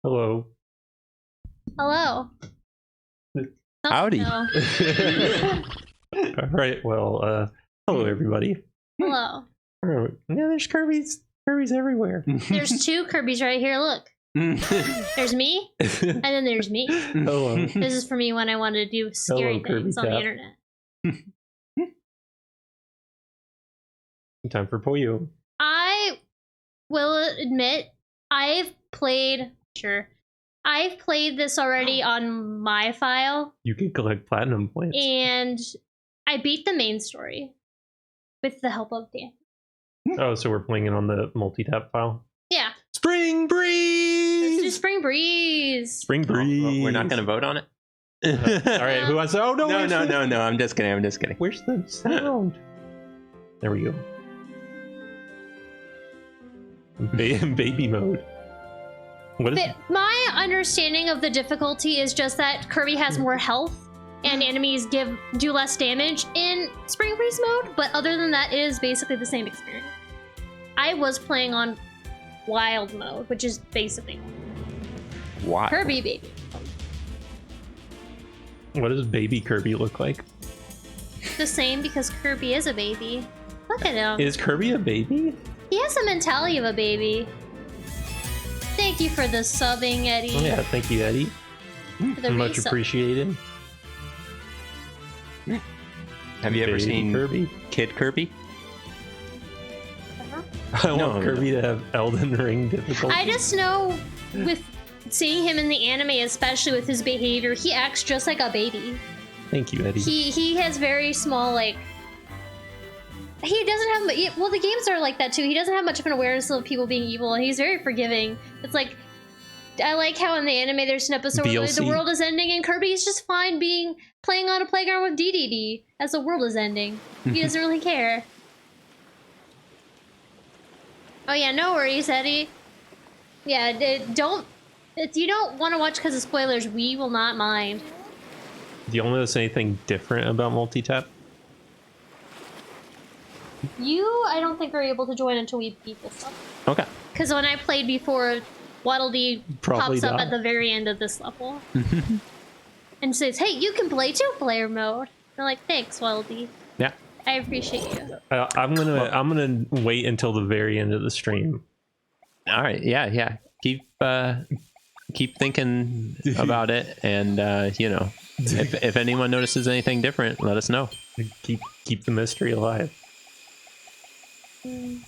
Hello. Hello. Howdy. No. All right. Well, hello everybody. Hello. Oh, yeah, there's Kirby's everywhere. There's two Kirbys right here. Look. There's me, and then there's me. Hello. This is for me when I want to do scary Hello, things on the Kirby internet. Time for Poyo. I will admit, I've played this already on my file, You can collect platinum points. and I beat the main story with the help of Dan. Oh, so we're playing it on the multitap file. Yeah. Spring breeze. Let's do Spring Breeze. Spring breeze. We're not going to vote on it. All right. Who wants to? Oh no! No. I'm just kidding. Where's the sound? There we go. Baby mode. What is it? My understanding of the difficulty is just that Kirby has more health and enemies do less damage in Spring Breeze mode, but other than that, it is basically the same experience. I was playing on Wild mode, which is basically Wow. Kirby baby. What does baby Kirby look like? The same because Kirby is a baby. Look at him. Is Kirby a baby? He has the mentality of a baby. Thank you for the subbing, Eddie. Oh, yeah, thank you, Eddie. For the Much resub. appreciated. Have you ever Baby seen Kirby? Kid Kirby? I want No. Kirby to have Elden Ring difficulty. I just know with seeing him in the anime, especially with his behavior, he acts just like a baby. Thank you, Eddie. He has very small, like, he doesn't have, well, the games are like that too. He doesn't have much of an awareness of people being evil, and he's very forgiving. It's like, I like how in the anime there's an episode where the DLC. world is ending and Kirby's just fine playing on a playground with DDD as the world is ending. He doesn't really care. Oh yeah, no worries, Eddie. Yeah, if you don't want to watch because of spoilers, we will not mind. Do you want to notice anything different about multitap? I don't think are able to join until we beat this stuff. Okay. Because when I played before, Waddle Dee Probably pops up not. at the very end of this level. And says, hey, you can play two-player mode. And I'm like, thanks, Waddle Dee. Yeah. I appreciate you. I'm gonna wait until the very end of the stream. All right. Yeah. Keep thinking about it, and if anyone notices anything different, let us know. Keep the mystery alive. I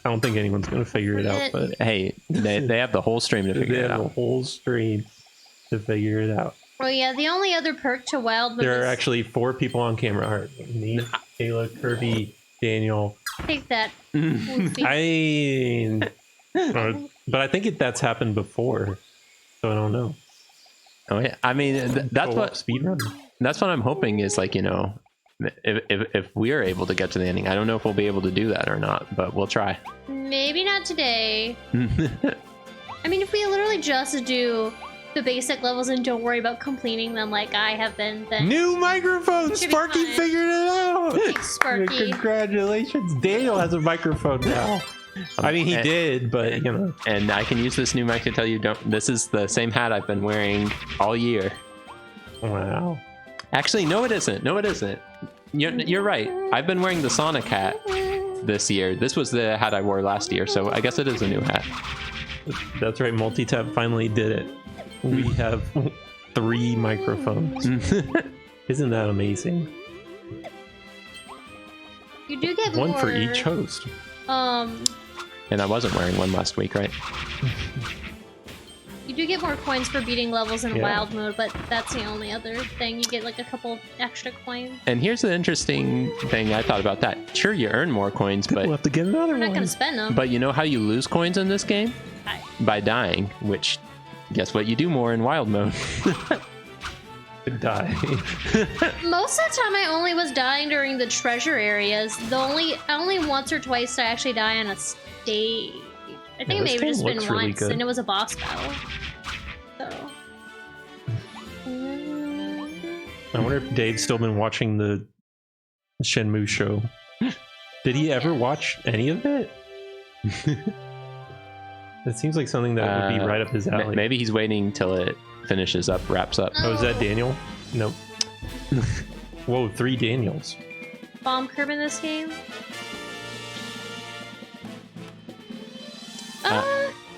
don't think anyone's gonna figure it out, but Hey, they have the whole stream to they figure it have a out. whole stream to figure it out. Oh yeah, the only other perk to Wild mode There are is... actually 4 people on camera. Art. Me, Kayla, Kirby, Daniel. Take that. But I think that's happened before, so I don't know. Oh yeah. I mean, that's what speedrun. That's what I'm hoping is, like, if we are able to get to the ending. I don't know if we'll be able to do that or not, but we'll try. Maybe not today. I mean, if we literally just do the basic levels and don't worry about completing them like I have been, then... New microphone! Should be Sparky fine. figured it out! Thanks, Sparky. Congratulations! Daniel has a microphone now. I mean, he did, but And I can use this new mic to tell you, this is the same hat I've been wearing all year. Wow. Actually, no, it isn't. You're right. I've been wearing the Sonic hat this year. This was the hat I wore last year, so I guess it is a new hat. That's right, Multitap finally did it. We have 3 microphones. Isn't that amazing? You do get One more... for each host. And I wasn't wearing one last week, right? You do get more coins for beating levels in Yeah. Wild mode, but that's the only other thing. You get like a couple extra coins. And here's the interesting thing I thought about that. Sure, you earn more coins, We'll but have to get another I'm not one. gonna spend them. you know how you lose coins in this game? I- By dying, which, guess what, you do more in wild mode. Die. Most of the time, I only was dying during the treasure areas. Only once or twice did I actually die on a stage. I think Yeah, it this may have game just been looks really once, good. and it was a boss battle. So. I wonder if Dave's still been watching the Shenmue show. Did he ever watch any of it? It seems like something that would be right up his alley. Maybe he's waiting till it finishes up, wraps up. Oh, is that Daniel? Nope. Whoa, 3 Daniels. Bomb Kirby in this game?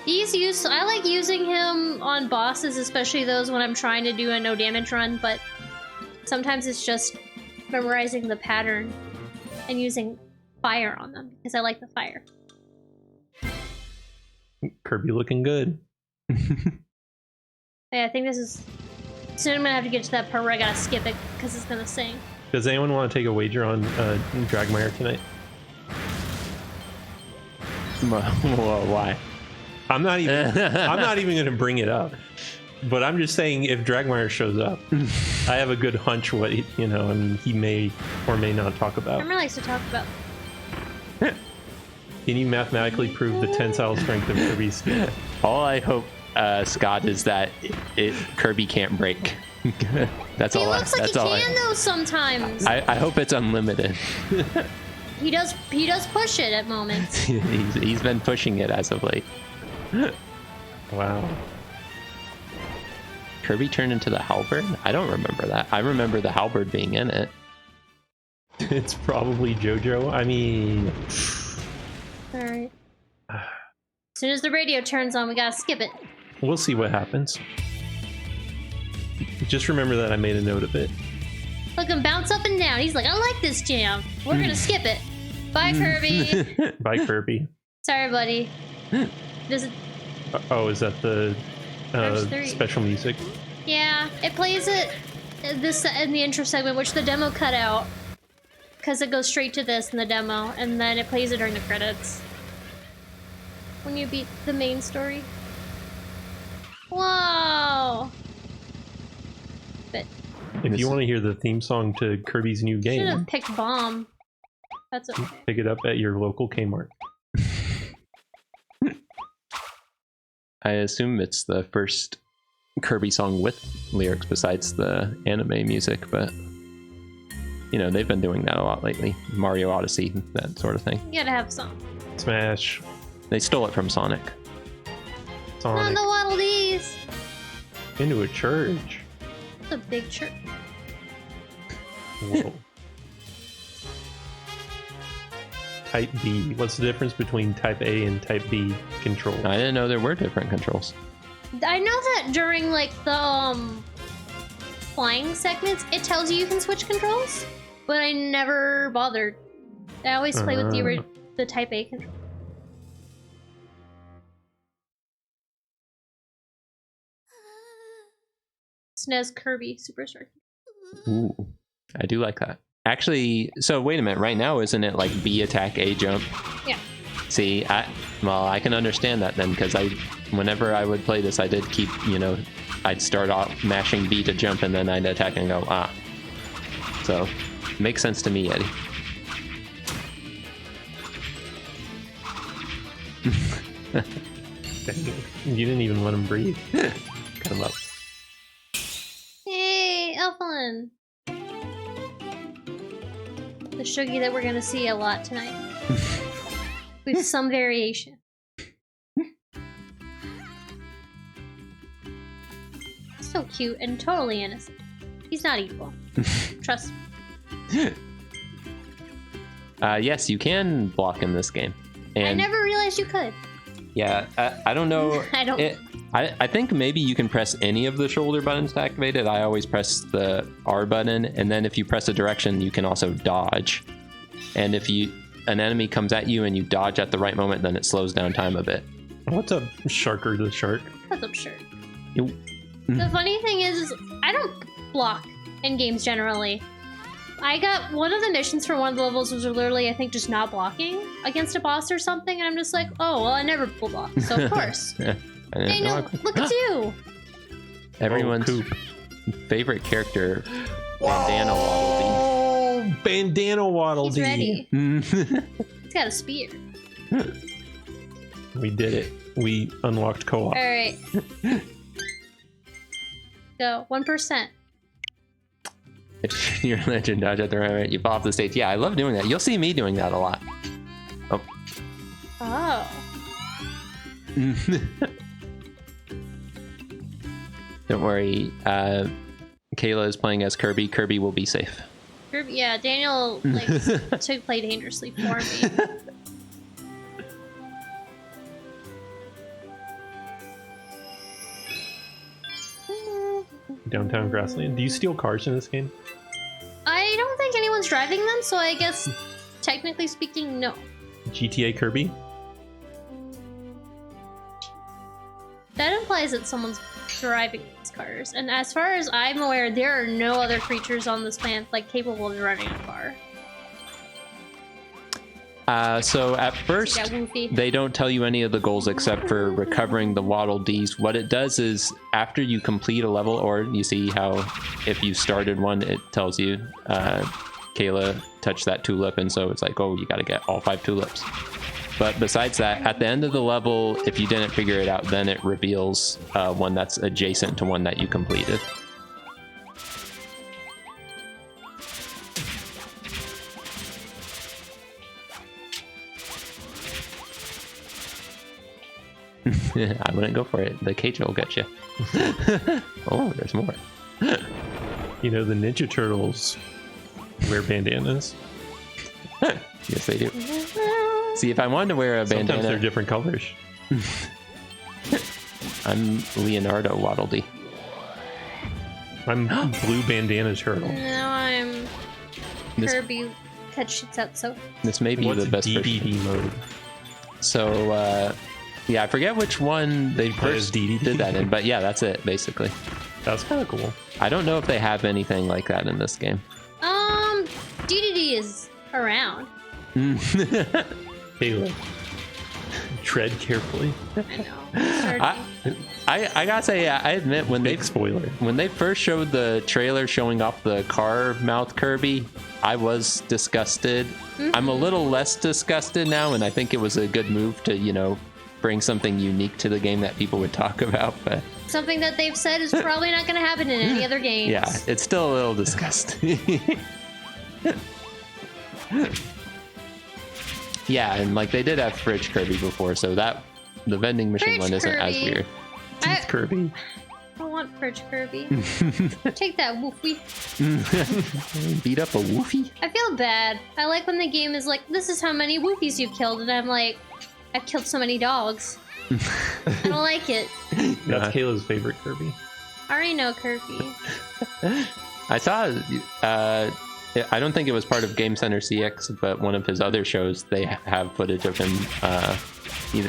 He's used. I like using him on bosses, especially those when I'm trying to do a no damage run, but sometimes it's just memorizing the pattern and using fire on them because I like the fire. Kirby looking good. Yeah, I think this is... Soon I'm gonna have to get to that part where I gotta skip it because it's gonna sing. Does anyone want to take a wager on Dragmire tonight? Well, why? I'm not even going to bring it up. But I'm just saying, if Dragmire shows up, I have a good hunch what he may or may not talk about. Emmer likes to talk about. Can you mathematically prove the tensile strength of Kirby's skin? All I hope, Scott, is that Kirby can't break. That's He all. looks like That's he all. can though sometimes. I hope it's unlimited. He does push it at moments. he's been pushing it as of late. Wow. Kirby turned into the halberd? I don't remember that. I remember the halberd being in it. It's probably JoJo. I mean... Alright. As soon as the radio turns on, we gotta skip it. We'll see what happens. Just remember that I made a note of it. Look him bounce up and down. He's like, I like this jam. We're gonna skip it. Bye, Kirby. Bye, Kirby. Sorry, buddy. Does it... Oh, is that the There's 3. special music? Yeah, it plays it in the intro segment, which the demo cut out. Because it goes straight to this in the demo, and then it plays it during the credits. When you beat the main story. Whoa! But If you want to hear the theme song to Kirby's new should game, have picked Bomb. That's okay. pick it up at your local Kmart. I assume it's the first Kirby song with lyrics besides the anime music, but they've been doing that a lot lately. Mario Odyssey, that sort of thing. You gotta have some. Smash. They stole it from Sonic. On Sonic. the Waddle Dees! Into a church. It's a big church. Whoa. Type B. What's the difference between Type A and Type B controls? I didn't know there were different controls. I know that during like the flying segments, it tells you can switch controls, but I never bothered. I always play with the Type A control. SNES Kirby Superstar. Ooh, I do like that. Actually, so wait a minute. Right now, isn't it like B attack, A jump? Yeah. See, I can understand that then, because whenever I would play this, I did keep, I'd start off mashing B to jump, and then I'd attack and go, ah. So, makes sense to me, Eddie. You didn't even let him breathe. Cut him up. Hey, Elflin! The Shuggy that we're gonna see a lot tonight. With some variation. So cute and totally innocent. He's not evil. Trust me. Yes, you can block in this game. And I never realized you could. Yeah, I don't know. I don't. I think maybe you can press any of the shoulder buttons to activate it. I always press the R button, and then if you press a direction, you can also dodge. And if an enemy comes at you and you dodge at the right moment, then it slows down time a bit. What's up, Sharker the Shark? What's up, shirt? The funny thing is, I don't block in games generally. I got one of the missions for one of the levels was literally, I think, just not blocking against a boss or something, and I'm just like, oh, well, I never block, so of course. Hey, no, look at you! Everyone's favorite character, Bandana Waddle Oh, Bandana Waddle He's Dee. ready. He's got a spear. We did it. We unlocked co-op. Alright. Go. 1%. If you're a legend, dodge at the right moment, you fall off the stage. Yeah, I love doing that. You'll see me doing that a lot. Oh. Don't worry. Kayla is playing as Kirby. Kirby will be safe. Kirby, yeah, Daniel likes to play dangerously for me. Downtown Grassland. Do you steal cars in this game? I don't think anyone's driving them, so I guess technically speaking, no. GTA Kirby? That implies that someone's driving these cars. And as far as I'm aware, there are no other creatures on this planet like capable of running a car. So at first, they don't tell you any of the goals except for recovering the Waddle Dees. What it does is after you complete a level, or you see how if you started one, it tells you, Kayla touched that tulip, and so it's like, oh, you got to get all 5 tulips. But besides that, at the end of the level, if you didn't figure it out, then it reveals one that's adjacent to one that you completed. I wouldn't go for it. The cage will get you. Oh, there's more. You know, the Ninja Turtles wear bandanas. Yes, they do. See, if I wanted to wear a bandana... Sometimes they're different colors. I'm Leonardo Waddle Dee. I'm Blue Bandana Turtle. Now I'm Kirby Kachitsatsu. This may be What's the best DDD mode? So, yeah, I forget which one they first did that in, but yeah, that's it, basically. That's kind of cool. I don't know if they have anything like that in this game. DDD is around. Kayla, tread carefully. I know. I gotta say, I admit when Big spoiler. When they first showed the trailer showing off the car mouth Kirby, I was disgusted. Mm-hmm. I'm a little less disgusted now, and I think it was a good move to, you know, bring something unique to the game that people would talk about. But something that they've said is probably not going to happen in any other games. Yeah, it's still a little disgusting. Yeah, and like they did have Fridge Kirby before, so that the vending machine Fridge one isn't Kirby. as weird. Teeth Kirby. I want Fridge Kirby. Take that, Woofy. Beat up a Woofy? I feel bad. I like when the game is like, this is how many Woofies you've killed, and I'm like, I've killed so many dogs. I don't like it. That's Kayla's favorite Kirby. I already know Kirby. I saw, I don't think it was part of Game Center CX, but one of his other shows, they have footage of him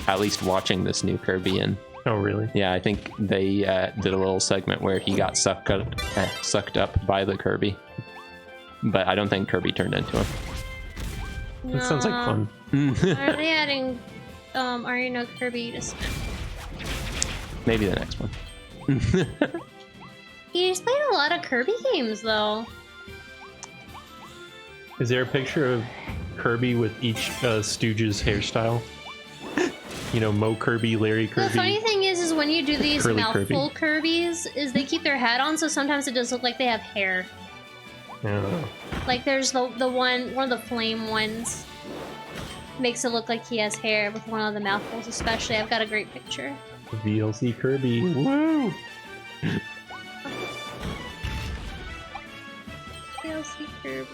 at least watching this new Kirby. And oh, really? yeah, I think they did a little segment where he got sucked up by the Kirby. But I don't think Kirby turned into him. That sounds like fun. Are they adding are you know Kirby to spin? Maybe the next one. He's played a lot of Kirby games though. Is there a picture of Kirby with each Stooges hairstyle? You know, Mo Kirby, Larry Kirby. The funny thing is when you do these Curly mouthful Kirby's, is they keep their hat on, so sometimes it does look like they have hair. Oh. Like there's the one of the flame ones. Makes it look like he has hair with one of the mouthfuls, especially. I've got a great picture. VLC Kirby. Woo! VLC Kirby.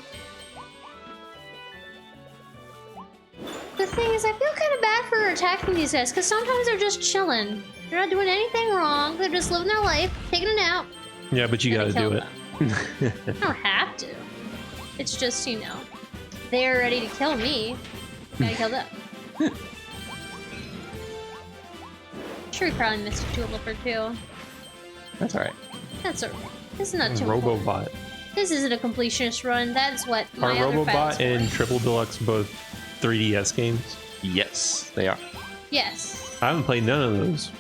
The thing is, I feel kind of bad for attacking these guys, because sometimes they're just chilling. They're not doing anything wrong. They're just living their life, taking a nap. Yeah, but you gotta do it. I don't have to. It's just, you know, they're ready to kill me. Gotta kill them. Sure, we probably missed a tulip or two. That's alright. That's alright. This is not too Robobot. This isn't a completionist run. That's what Are my other files Robobot and Triple Deluxe both 3DS games? Yes, they are. Yes. I haven't played none of those.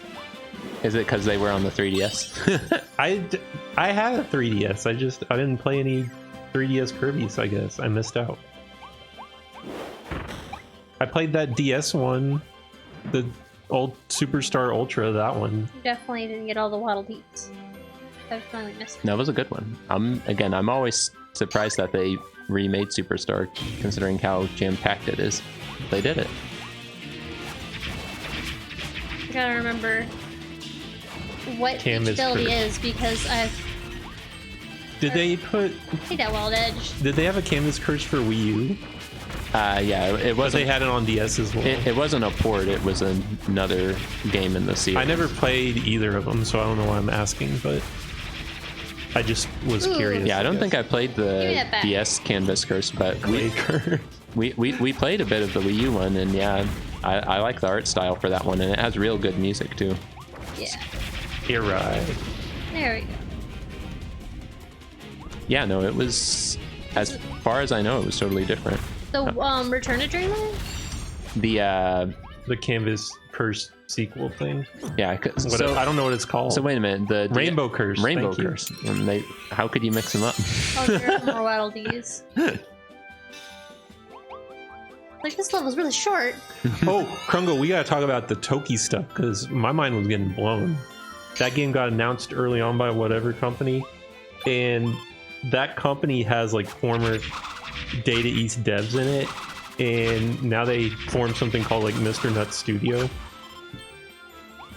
Is it because they were on the 3DS? I had a 3DS. I didn't play any 3DS Kirby's, I guess. I missed out. I played that DS one, the old Superstar Ultra, that one. Definitely didn't get all the Waddle Dees. I finally missed it. That was a good one. I'm always surprised that they remade Superstar, considering how jam-packed it is. They did it. gotta remember what Canvas each ability curve. is because I've Did they put? played that Wild Edge. Did they have a Canvas Curse for Wii U? Yeah, it But wasn't. they had it on DS as well. It wasn't a port. It was another game in the series. I never played either of them, so I don't know why I'm asking, but I just was Ooh. curious. Yeah, I don't guess. think I played Give me the that back. DS Canvas Curse, but Laker. we played a bit of the Wii U one, and yeah, I like the art style for that one, and it has real good music too. Yeah. You're right. There we go. Yeah, no, it was, as far as I know, it was totally different. The Return to Dreamland? The The Canvas Curse sequel thing. yeah, so I don't know what it's called. so wait a minute, the Rainbow Curse. Rainbow thank you. Curse. And how could you mix them up? Oh, there's more Waddle Dees. Like, this level's really short. Oh, Krungo, we gotta talk about the Toki stuff because my mind was getting blown. That game got announced early on by whatever company, and that company has like former Data East devs in it, and now they formed something called like Mr. Nut Studio,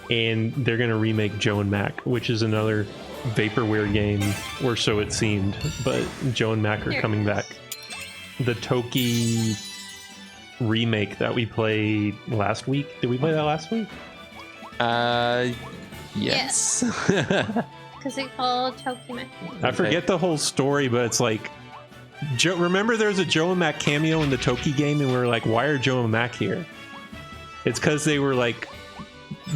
and they're gonna remake Joe and Mac, which is another vaporware game, or so it seemed. But Joe and Mac are There it coming is. back. The Toki remake that we played last week. Did we play that last week? Yes. Because it's called Tokime. I forget the whole story, but it's like Joe. Remember, there's a Joe and Mac cameo in the Toki game, and we were like, "Why are Joe and Mac here?" It's because they were like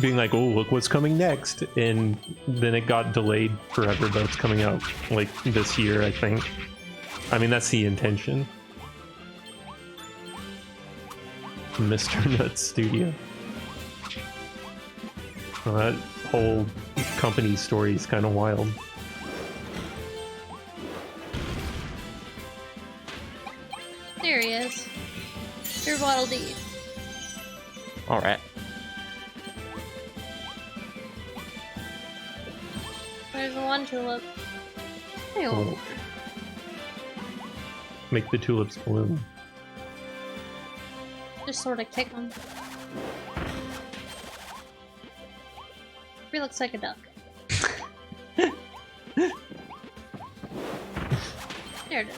being like, "Oh, look what's coming next," and then it got delayed forever. But it's coming out like this year, I think. I mean, that's the intention. Mr. Nut Studio. Well, that whole company story is kind of wild. There he is. Your Waddle Dee. All right. There's one tulip. Ew. Oh. Make the tulips bloom. Just sort of kick him. He looks like a duck. There it is.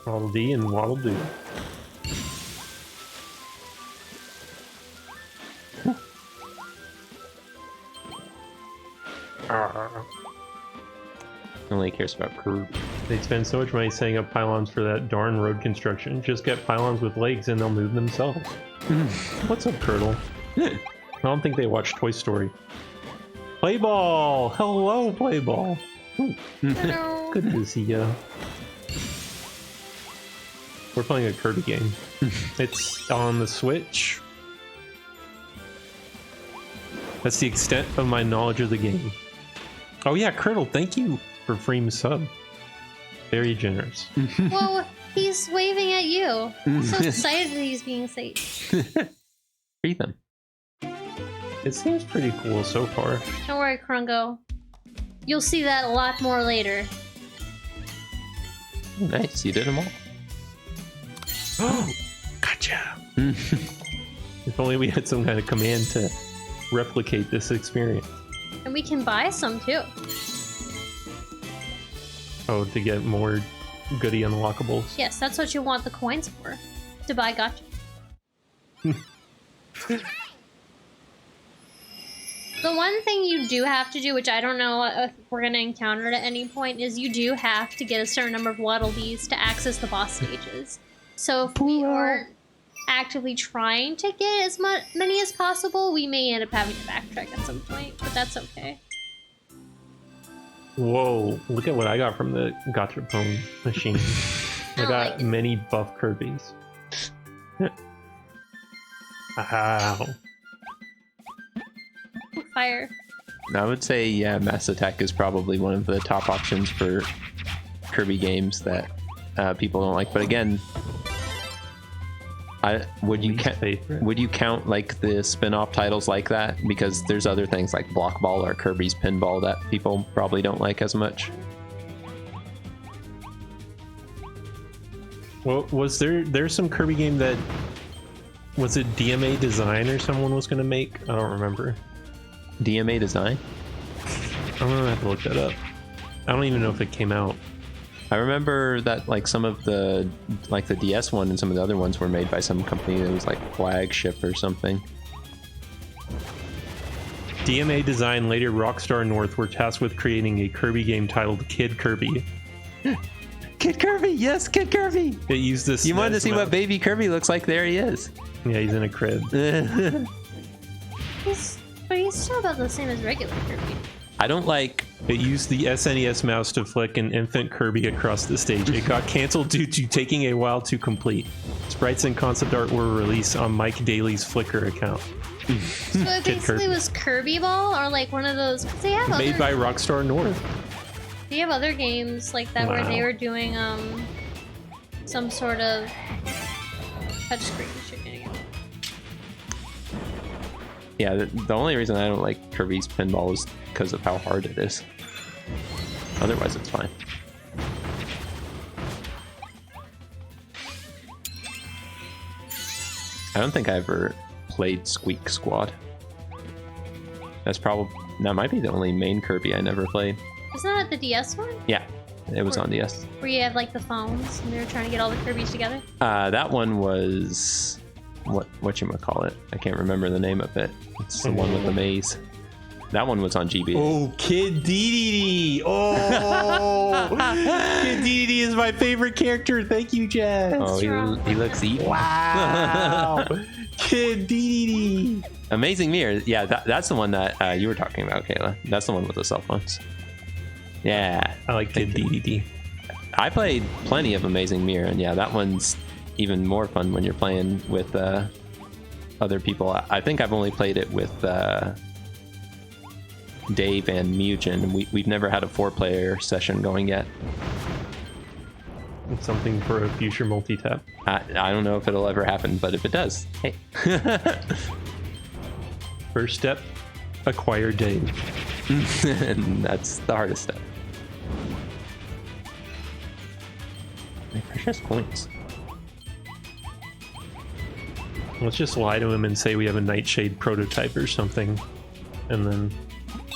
Waddle Dee and Waddle Doo. Only cares about Kirby. They spend so much money setting up pylons for that darn road construction. Just get pylons with legs and they'll move themselves. What's up, Turtle? I don't think they watch Toy Story. Playball! Hello, Playball! Hello. Good to see ya. We're playing a Kirby game. It's on the Switch. That's the extent of my knowledge of the game. Oh yeah, Curdle, thank you for free sub. Very generous. Whoa, he's waving at you. I'm so excited that he's being safe. Free them. It seems pretty cool so far. Don't worry, Krungo. You'll see that a lot more later. Nice, you did them all. Oh, gotcha. If only we had some kind of command to replicate this experience. And we can buy some too. Oh, to get more goodie unlockables. Yes, that's what you want the coins for. To buy gotcha. The one thing you do have to do, which I don't know if we're going to encounter it at any point, is you do have to get a certain number of Waddle Dees to access the boss stages. So if we aren't actively trying to get as many as possible, we may end up having to backtrack at some point, but that's okay. Whoa, look at what I got from the Gotcha Pone machine. I don't got like it. many buff Kirby's. Ow. Fire. I would say, yeah, Mass Attack is probably one of the top options for Kirby games that people don't like. But again, would you count like the spin-off titles like that? Because there's other things like Block Ball or Kirby's Pinball that people probably don't like as much. Well, was there's some Kirby game that was it DMA Design or someone was gonna make? I don't remember. DMA Design? I'm gonna have to look that up. I don't even know if it came out. I remember that like some of the DS one and some of the other ones were made by some company that was like Flagship or something. DMA Design, later Rockstar North, were tasked with creating a Kirby game titled Kid Kirby. Kid Kirby, yes, Kid Kirby. It used this. You wanted to see what baby Kirby looks like? There he is. Yeah, he's in a crib. But he's still about the same as regular Kirby. I don't like. It used the SNES mouse to flick an infant Kirby across the stage. It got canceled due to taking a while to complete. Sprites and concept art were released on Mike Daly's Flickr account. So it basically was Kirby Ball, or like one of those. Cause they have made by Rockstar North. They have other games like that where they were doing some sort of touchscreen shenanigans. Yeah, the only reason I don't like Kirby's Pinball is because of how hard it is. Otherwise, it's fine. I don't think I ever played Squeak Squad. That might be the only main Kirby I never played. Isn't that the DS one? Yeah, it was on DS. Where you have like the phones and they were trying to get all the Kirbys together? That one was whatchamacallit? I can't remember the name of it. It's the one with the maze. That one was on GBA. Oh, Kid DDD! Oh, Kid DDD is my favorite character. Thank you, Jess. Oh, he looks evil. Wow, Kid DDD. Amazing Mirror. Yeah, that's the one that you were talking about, Kayla. That's the one with the cell phones. Yeah, I like Kid DDD. I played plenty of Amazing Mirror, and yeah, that one's even more fun when you're playing with other people. I think I've only played it with Dave and Mugen. We've never had a 4-player session going yet. It's something for a future multi-tap. I don't know if it'll ever happen, but if it does, hey. First step, acquire Dave. And that's the hardest step. My precious coins. Let's just lie to him and say we have a Nightshade prototype or something, and then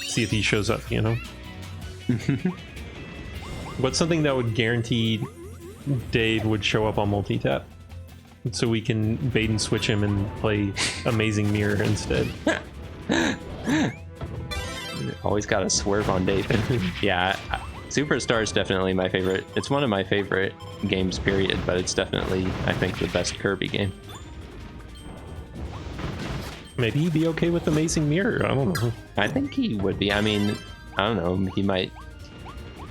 see if he shows up, you know? What's something that would guarantee Dave would show up on multi-tap? So we can bait and switch him and play Amazing Mirror instead. Always got to swerve on Dave. Yeah, Superstar is definitely my favorite. It's one of my favorite games, period, but it's definitely, I think, the best Kirby game. Maybe he'd be okay with Amazing Mirror. I don't know. I think he would be. I mean, I don't know. He might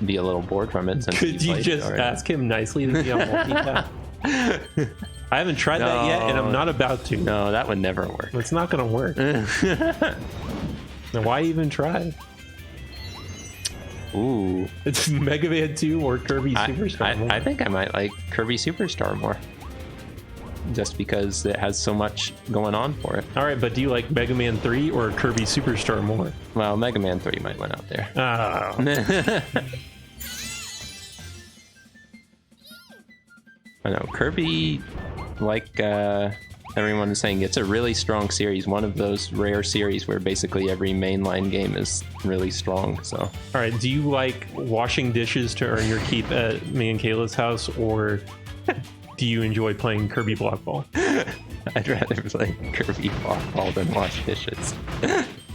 be a little bored from it. Since Could you just ask him nicely to be on multi-tap? I haven't tried that yet, and I'm not about to. No, that would never work. It's not going to work. Now, why even try? Ooh. It's Mega Man 2 or Kirby Superstar. I think I might like Kirby Superstar more. Just because it has so much going on for it. All right, but do you like Mega Man 3 or Kirby Superstar more? Well, Mega Man 3 might win out there. Oh. I know. Kirby, like everyone is saying, it's a really strong series. One of those rare series where basically every mainline game is really strong. So, all right, do you like washing dishes to earn your keep at me and Kayla's house, or do you enjoy playing Kirby Block Ball? I'd rather play Kirby Block Ball than wash dishes.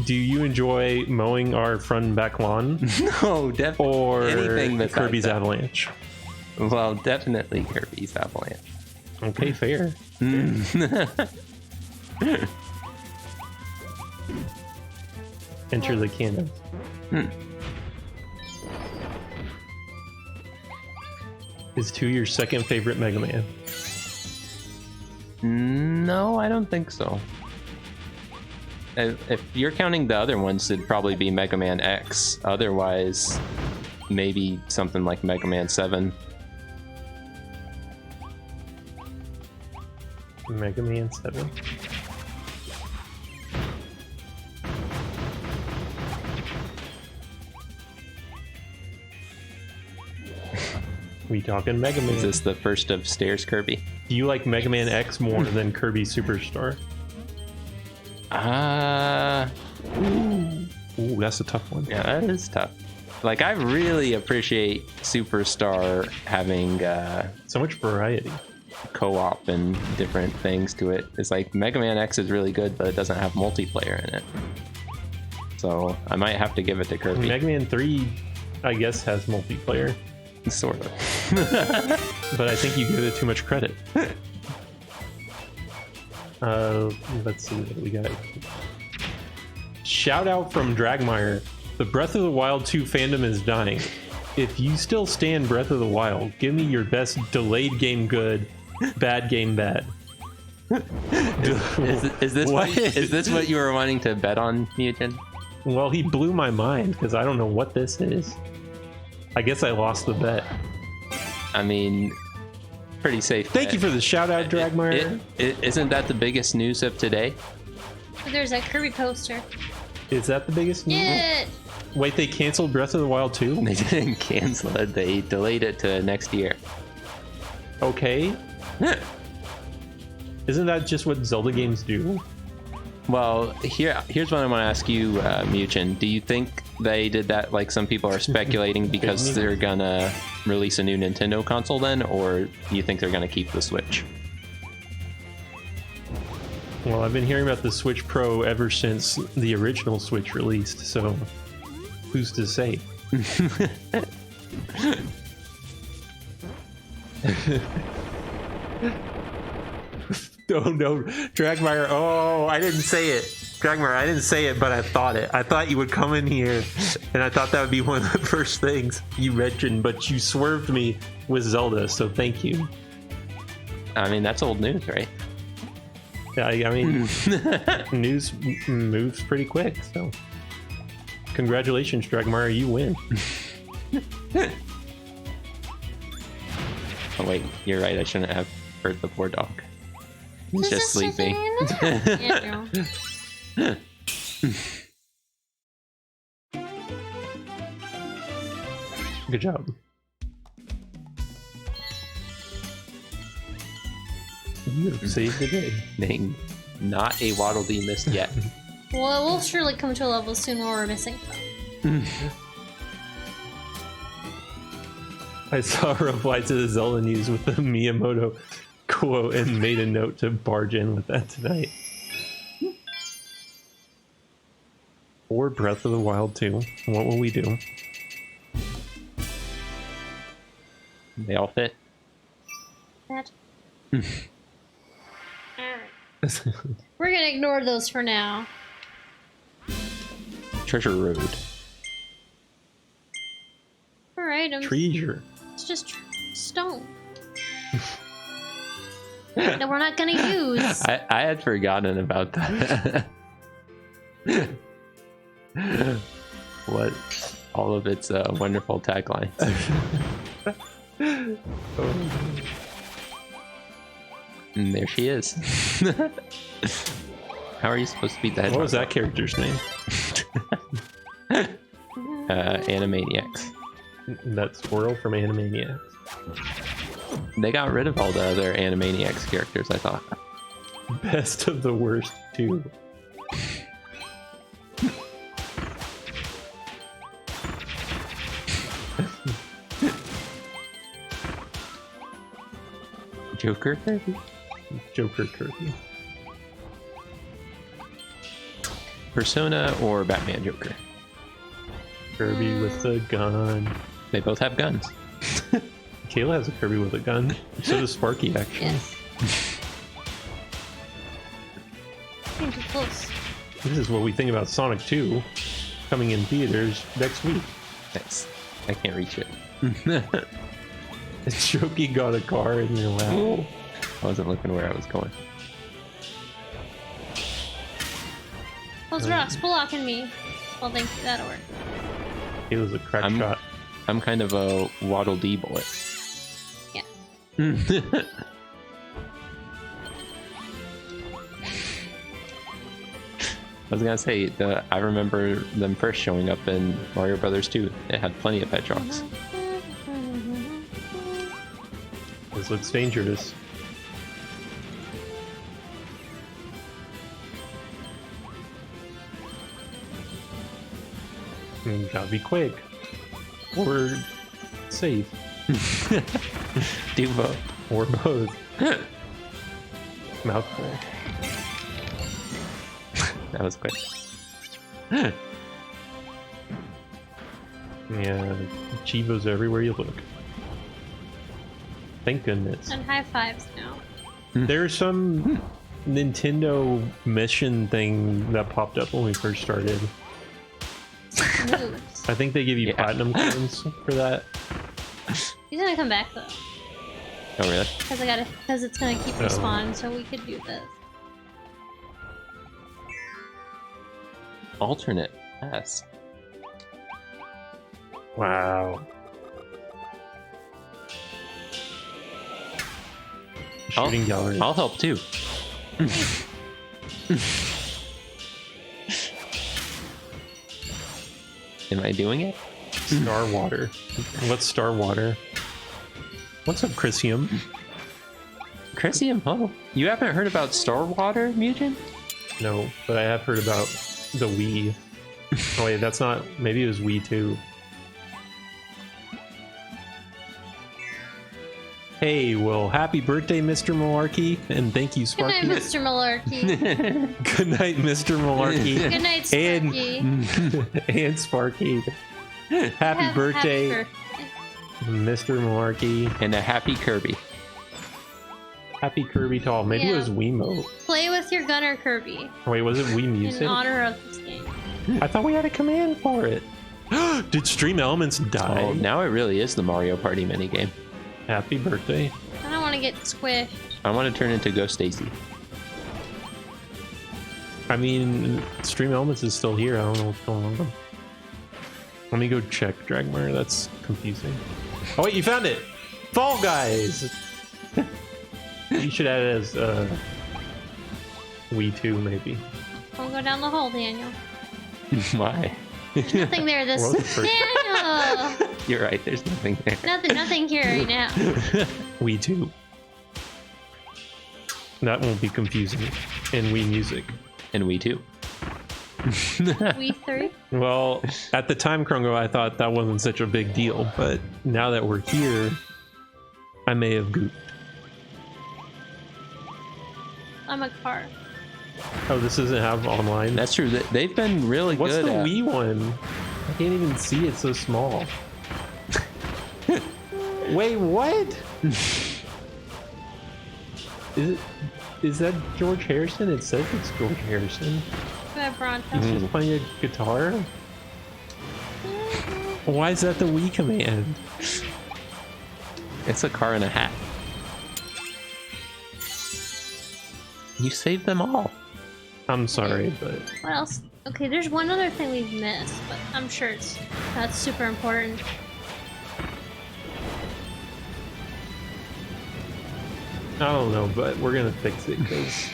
Do you enjoy mowing our front and back lawn? No, definitely. Or anything besides Kirby's that. Avalanche? Well, definitely Kirby's Avalanche. Okay, fair. Enter the canon. Is 2 your second favorite Mega Man? No, I don't think so. If you're counting the other ones, it'd probably be Mega Man X. Otherwise, maybe something like Mega Man 7. Mega Man 7. We talking Mega Man? Is this the first of Stairs Kirby? Do you like Mega Man X more than Kirby Superstar? Ooh, that's a tough one. Yeah, that is tough. Like, I really appreciate Superstar having So much variety. co-op and different things to it. It's like Mega Man X is really good, but it doesn't have multiplayer in it. So I might have to give it to Kirby. Mega Man 3, I guess, has multiplayer. Sort of. But I think you give it too much credit. Let's see what we got. Shout out from Dragmire. The Breath of the Wild 2 fandom is dying. If you still stand Breath of the Wild, give me your best delayed game good, bad game bad. Is this what you were wanting to bet on, Mugen? Well, he blew my mind because I don't know what this is. I guess I lost the bet. I mean, pretty safe. Thank you for the shout out, Dragmire. Isn't that the biggest news of today? There's that Kirby poster. Is that the biggest news? Yeah. Wait, they canceled Breath of the Wild 2? They didn't cancel it. They delayed it to next year. Okay. Isn't that just what Zelda games do? Well, here's what I want to ask you, Mugen. Do you think they did that like some people are speculating because they're gonna release a new Nintendo console then, or do you think they're gonna keep the Switch? Well, I've been hearing about the Switch Pro ever since the original Switch released, so who's to say? Oh no, Dragmire, oh, I didn't say it. Dragmire, I didn't say it, but I thought it. I thought you would come in here, and I thought that would be one of the first things you mentioned, but you swerved me with Zelda, so thank you. I mean, that's old news, right? Yeah, I mean, news moves pretty quick, so congratulations, Dragmire, you win. Oh wait, you're right. I shouldn't have hurt the poor dog. He's just sleeping. Yeah, no. Good job. You have saved the day. Dang, not a Waddle Dee missed yet. Well, we'll surely come to a level soon where we're missing. I saw a reply to the Zelda news with the Miyamoto quote and made a note to barge in with that tonight. Or Breath of the Wild 2. What will we do? They all fit. That. We're gonna ignore those for now. Treasure Road. Alright, Treasure. it's just stone. That we're not gonna use. I had forgotten about that. What all of its wonderful taglines. And there she is. How are you supposed to beat the hedgehog? What was that character's name? Animaniacs. That squirrel from Animaniacs. They got rid of all the other Animaniacs characters, I thought. Best of the worst, too. Joker Kirby? Joker Kirby. Persona or Batman Joker? Kirby with the gun. They both have guns. Kayla has a Kirby with a gun. So does Sparky, actually. Yes. Getting too close. This is what we think about Sonic 2 coming in theaters next week. Thanks. I can't reach it. Shoki got a car in your lap. I wasn't looking where I was going. Those rocks blocking me. Well, thank you. That'll work. It was a crack shot. I'm kind of a Waddle Dee boy. Yeah. I was gonna say, I remember them first showing up in Mario Brothers 2. It had plenty of hedgehogs. This looks dangerous. Gotta be quick. Or safe. Do both. Or both. Mouthful. That was quick. Yeah, Chivos everywhere you look. Thank goodness. And high fives now. There's some Nintendo mission thing that popped up when we first started. Moves. I think they give you platinum coins for that. He's gonna come back though. Oh, really? Because it's gonna keep respawning, so we could do this. Alternate. Yes. Wow. Shooting gallery. I'll help too. Am I doing it? Star Water. What's Star Water? What's up, Chrysium? Chrysium, oh. You haven't heard about Star Water, Mutant? No, but I have heard about the Wii. Oh wait, that's not... Maybe it was Wii 2. Hey, well, happy birthday, Mr. Malarkey, and thank you, Good Sparky. night, Mr. Malarkey. Good night, Mr. Malarkey. Good night, Sparky. And Sparky. Happy birthday, Mr. Malarkey. And a happy Kirby. Happy Kirby to all. Maybe it was Wiimote. Play with your gunner, Kirby, Oh, wait, was it Wii Music? in honor of this game. I thought we had a command for it. Did Stream Elements die? Oh, now it really is the Mario Party minigame. Happy birthday. I don't want to get squished. I want to turn into Ghost Stacy. I mean, Stream Elements is still here. I don't know what's going on. Let me go check Dragmar. That's confusing. Oh, wait, you found it! Fall Guys! You should add it as Wii 2, maybe. Don't go down the hole, Daniel. Why? Nothing there this... What was the first- Daniel! You're right, there's nothing there. Nothing here right now. Wii 2. That won't be confusing. And Wii Music. And we too. We 3? Well, at the time, Krungo, I thought that wasn't such a big deal, but now that we're here, I may have goofed. I'm a car. Oh, this doesn't have online? That's true. They've been really What's good the at... Wii one? I can't even see it, so small. Wait, what? Is that George Harrison? It says it's George Harrison. Go ahead, Bronto. He's just playing a guitar? Why is that the Wii command? It's a car and a hat. You saved them all. I'm sorry, but... What else? Okay, there's one other thing we've missed, but I'm sure that's super important. I don't know, but we're gonna fix it, because...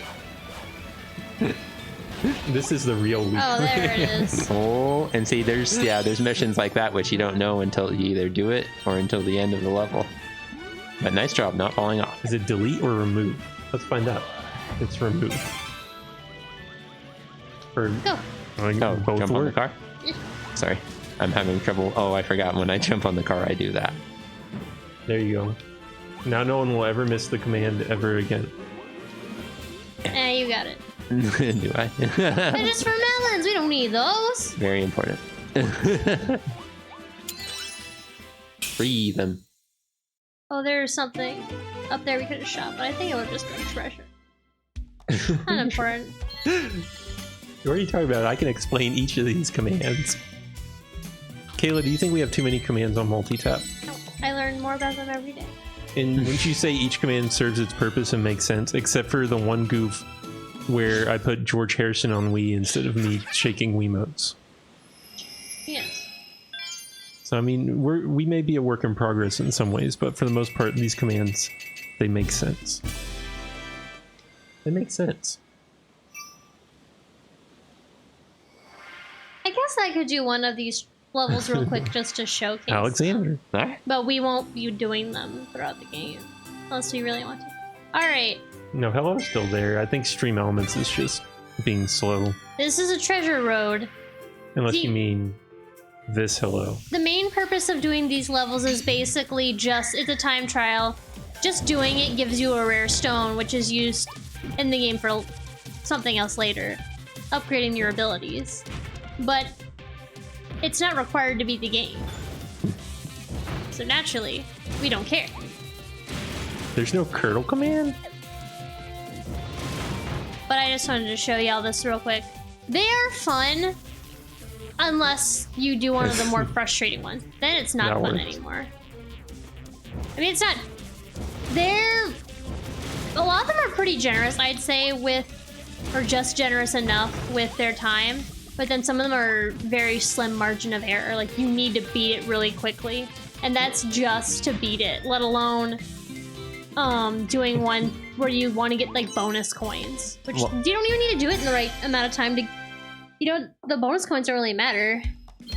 this is the real Wii. Oh, there it is. Oh, and see, there's missions like that which you don't know until you either do it or until the end of the level. But nice job not falling off. Is it delete or remove? Let's find out. It's remove. Or Go. both Jump on the work. car? Sorry, I'm having trouble. Oh, I forgot when I jump on the car I do that. There you go. Now no one will ever miss the command ever again. You got it. Do I? They're just for melons. We don't need those. Very important. Free them. Oh, there's something up there we could have shot, but I think it would just been treasure. Not important. What are you talking about? I can explain each of these commands. Kayla, do you think we have too many commands on multitap? No, I learn more about them every day. And wouldn't you say each command serves its purpose and makes sense, except for the one goof where I put George Harrison on Wii instead of me shaking Wiimotes? Yes. So I mean, we may be a work in progress in some ways, but for the most part, these commands, they make sense. They make sense. I guess I could do one of these levels real quick just to showcase Alexander. All right. But we won't be doing them throughout the game. Unless you really want to. Alright. No, hello's still there. I think Stream Elements is just being slow. This is a treasure road. Unless you mean this hello. The main purpose of doing these levels is basically just, it's a time trial. Just doing it gives you a rare stone, which is used in the game for something else later. Upgrading your abilities. But it's not required to beat the game. So naturally, we don't care. There's no curdle command? But I just wanted to show y'all this real quick. They are fun, unless you do one of the more frustrating ones. Then it's not fun anymore. I mean, it's not... A lot of them are pretty generous, I'd say, or just generous enough with their time. But then some of them are very slim margin of error. Like, you need to beat it really quickly. And that's just to beat it, let alone doing one where you want to get, like, bonus coins. Which, you don't even need to do it in the right amount of time to... the bonus coins don't really matter.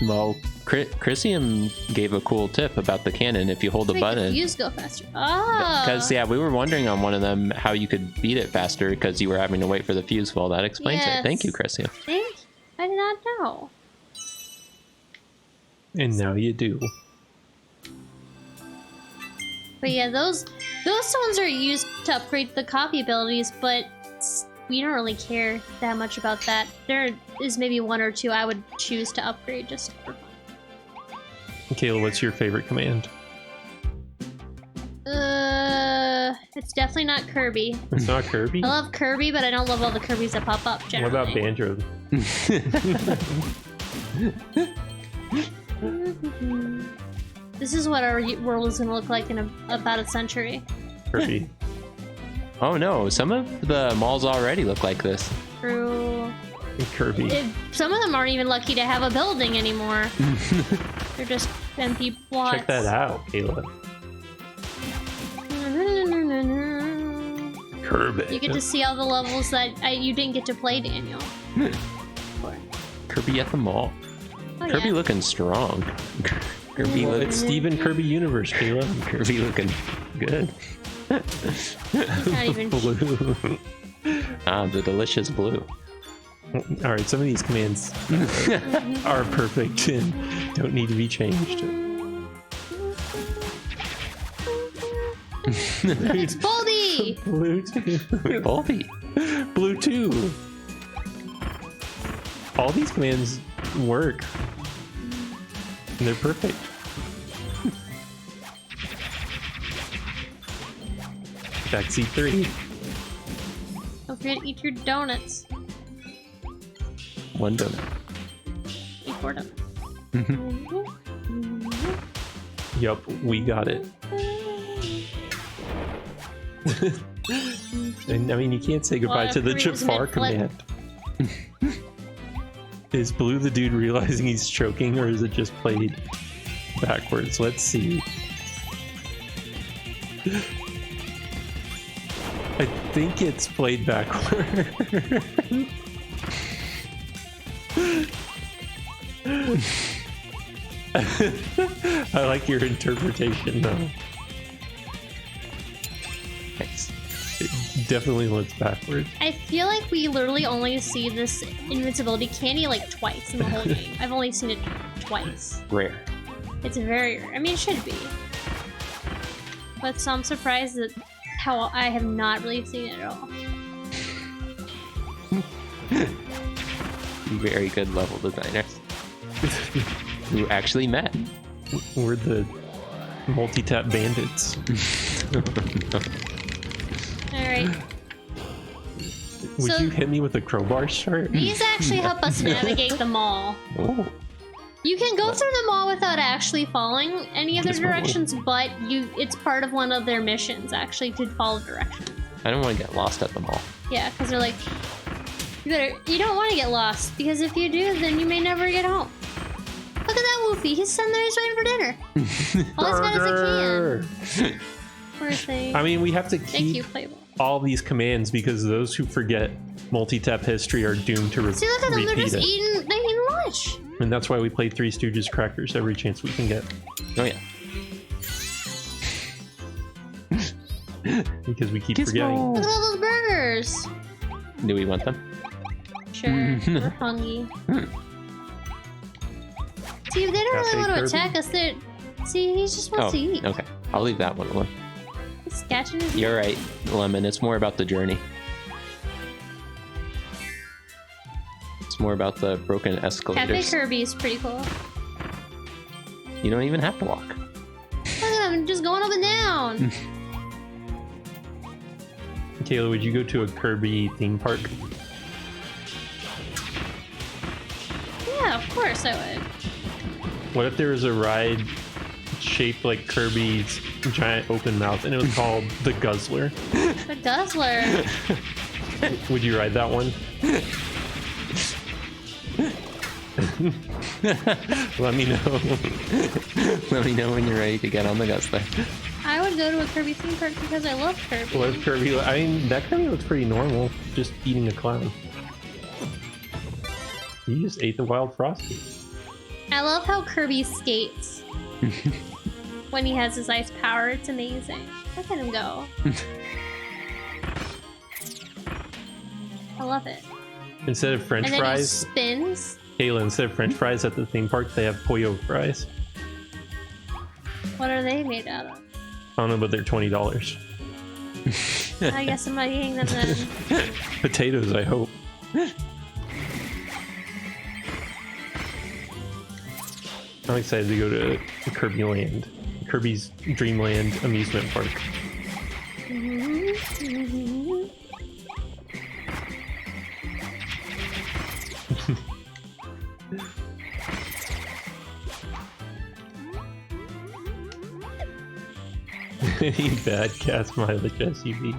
Well, Chrisium gave a cool tip about the cannon. If you hold the button, the fuse go faster. Oh, because we were wondering on one of them how you could beat it faster because you were having to wait for the fuse fall. That explains it. Thank you, Chrisium. I did not know. And now you do. But yeah, those stones are used to upgrade the copy abilities, but we don't really care that much about that. There is maybe one or two I would choose to upgrade just for fun. Kayla, what's your favorite command? It's definitely not Kirby. It's not Kirby? I love Kirby, but I don't love all the Kirbys that pop up generally. What about Banjo? This is what our world is going to look like in about a century. Kirby. Oh no, some of the malls already look like this. True. Kirby. Some of them aren't even lucky to have a building anymore. They're just empty plots. Check that out, Kayla. Kirby. You get to see all the levels that you didn't get to play, Daniel. Kirby at the mall. Oh, Kirby looking strong. Kirby looking... It's Steven Kirby Universe, Kayla. Kirby looking good. He's not even blue. The delicious blue. All right, some of these commands are perfect and don't need to be changed. It's Boldy! Blue 2. Boldy. Blue 2. All these commands work. And they're perfect. Backseat 3. Don't forget to eat your donuts. One donut. Eat 4 donuts. Yup, we got it. And I mean, you can't say goodbye to the Jafar command. Is Blue the dude realizing he's choking, or is it just played backwards? Let's see. I think it's played backwards. I like your interpretation, though. Thanks. It definitely looks backwards. I feel like we literally only see this invincibility candy like twice in the whole game. I've only seen it twice. Rare. It's very rare. I mean, it should be. But so I'm surprised at how I have not really seen it at all. Very good level designers. Who actually met. We're the multi-tap bandits. Alright. Would So- you hit me with a crowbar shard? These actually help us navigate the mall. Oh. You can go through the mall without actually following any other Just follow. directions, but it's part of one of their missions, actually, to follow directions. I don't want to get lost at the mall. Yeah, because they're like, you don't want to get lost, because if you do, then you may never get home. Look at that Woofy, he's sitting there, he's waiting for dinner. All as fast as he can. Poor thing. I mean, we have to Thank you, keep Playboy. all these commands because those who forget multi-tap history are doomed to See, look at them, they're repeat just it. eating lunch. And that's why we play Three Stooges crackers every chance we can get. Oh yeah. because we keep Gizmo. forgetting. Look at all those burgers. Do we want them? Sure, we're hungry. See, they don't Cafe really want to Kirby? attack us. See, he just wants to eat. Okay. I'll leave that one alone. He's scratching his You're right, Lemon. It's more about the journey. It's more about the broken Cafe escalators. Kirby is pretty cool. You don't even have to walk. Look at him, just going up and down. Kayla, would you go to a Kirby theme park? Yeah, of course I would. What if there was a ride shaped like Kirby's giant open mouth and it was called the Guzzler? The Guzzler. Would you ride that one? Let me know. Let me know when you're ready to get on the Guzzler. I would go to a Kirby theme park because I love Kirby. What if Kirby? I mean, that Kirby looks pretty normal. Just eating a clown. You just ate the wild frosty. I love how Kirby skates when he has his ice power. It's amazing. Look at him go. I love it. Instead of French And then he fries, spins. Kayla, instead of French fries at the theme park, they have Pollo fries. What are they made out of? I don't know, but they're $20. I guess I'm not eating them then. Potatoes, I hope. I'm excited to go to Kirby Land. Kirby's Dreamland amusement park. Any bad cast mileage SUV.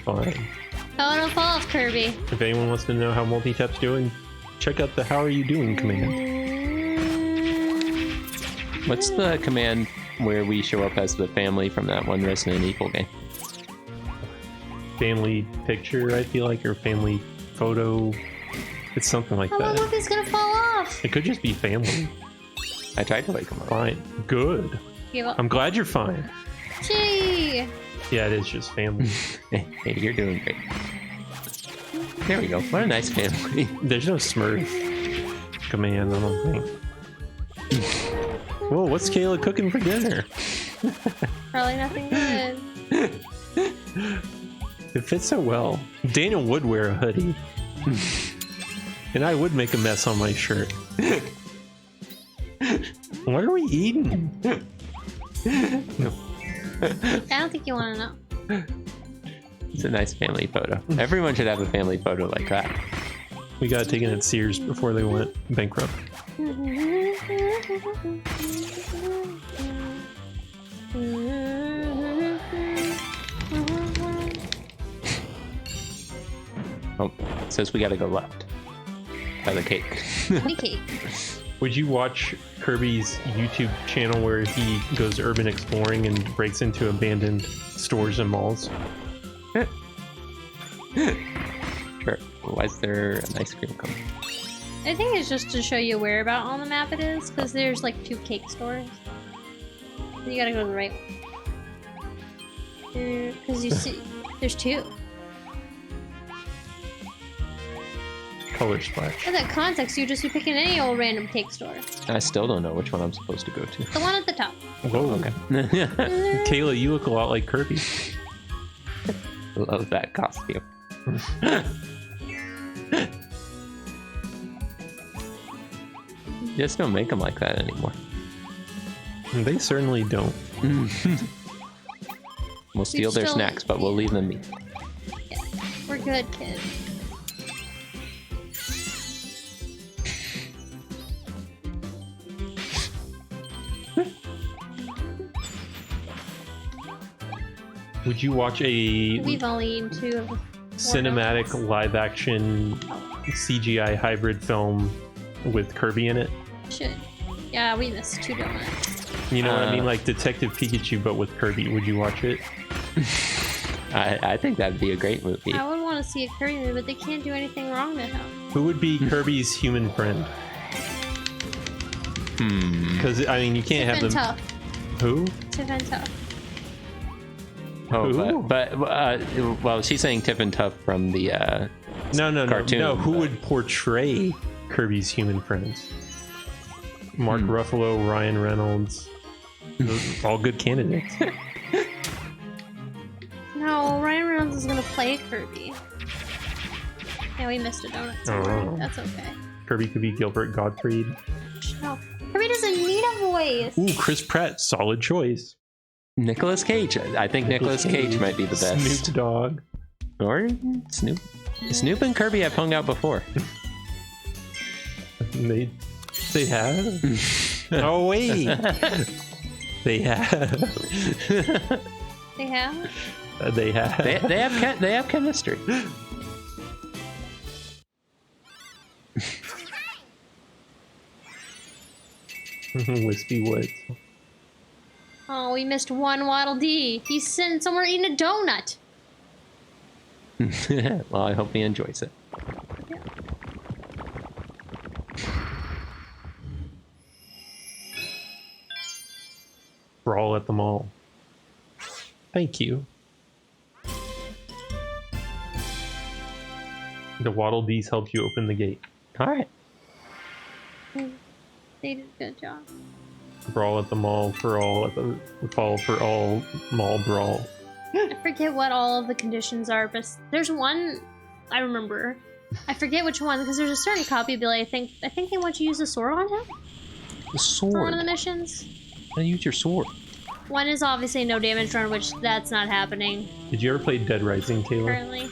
Fine. Oh, don't fall off, Kirby. If anyone wants to know how Multitap's doing, check out the "How are you doing" command. What's the command where we show up as the family from that one Resident Evil game? Family picture, I feel like, or family photo. It's something like Oh, that. look, he's gonna fall off. It could just be family. I tried to wake him up. Fine. Good. Give up. I'm glad you're fine. Gee. Yeah, it is just family. Hey, you're doing great. There we go. What a nice family. There's no Smurf command, I don't think. Whoa, what's Kayla cooking for dinner? Probably nothing good. It fits so well. Daniel would wear a hoodie. And I would make a mess on my shirt. What are we eating? No. I don't think you want to know. It's a nice family photo. Everyone should have a family photo like that. We got taken at Sears before they went bankrupt. Oh, it says we gotta go left. By the cake. Okay. Would you watch Kirby's YouTube channel where he goes urban exploring and breaks into abandoned stores and malls? Sure. Why is there an ice cream cone? I think it's just to show you where about on the map it is, because there's like 2 cake stores. You gotta go to the right one. Because you see, there's 2. Color splash. For that context, you just be picking any old random cake store. I still don't know which one I'm supposed to go to. The one at the top. Whoa. Okay. Kayla, you look a lot like Kirby. Love that costume. Just don't make them like that anymore. They certainly don't. We'll steal their still- snacks, but we'll leave them be. Yeah. We're good, kids. Would you watch a We've only eaten 2 of the 4 cinematic nuggets. live action CGI hybrid film with Kirby in it? Should. Yeah, we missed 2 donuts. You know what I mean? Like Detective Pikachu, but with Kirby. Would you watch it? I think that'd be a great movie. I would want to see a Kirby movie, but they can't do anything wrong to him. Who would be Kirby's human friend? Because I mean, you can't have them. Tough. Who? Tiff and Tough. Oh, Who? but well, she's saying Tiff and Tough from the cartoon. No. Who would portray Kirby's human friends? Mark Ruffalo, Ryan Reynolds, all good candidates. No, Ryan Reynolds is gonna play Kirby. Yeah, we missed a donut somewhere. Oh. That's okay. Kirby could be Gilbert Gottfried. No, Kirby doesn't need a voice. Ooh, Chris Pratt, solid choice. Nicolas Cage. I think Nicolas Cage might be the best. Snoop Dogg. Or Snoop. Snoop and Kirby have hung out before. They have. Oh wait, they have. They have. They have. They have chemistry. Wispy Woods. Oh, we missed one Waddle Dee. He's sitting somewhere eating a donut. Well, I hope he enjoys it. Yeah. Brawl at the mall. Thank you. The Waddle Dees help you open the gate. All right. They did a good job. Brawl at the mall for all at the fall for all mall brawl. I forget what all of the conditions are, but there's one I remember. I forget which one because there's a certain copy ability. I think they want you to use the sword on him The for one of sword. the missions. Now use your sword. One is obviously no damage run, which that's not happening Did you ever play Dead Rising, Kayla? currently.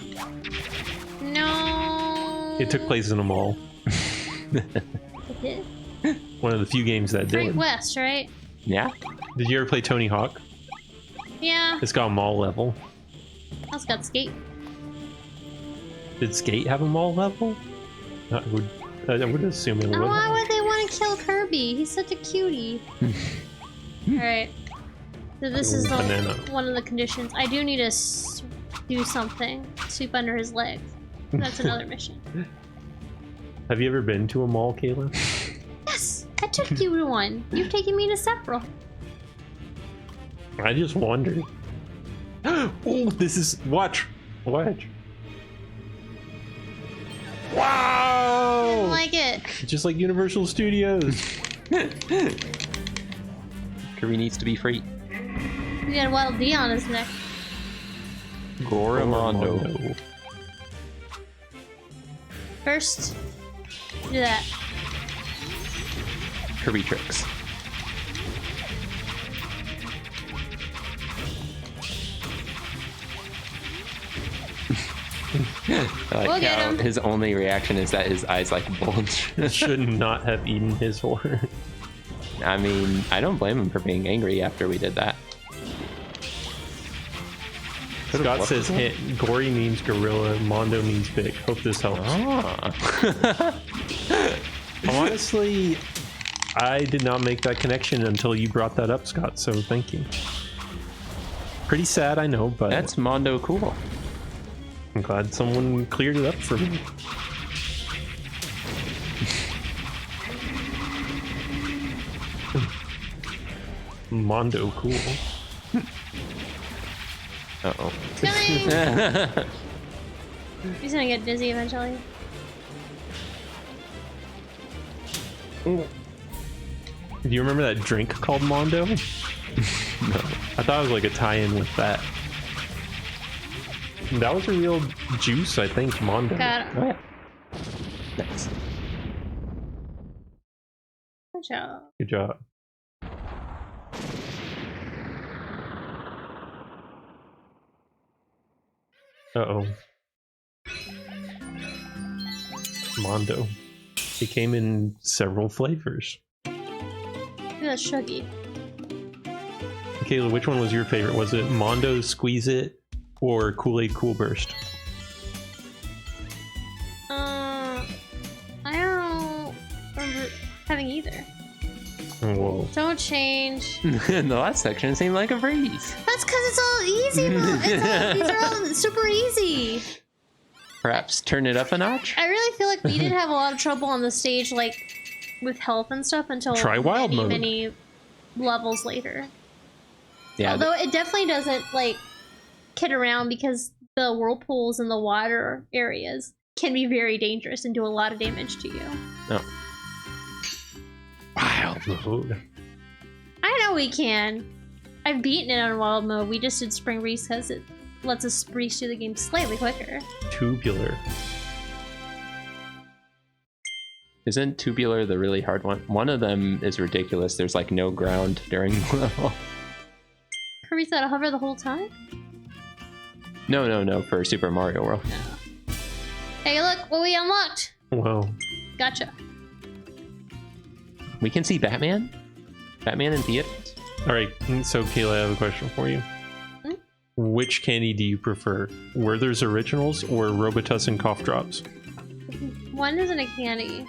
No. It took place in a mall. It did. One of the few games that Great did. West, right? Yeah. Did you ever play Tony Hawk? Yeah. It's got a mall level. Also got Skate. Did Skate have a mall level? I would assume it would. Oh, why would they want to kill Kirby? He's such a cutie. Alright. So this is Banana. one of the conditions. I do need to do something. Sweep under his legs. That's another mission. Have you ever been to a mall, Kayla? Yes! I took you to one. You've taken me to several. I just wondered. Oh, this is... Watch. I Wow! don't like it. Just like Universal Studios. Kirby needs to be free. We got a Waddle Dee on his neck. Goramondo. First, do that. Kirby tricks. I like We'll get how him. his only reaction is that his eyes like bulge. Should not have eaten his horn. I mean, I don't blame him for being angry after we did that. Scott says hint. Gory means gorilla. Mondo means big. Hope this helps. Ah. Honestly, I did not make that connection until you brought that up, Scott, so thank you. Pretty sad, I know, but That's Mondo cool. I'm glad someone cleared it up for me. Mondo cool. Uh-oh. Coming! He's gonna get dizzy eventually. Do you remember that drink called Mondo? No. I thought it was like a tie-in with that. That was a real juice, I think, Mondo. Got it. Oh, yeah. Nice. Good job. Good job. Uh-oh. Mondo. It came in several flavors. That's Shuggy. Kayla, which one was your favorite? Was it Mondo Squeeze It or Kool-Aid Cool Burst? I don't remember having either. Whoa. Don't change. The last section seemed like a breeze. That's because it's all easy. These are all super easy. Perhaps turn it up a notch? I really feel like we did have a lot of trouble on the stage, like with health and stuff until Try wild mode. many levels later. Yeah. Although it definitely doesn't like kid around because the whirlpools in the water areas can be very dangerous and do a lot of damage to you. No. Wild mode. I know we can. I've beaten it on wild mode. We just did Spring Breeze because it lets us breeze through the game slightly quicker. Tubular. Isn't tubular the really hard one? One of them is ridiculous. There's like no ground during the level. Kirby's gotta hover the whole time? No, for Super Mario World. No. Hey, look what we unlocked. Wow. Gotcha. We can see Batman? Batman in theaters? All right, so Kayla, I have a question for you. Hmm? Which candy do you prefer? Werther's Originals or Robitussin Cough Drops? One isn't a candy.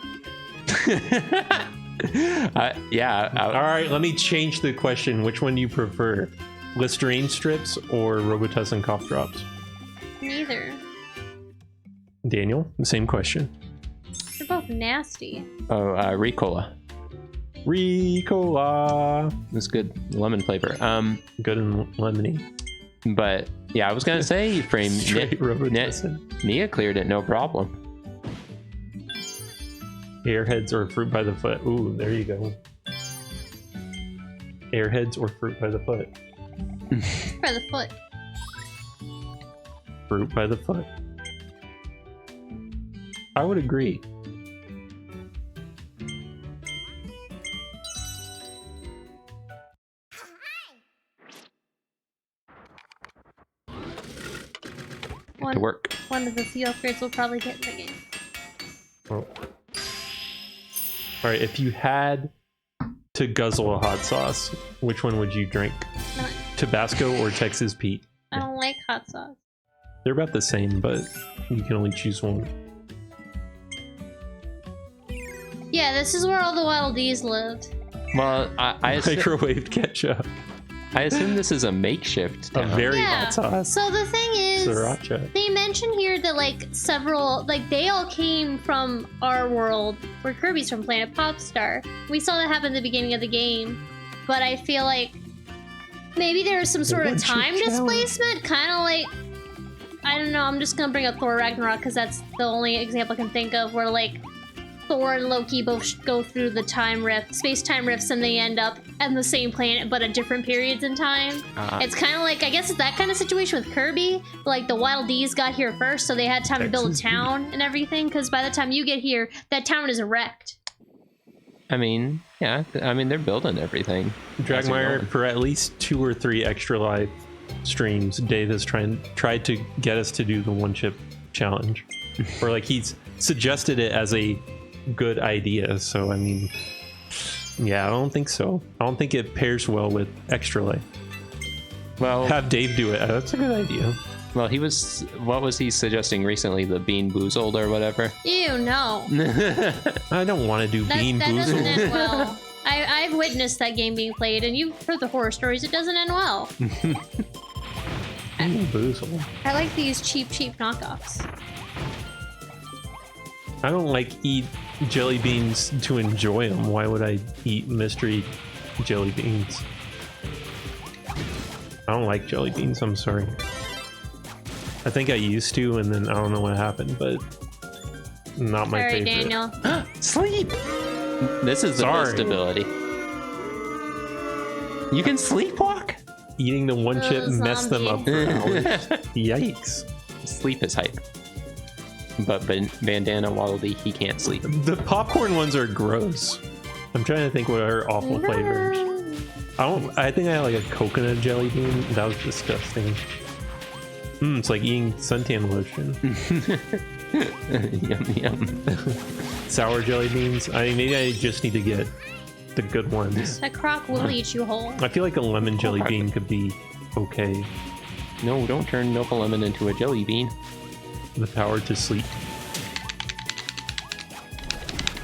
Yeah. All right, let me change the question. Which one do you prefer? Listerine strips or Robitussin Cough Drops? Neither. Daniel, the same question. They're both nasty. Oh, Ricola. Ricola. It's good lemon flavor. Good and lemony. But yeah, I was gonna say frame Straight Robitussin. Nia cleared it no problem. Airheads or Fruit by the Foot? Ooh, there you go. Airheads or Fruit by the Foot? For the foot. Fruit by the Foot. I would agree. To work. One of the few upgrades we'll probably get in the game. Oh. All right, if you had to guzzle a hot sauce, which one would you drink? None. Tabasco or Texas Pete? I don't like hot sauce. They're about the same, but you can only choose one. Yeah, this is where all the Wild D's lived. Well, I assume, Microwave ketchup. I assume this is a makeshift A town. very Yeah. hot sauce. So the thing is, Sriracha. they mention here that like several, like they all came from our world, where Kirby's from Planet Popstar. We saw that happen at the beginning of the game, but I feel like maybe there was some sort of One-chip time challenge. displacement, kind of like, I don't know, I'm just gonna bring up Thor Ragnarok because that's the only example I can think of where like Thor and Loki both go through the time rift, space-time rifts, and they end up on the same planet but at different periods in time. It's kind of like, I guess it's that kind of situation with Kirby. Like the Wild D's got here first, so they had time to build a Texas town and everything, because by the time you get here, that town is wrecked. I mean, yeah. I mean, they're building everything. Dragmire, for at least 2 or 3 extra live streams, Dave has tried to get us to do the one chip challenge. Or like he's suggested it as a good idea, so I mean, yeah, I don't think so. I don't think it pairs well with Extra Life. Well, Have Dave do it. That's a good idea. well, what was he suggesting recently? The Bean Boozled or whatever? Ew, no. I don't want to do Bean That doesn't Boozled. end well. I've witnessed that game being played, and you've heard the horror stories. It doesn't end well. Bean Boozled. I like these cheap knockoffs. I don't like eat jelly beans to enjoy them. Why would I eat mystery jelly beans? I don't like jelly beans, I'm sorry. I think I used to, and then I don't know what happened, but not my Sorry, favorite. Daniel. Sleep. This is the Sorry. best ability. You can sleepwalk. Eating the one chip Oh, messed them up for hours. Yikes. Sleep is hype. But Bandana Waddle Dee, he can't sleep. The popcorn ones are gross. I'm trying to think what are awful flavors. I think I had like a coconut jelly bean. That was disgusting. It's like eating suntan lotion. Yum yum. Sour jelly beans. I mean, maybe I just need to get the good ones. That croc will eat you whole. I feel like a lemon jelly bean could be okay. No, don't turn Milk Lemon into a jelly bean. The power to sleep.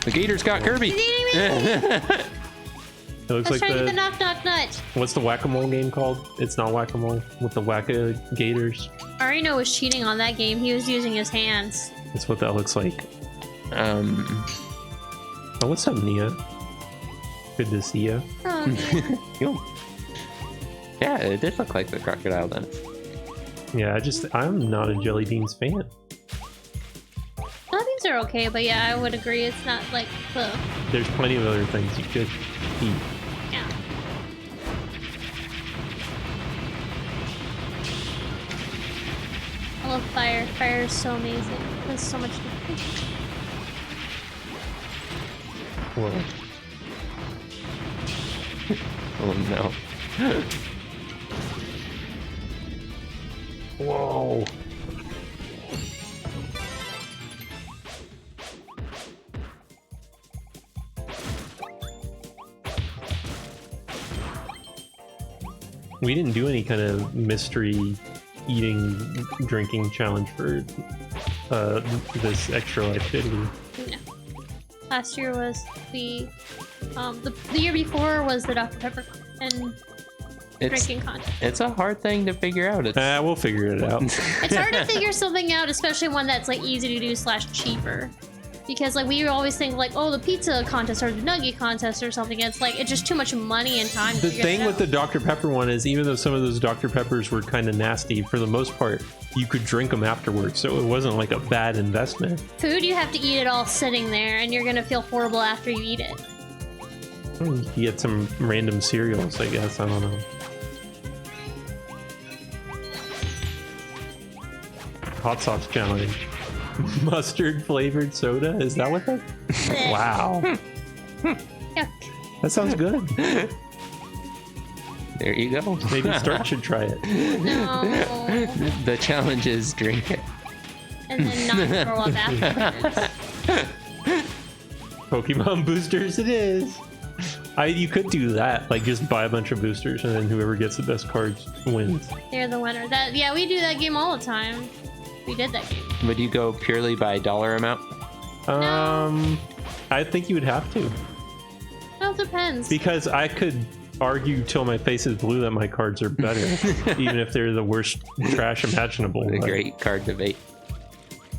The Gator's got Kirby. He's eating me! It looks Let's like try to get the the knock knock nut. what's the whack-a-mole game called? It's not whack-a-mole with the whack-a-gators. Arino was cheating on that game. He was using his hands. That's what that looks like. Oh, what's up, Nia? Good to see you. Oh, yeah. Yo. Yeah, it did look like the crocodile then. Yeah, I'm not a jelly beans fan. Well, these are okay, but yeah, I would agree. It's not like the. There's plenty of other things you could eat. Yeah. I love fire. Fire is so amazing. It does so much damage. Whoa. Oh no. Whoa. We didn't do any kind of mystery eating, drinking challenge for this extra life, did we? No. Last year was the year before was the Dr. Pepper and drinking contest. It's a hard thing to figure out. We'll figure it out. It's hard to figure something out, especially one that's like easy to do / cheaper. Because like we always think like, oh, the pizza contest or the nugget contest or something. It's like it's just too much money and time. The thing with the Dr. Pepper one is, even though some of those Dr. Peppers were kind of nasty, for the most part, you could drink them afterwards, so it wasn't like a bad investment. Food, you have to eat it all sitting there, and you're gonna feel horrible after you eat it. You get some random cereals, I guess. I don't know. Hot sauce challenge. Mustard flavored soda? Is that what that? Wow. Yuck. That sounds good. There you go. Maybe Stark should try it. No. The challenge is drink it. And then not throw up afterwards. Pokemon boosters it is. You could do that, like just buy a bunch of boosters and then whoever gets the best cards wins. They're the winner. Yeah, we do that game all the time. We did that game. Would you go purely by dollar amount? I think you would have to. Well, it depends. Because I could argue till my face is blue that my cards are better, even if they're the worst trash imaginable. The Like, great card debate.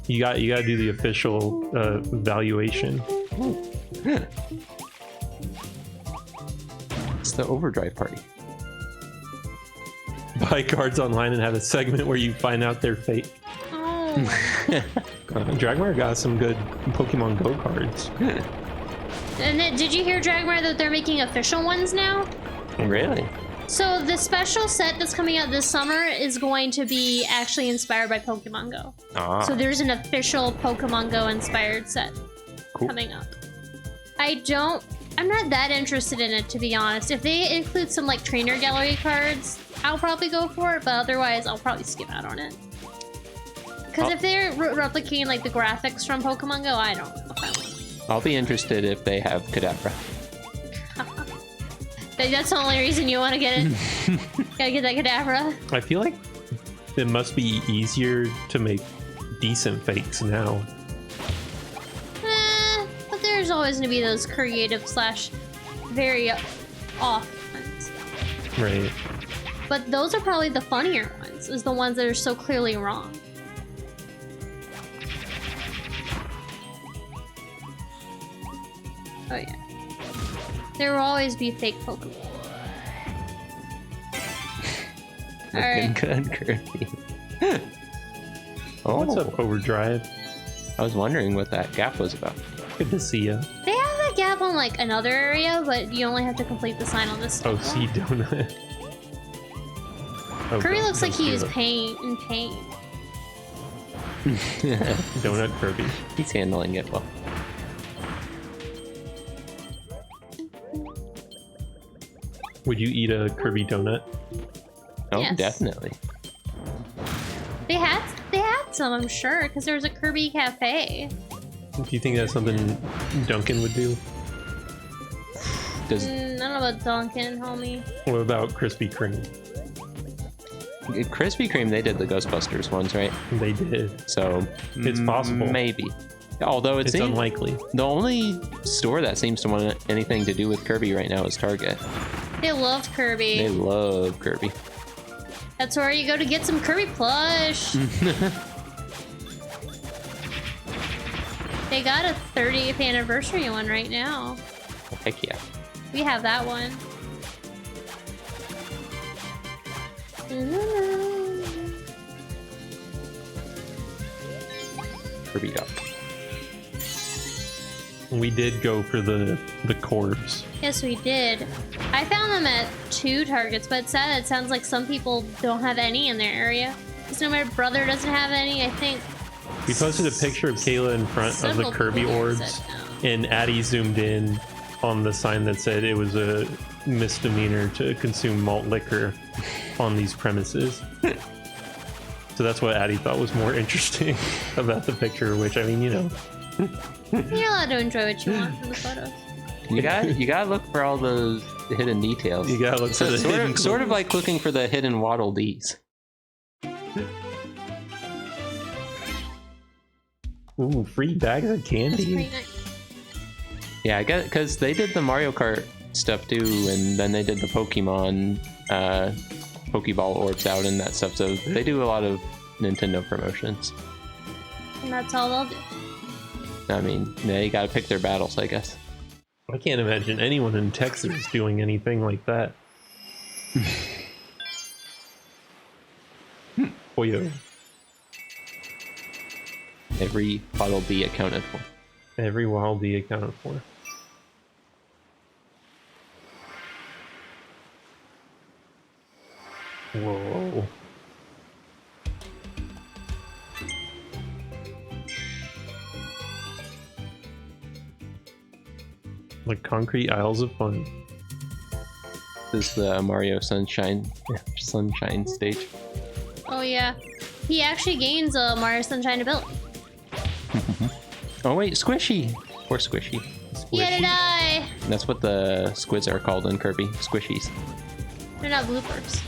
You got to do the official valuation. It's the overdrive party. Buy cards online and have a segment where you find out their fate. Oh. Dragmar got some good Pokemon Go cards. And then, did you hear, Dragmar, that they're making official ones now? Really? So the special set that's coming out this summer is going to be actually inspired by Pokemon Go. Ah. So there's an official Pokemon Go inspired set coming up. I'm not that interested in it, to be honest. If they include some like trainer gallery cards, I'll probably go for it, but otherwise I'll probably skip out on it. Because if they're replicating like the graphics from Pokemon Go, I don't know if I will. I'll be interested if they have Kadabra. That's the only reason you want to get it. Gotta get that Kadabra. I feel like it must be easier to make decent fakes now. But there's always gonna be those creative / very off ones. Right. But those are probably the funnier ones, is the ones that are so clearly wrong. Oh yeah. There will always be fake Pokemon. Looking good, Kirby. Oh, What's up, Overdrive? I was wondering what that gap was about. Good to see you. They have that gap on like another area, but you only have to complete the sign on this Oh, stuff. see Donut. Oh, Kirby looks like don't he do is that. in pain. Donut Kirby. He's handling it well. Would you eat a Kirby donut? Oh, Yes. definitely. They had some, I'm sure, because there was a Kirby cafe. Do you think that's something Duncan would do? Does I don't know about Duncan, homie. What about Krispy Kreme? Krispy Kreme? They did the Ghostbusters ones, right? They did. So It's possible. maybe. Although It's unlikely. the only store that seems to want anything to do with Kirby right now is Target. They loved Kirby. They love Kirby. That's where you go to get some Kirby plush. They we got a 30th anniversary one right now. Heck yeah. We have that one. Kirby Duck. We did go for the corbs. Yes, we did. I found them at 2 targets, but it's sad. It sounds like some people don't have any in their area. Because no, my brother doesn't have any, I think. We posted a picture of Kayla in front of the Several Kirby people orbs, said no. and Addie zoomed in on the sign that said it was a misdemeanor to consume malt liquor on these premises. So that's what Addie thought was more interesting about the picture, which, I mean, you know. You're allowed to enjoy what you want from the photos. You gotta look for all those hidden details. You gotta look for the hidden sort of clues. like looking for the hidden Waddle Dees. Ooh, free bags of That's candy. pretty nice. Yeah, I get because they did the Mario Kart stuff too, and then they did the Pokemon Pokeball orbs out and that stuff. So they do a lot of Nintendo promotions. And that's all they'll do. I mean, they gotta pick their battles, I guess. I can't imagine anyone in Texas doing anything like that. Oh yeah. Every Waddle Dee accounted for. Every wild bee accounted for. Whoa. Like concrete aisles of fun. This is the Mario Sunshine stage. Oh, yeah. He actually gains a Mario Sunshine ability. Oh wait, Squishy! Poor Squishy. Yeah, did I? That's what the squids are called in Kirby. Squishies. They're not bloopers.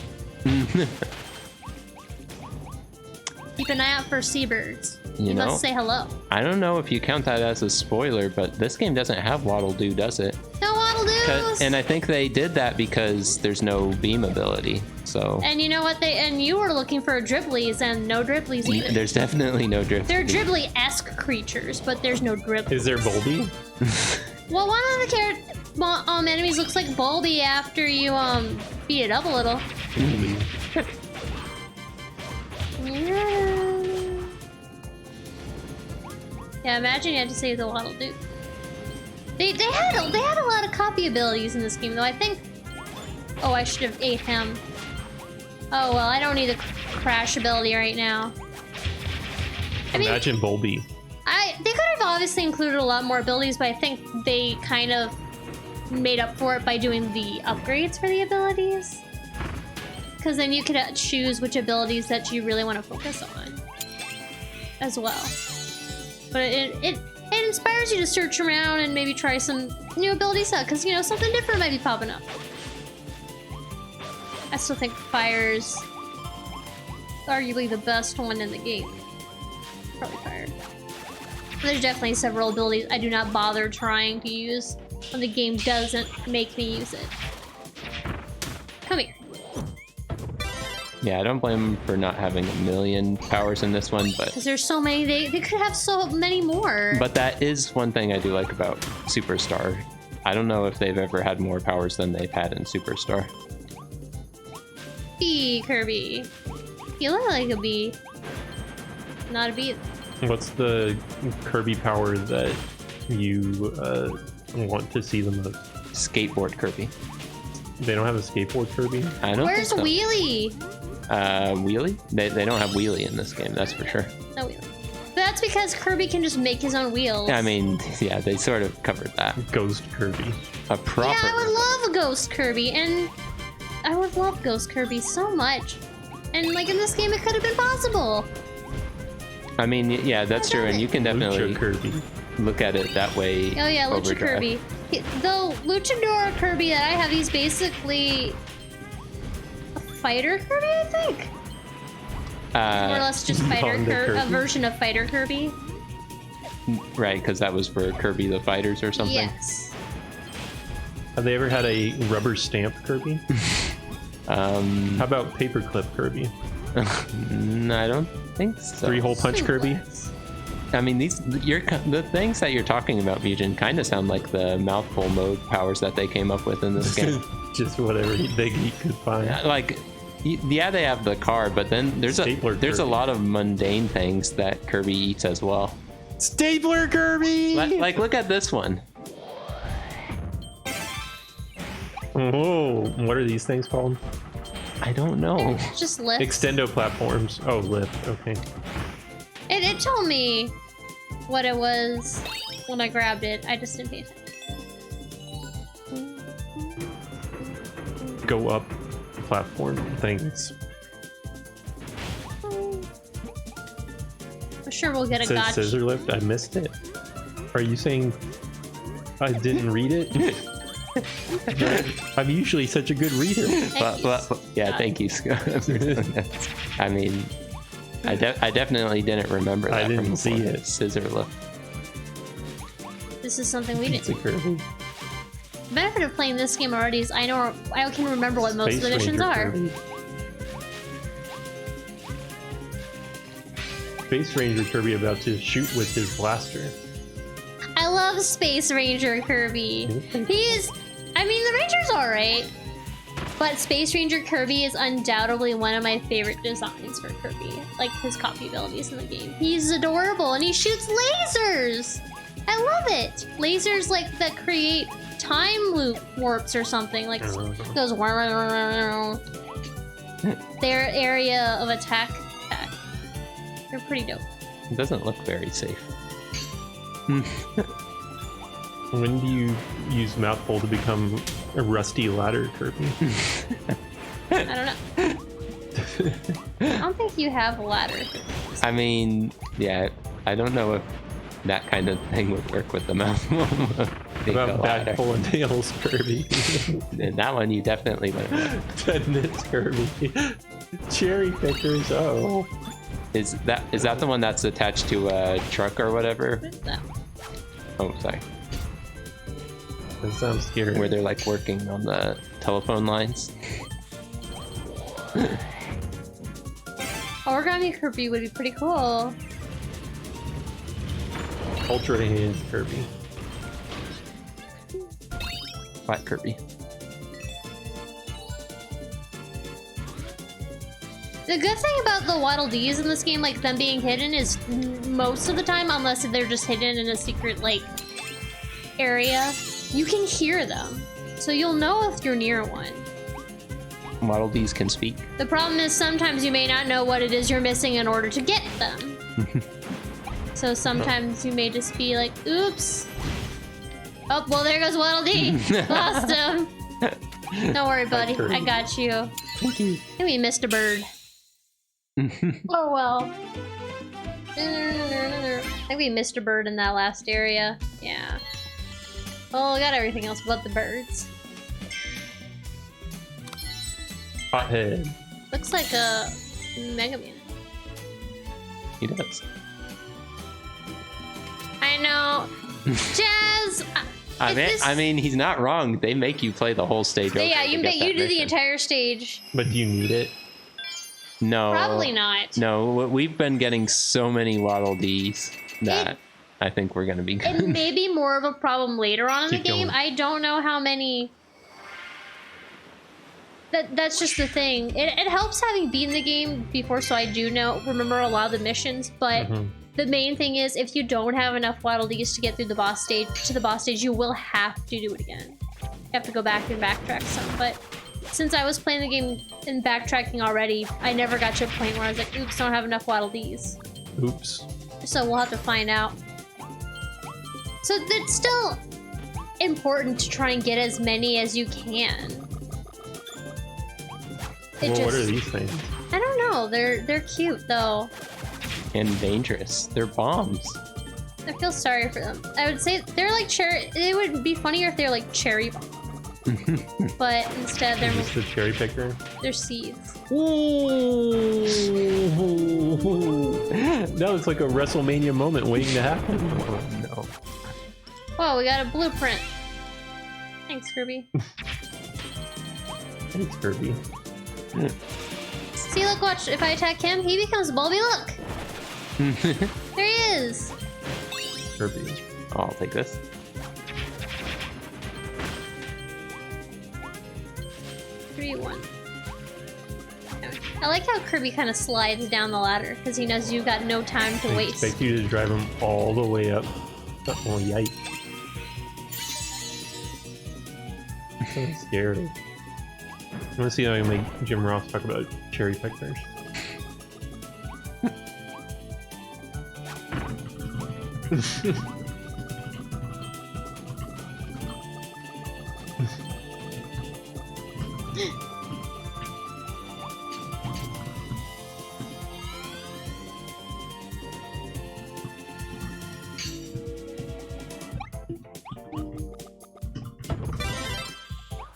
Keep an eye out for seabirds. You know, Let's say hello. I don't know if you count that as a spoiler, but this game doesn't have Waddle Doo, does it? No Waddle Doos! And I think they did that because there's no beam ability. So And you know what? And you were looking for Dribblies, and no Dribblies either. there's definitely no drift. They're Dribbly-esque creatures, but there's no Dribblies. Is there Bulby? Well, one of the enemies looks like Bulby after you beat it up a little. Yeah, imagine you had to save the Waddle Doo. They had a lot of copy abilities in this game, though. I think. Oh, I should have ate him. Oh well, I don't need the crash ability right now. I mean, Imagine Bulby. they could have obviously included a lot more abilities, but I think they kind of made up for it by doing the upgrades for the abilities. Because then you could choose which abilities that you really want to focus on as well. But it inspires you to search around and maybe try some new abilities out, because, you know, something different might be popping up. I still think Fire's arguably the best one in the game. Probably Fire. There's definitely several abilities I do not bother trying to use when the game doesn't make me use it. Come here. Yeah, I don't blame them for not having a million powers in this one, but Because there's so many, they could have so many more. but that is one thing I do like about Superstar. I don't know if they've ever had more powers than they've had in Superstar. Bee, Kirby. You look like a bee. Not a bee. What's the Kirby power that you want to see the most? Skateboard Kirby. They don't have a skateboard Kirby? I don't Where's think so. Wheelie? Wheelie? They don't have Wheelie in this game, that's for sure. No Wheelie. But that's because Kirby can just make his own wheels. I mean, yeah, they sort of covered that. Ghost Kirby. A proper. Yeah, I would love a Ghost Kirby, and I would love Ghost Kirby so much. And like in this game, it could have been possible. I mean, yeah, that's true, and you can definitely Lucha Kirby. look at it that way. Oh yeah, Lucha Overdrive. Kirby. The Luchador Kirby that I have, he's basically a fighter Kirby, I think. More or less just fighter Honda Kirby, a Kirby. version of fighter Kirby. Right, because that was for Kirby the Fighters or something. Yes. Have they ever had a rubber stamp Kirby? How about paperclip Kirby? I don't think so. 3-hole punch Kirby? Suplex. I mean, the things that you're talking about, Mugen, kind of sound like the mouthful mode powers that they came up with in this game. Just whatever he could find. Like, yeah, they have the car, but then there's a lot of mundane things that Kirby eats as well. Stapler Kirby! Like look at this one. Oh, what are these things called? I don't know. Just lift. Extendo platforms. Oh, lift. Okay. It told me what it was when I grabbed it. I just didn't pay attention. Go up platform things. I'm sure we'll get a It says gotcha. scissor lift. I missed it. Are you saying I didn't read it? I'm usually such a good reader. Thank you, Scott. I mean, I definitely didn't remember that. I didn't from see it. Scissor lift. This is something we It's a didn't. Kirby. The benefit of playing this game already is I can remember what most of the Space missions Ranger are. Kirby. Space Ranger Kirby about to shoot with his blaster. I love Space Ranger Kirby. I mean, the Ranger's alright, but Space Ranger Kirby is undoubtedly one of my favorite designs for Kirby. Like, his copy abilities in the game. He's adorable, and he shoots lasers! I love it! Lasers, like, that create time loop warps or something. Like, goes... Their area of attack. They're pretty dope. It doesn't look very safe. When do you use mouthful to become a rusty ladder, Kirby? I don't know. I don't think you have a ladder. I mean, yeah, I don't know if that kind of thing would work with the mouthful. About back full of nails, Kirby. And that one you definitely wouldn't. Dead knits, Kirby. Cherry pickers. Oh. Is that the one that's attached to a truck or whatever? What is that? Oh, sorry. That sounds scary. Where they're like working on the telephone lines. Origami Kirby would be pretty cool. Ultra hand Kirby. Flat Kirby. The good thing about the Waddle Dees in this game, like them being hidden, is most of the time, unless they're just hidden in a secret, like, area, you can hear them. So you'll know if you're near one. Waddle Dees can speak. The problem is sometimes you may not know what it is you're missing in order to get them. So sometimes you may just be like, oops. Oh, well, there goes Waddle Dee. Lost him. Don't worry, buddy. I got you. Thank you. We missed a bird. Oh, well. I think we missed a bird in that last area. Yeah. Well, we got everything else but the birds. Hothead. Looks like a Mega Man. He does. I know. Jazz! I mean, he's not wrong. They make you play the whole stage. Yeah, you do the mission. entire stage. But do you need it? No. Probably not. No, we've been getting so many Waddle Dees that I think we're going to be good. It may be more of a problem later on in the Keep game. going. I don't know how many... That's just the thing. It helps having beaten the game before, so I do remember a lot of the missions, but the main thing is if you don't have enough Waddle Dees to get through the boss stage, you will have to do it again. You have to go back and backtrack some, but since I was playing the game and backtracking already, I never got to a point where I was like, oops, don't have enough Waddle Dees. Oops. So we'll have to find out. So it's still important to try and get as many as you can. What are these things? I don't know. They're cute though. And dangerous. They're bombs. I feel sorry for them. I would say they're like cherry. It would be funnier if they're like cherry bombs. But instead they're Is this the cherry picker? they're seeds. Ooh. That was like a WrestleMania moment waiting to happen. Oh, no. Whoa, we got a blueprint. Thanks, Kirby. Thanks, Kirby. See, look, watch. If I attack him, he becomes Bulby. Look! There he is. Kirby. Oh, I'll take this. Three, one. I like how Kirby kind of slides down the ladder because he knows you've got no time to I waste. expect you to drive him all the way up. Oh, yikes. So scary. I want to see how I can make Jim Ross talk about cherry pickers.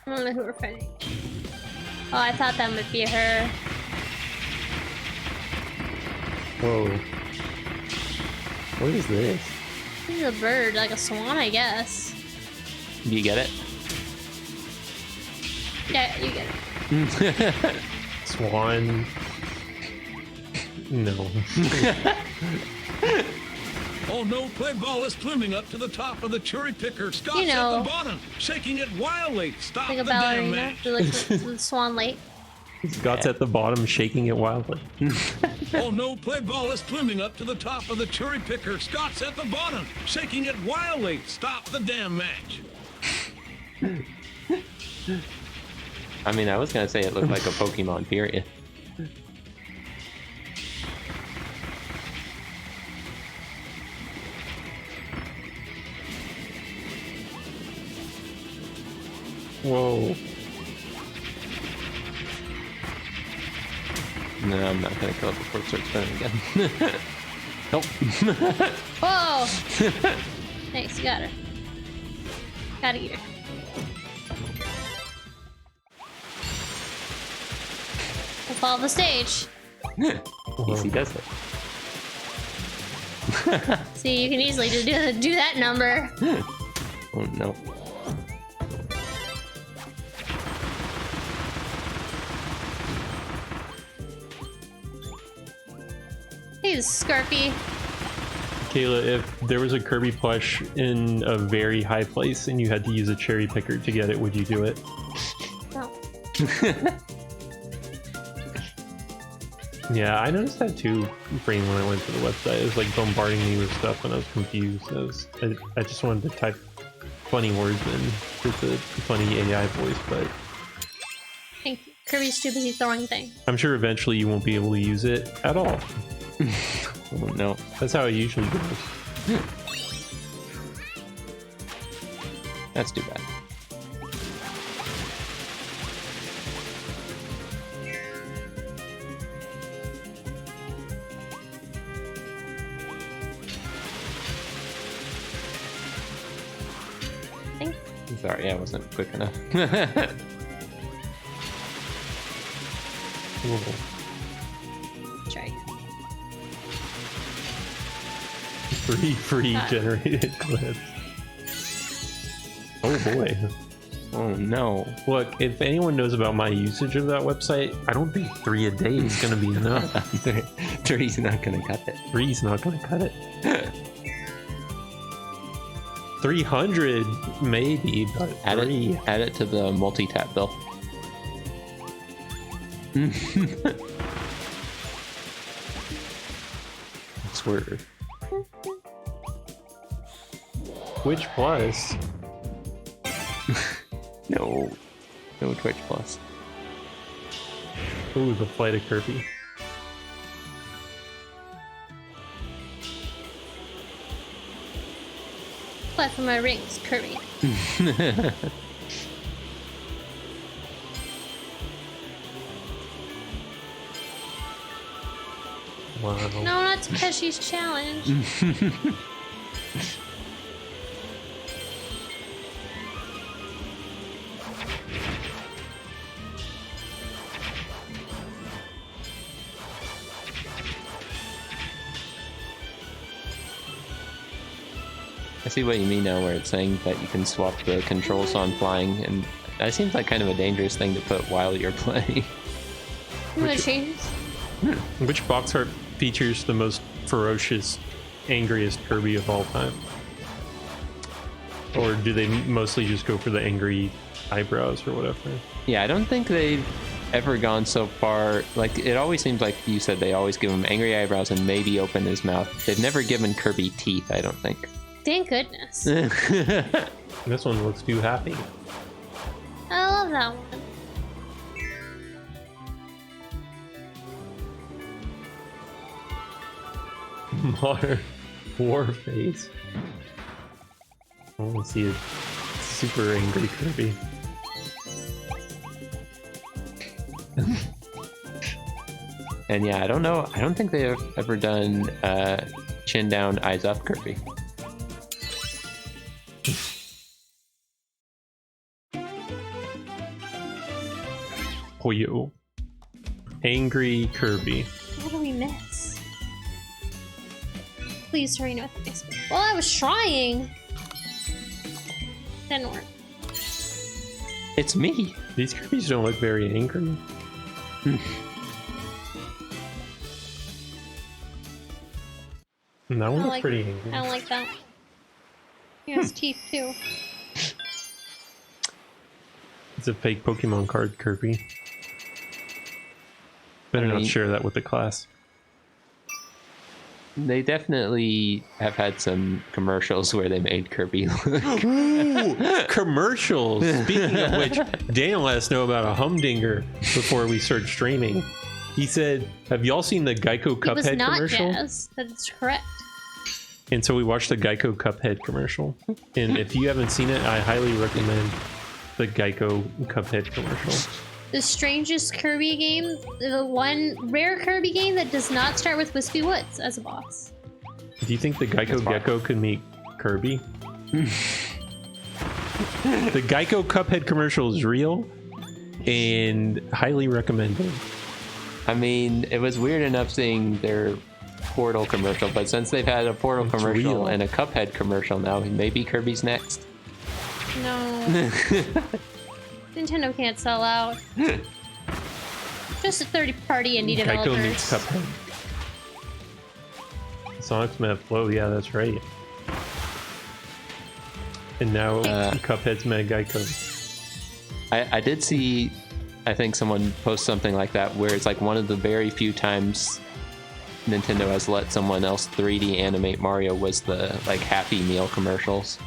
I don't know who we're fighting. Oh, I thought that might be her. Whoa. What is this? This is a bird, like a swan, I guess. Do you get it? Yeah, you get it. Swan? No. Oh no, play ball is climbing up to the top of the cherry picker. Scott's You know. at the bottom, shaking it wildly. Stop Like a the damn ballerina. match. Like the Swan Lake. Scott's at the bottom shaking it wildly. Oh no, play ball is climbing up to the top of the cherry picker. Scott's at the bottom, shaking it wildly. Stop the damn match. I mean, I was gonna say it looked like a Pokemon, period. Whoa. No, I'm not gonna kill it before it starts spinning again. Nope. Whoa! Thanks, you got her. Gotta eat her. We'll follow the stage. Easy does it. See, you can easily just do that number. Oh no. He's Scarpy. Kayla, if there was a Kirby plush in a very high place and you had to use a cherry picker to get it, would you do it? No. Yeah, I noticed that too, Brain, when I went to the website. It was like bombarding me with stuff and I was confused. I just wanted to type funny words in with the funny AI voice, but I think Kirby's too busy throwing things. I'm sure eventually you won't be able to use it at all. Oh no. That's how it usually goes. That's too bad. Sorry, I wasn't quick enough. Whoa. Try. Free generated clips. Oh boy. Oh no. Look, if anyone knows about my usage of that website, I don't think 3 a day is gonna be enough. Three's not gonna cut it. 3's not gonna cut it. 300 maybe, but Add 3. add it to the multi-tap bill. Swerve. Which plus? No. No Twitch Plus. Ooh, the flight of Kirby. Fly for my rings, Kirby. Wow. No, not Takeshi's challenge. I see what you mean now, where it's saying that you can swap the controls on flying, and that seems like kind of a dangerous thing to put while you're playing. I'm gonna change. Which box art features the most ferocious angriest Kirby of all time? Or do they mostly just go for the angry eyebrows or whatever? Yeah, I don't think they've ever gone so far. Like, it always seems like you said they always give him angry eyebrows and maybe open his mouth. They've never given Kirby teeth, I don't think. Thank goodness. This one looks too happy. I love that one. War face. I want to see a super angry Kirby. And yeah, I don't know. I don't think they've ever done chin down, eyes up Kirby. Hoyo. Angry Kirby. What do we miss? Please hurry with the next one. Well, I was trying. Didn't work. It's me. These Kirbys don't look very angry. That one looks pretty angry. I don't like that. He has teeth too. It's a fake Pokemon card, Kirby. Better not share that with the class. They definitely have had some commercials where they made Kirby look. Ooh, commercials! Speaking of which, Daniel let us know about a humdinger before we started streaming. He said, have y'all seen the Geico It was Cuphead not commercial? Jazz. That's correct. And so we watched the Geico Cuphead commercial. And if you haven't seen it, I highly recommend the Geico Cuphead commercial. The strangest Kirby game, the one rare Kirby game that does not start with Wispy Woods as a boss. Do you think the Geico Gecko could meet Kirby? The Geico Cuphead commercial is real and highly recommended. I mean, it was weird enough seeing their Portal commercial, but since they've had a Portal commercial real. and a Cuphead commercial now, maybe Kirby's next. No. Nintendo can't sell out. Just a third-party indie Geico developers. meets Cuphead. Sonic's met Flow, yeah, that's right. And now Cuphead's met Geico. I did see, I think someone post something like that where it's like one of the very few times Nintendo has let someone else 3D animate Mario was the like Happy Meal commercials.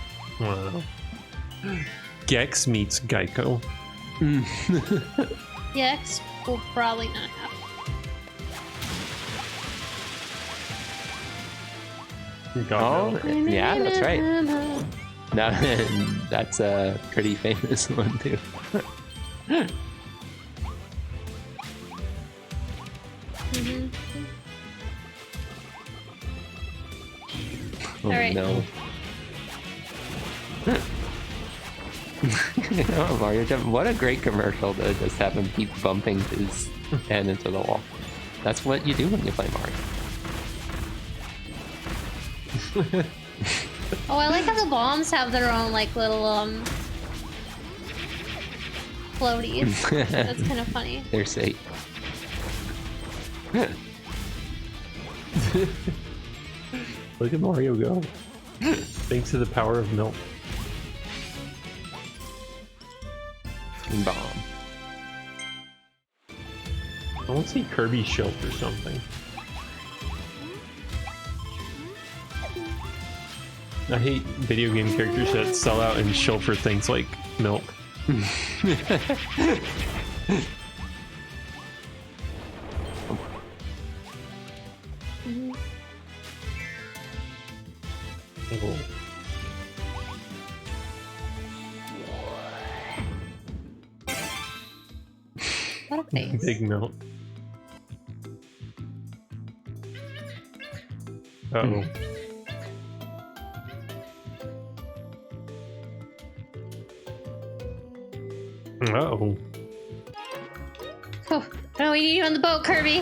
Wow. Gex meets Geico. Yes, will probably not happen. God, Oh, yeah, that's right. No, that's a pretty famous one too. Oh, All right. no. Oh, Mario Jump. What a great commercial to just have him keep bumping his head into the wall. That's what you do when you play Mario. Oh, I like how the bombs have their own like little floaties. That's kind of funny. They're safe. look at Mario go. Thanks to the power of milk. Bomb. I want to see Kirby shelf or something. I hate video game characters that sell out and shill for things like milk. Oh. What a face. Big milk. Uh-oh. Uh-oh. Oh, we need you on the boat, Kirby.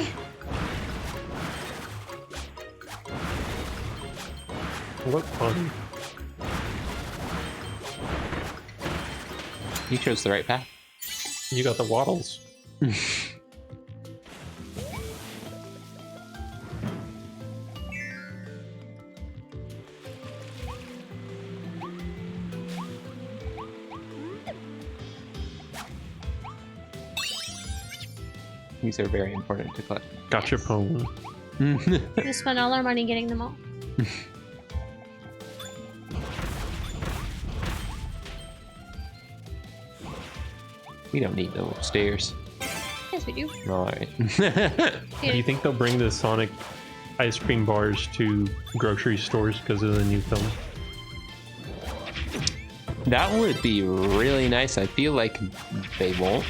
What fun. You chose the right path. You got the waddles. These are very important to collect. Gotcha pone. We spent all our money getting them all. We don't need those stairs. Yes, we do. All right. Do you think they'll bring the Sonic ice cream bars to grocery stores because of the new film? That would be really nice. I feel like they won't.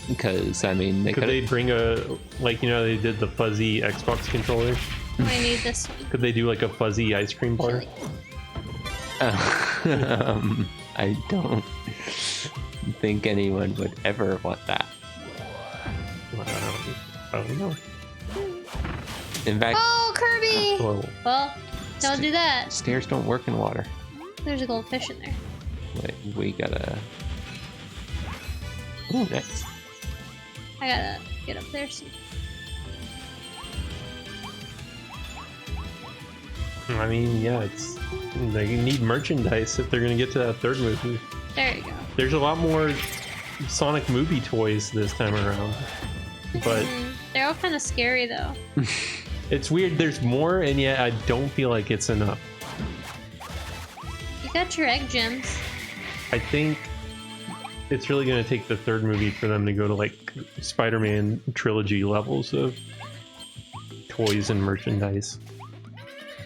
Because, I mean, they Could could. they bring a, like, you know, they did the fuzzy Xbox controller? I need this one. Could they do like a fuzzy ice cream bar? I don't think anyone would ever want that. I don't know. In fact, Oh, Kirby! Whoa. Well, don't do that. stairs don't work in water. There's a goldfish in there. Wait, we gotta. Ooh, nice. I gotta get up there soon. I mean, yeah, it's they need merchandise if they're gonna get to that third movie. There you go. There's a lot more Sonic movie toys this time around, but They're all kind of scary though. it's weird. There's more, and yet I don't feel like it's enough. You got your egg gems. I think it's really gonna take the third movie for them to go to like Spider-Man trilogy levels of toys and merchandise,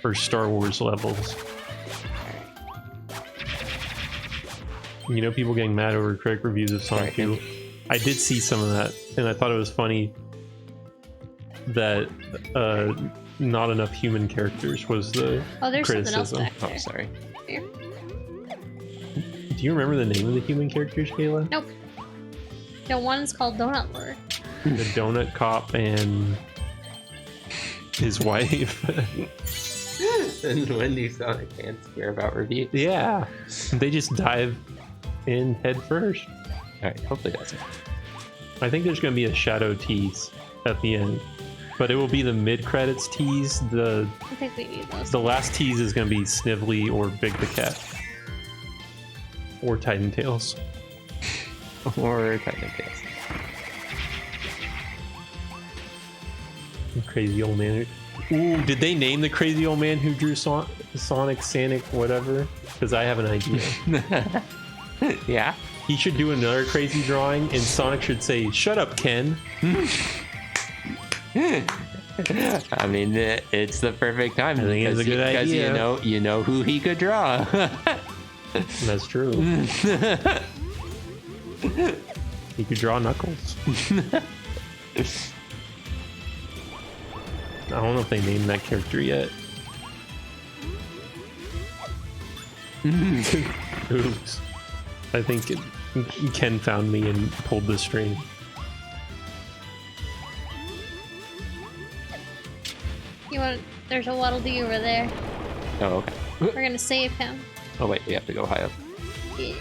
or Star Wars levels. You know, people getting mad over critic reviews of Sonic 2. I did see some of that, and I thought it was funny that not enough human characters was the Oh, there's something else criticism. back there. Oh, sorry. Here. Do you remember the name of the human characters, Kayla? Nope. No, one's called Donut Lord. The Donut Cop and his wife. And when do Sonic fans care about reviews? Yeah, they just dive in head first. Alright, hopefully that's it. I think there's going to be a shadow tease at the end, but it will be the mid-credits tease. I think we need those. The last tease is going to be Snively or Big the Cat. Or Titan Tails. Or Titan Tails. Crazy old man. Ooh, did they name the crazy old man who drew Sonic, Sanic, whatever? Because I have an idea. Yeah? He should do another crazy drawing, and Sonic should say, "Shut up, Ken." I mean, it's the perfect time. I think it's a good idea. Because you know who he could draw. That's true. He could draw Knuckles. I don't know if they named that character yet. Oops. I think Ken found me and pulled the string. There's a Waddle Dee over there. Oh, okay. We're gonna save him. Oh, wait, we have to go high up. Yeah.